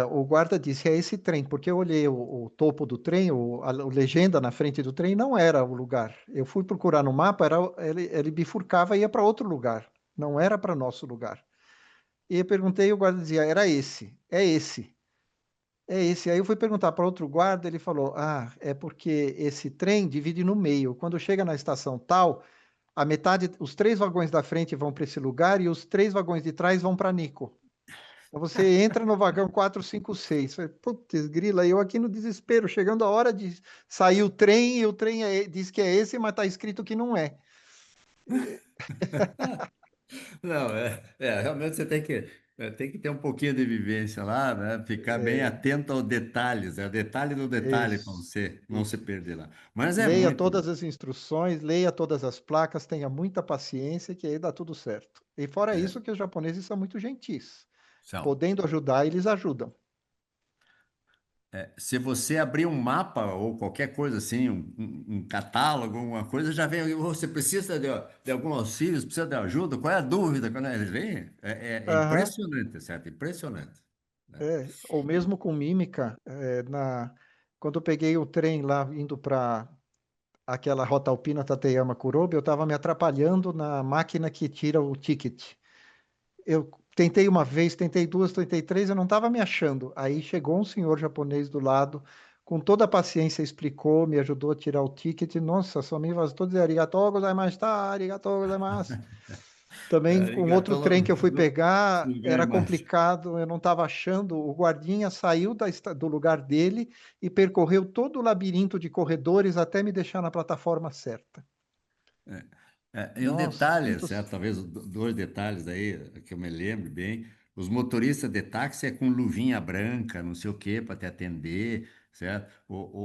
o guarda disse, é esse trem, porque eu olhei o topo do trem, a legenda na frente do trem não era o lugar. Eu fui procurar no mapa, ele bifurcava e ia para outro lugar, não era para nosso lugar. E eu perguntei, o guarda dizia, era esse, é esse, é esse. Aí eu fui perguntar para outro guarda, ele falou, ah, é porque esse trem divide no meio. Quando chega na estação tal, a metade, os três vagões da frente vão para esse lugar e os três vagões de trás vão para Nico. Então você entra no vagão 456. Putz, grila, eu aqui no desespero, chegando a hora de sair o trem, e o trem diz que é esse, mas está escrito que não é. Não, realmente você tem que ter um pouquinho de vivência lá, né? Ficar bem É, atento aos detalhes, é o detalhe do detalhe para isso, você não se isso. perder lá. Mas é Leia muito. todas as instruções, leia todas as placas, tenha muita paciência, que aí dá tudo certo. E fora É, isso, que os japoneses são muito gentis. são. Podendo ajudar, eles ajudam. Se você abrir um mapa ou qualquer coisa assim, um catálogo, alguma coisa, já vem. Você precisa de algum auxílio, você precisa de ajuda? Qual é a dúvida? Quando eles vêm, é Aham. impressionante, certo? Impressionante. Né? Ou mesmo com mímica, quando eu peguei o trem lá indo para aquela Rota Alpina Tateyama Kurobe, eu estava me atrapalhando na máquina que tira o ticket. Eu tentei uma vez, tentei duas, tentei três, eu não estava me achando. Aí chegou um senhor japonês do lado, com toda a paciência explicou, me ajudou a tirar o ticket. Nossa, só me bastou dizer arigatou gozaimashita, arigatou gozaimasu. Também um outro Arigatou trem que eu fui pegar era gozaimasu. complicado, eu não estava achando. O guardinha saiu do lugar dele e percorreu todo o labirinto de corredores até me deixar na plataforma certa. E um Nossa, detalhe, sinto. certo? Talvez dois detalhes aí que eu me lembro bem. Os motoristas de táxi é com luvinha branca, não sei o quê, para te atender, certo?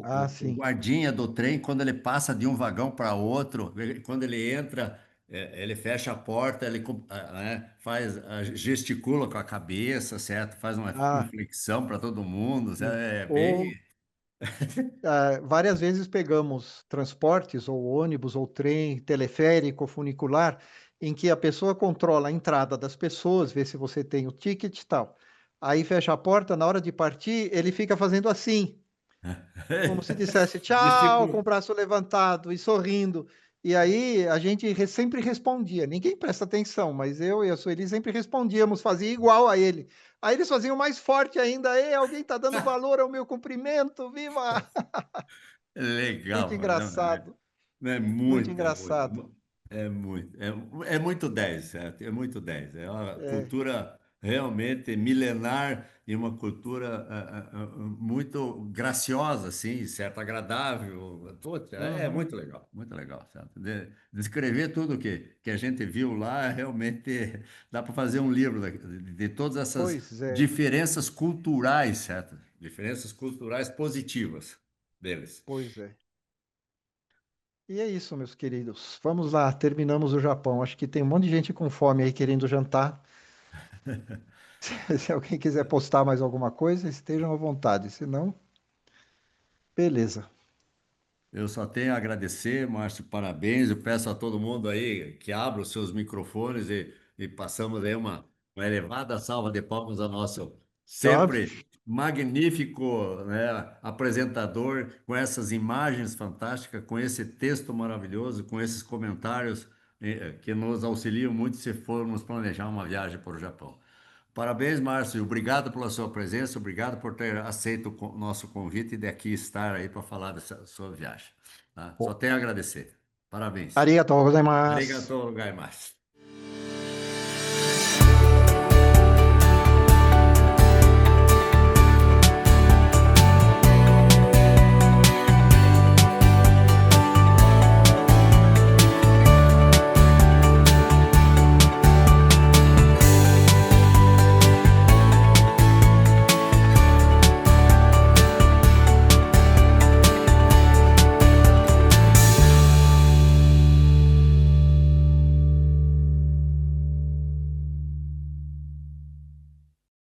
Ah, O sim. guardinha do trem, quando ele passa de um vagão para outro, quando ele entra, ele fecha a porta, faz, gesticula com a cabeça, certo? Faz uma Ah, inflexão para todo mundo, certo? sim. É Ou bem. várias vezes pegamos transportes, ou ônibus, ou trem, teleférico, funicular, em que a pessoa controla a entrada das pessoas, vê se você tem o ticket e tal. Aí fecha a porta, na hora de partir, ele fica fazendo assim, como se dissesse tchau, com Gesticula. o braço levantado e sorrindo. E aí a gente sempre respondia. Ninguém presta atenção, mas eu e a Sueli sempre respondíamos, fazia igual a ele. Aí eles faziam mais forte ainda. Ei, alguém está dando valor ao meu cumprimento, viva! Muito Legal, engraçado, é muito muito, engraçado. é muito 10, certo? É muito 10. É uma É, cultura realmente milenar e uma cultura muito graciosa, assim, certo? Agradável. Putz, é uhum, muito legal, certo? Descrever tudo que a gente viu lá, realmente dá para fazer um livro de todas essas pois é, diferenças culturais, certo? Diferenças culturais positivas deles. pois é. E é isso, meus queridos. Vamos lá, terminamos o Japão. Acho que tem um monte de gente com fome aí querendo jantar. Se alguém quiser postar mais alguma coisa, estejam à vontade. Se não, beleza. Eu só tenho a agradecer, Márcio, parabéns. Eu peço a todo mundo aí que abra os seus microfones e passamos aí uma elevada salva de palmas ao nosso Tá? sempre magnífico, né, apresentador, com essas imagens fantásticas, com esse texto maravilhoso, com esses comentários que nos auxiliam muito se formos planejar uma viagem para o Japão. Parabéns, Márcio, e obrigado pela sua presença, obrigado por ter aceito o nosso convite e de aqui estar aí para falar dessa sua viagem. Tá? Só tenho a agradecer. Parabéns. Arigatou gozaimasu. Arigatou, gozaimasu.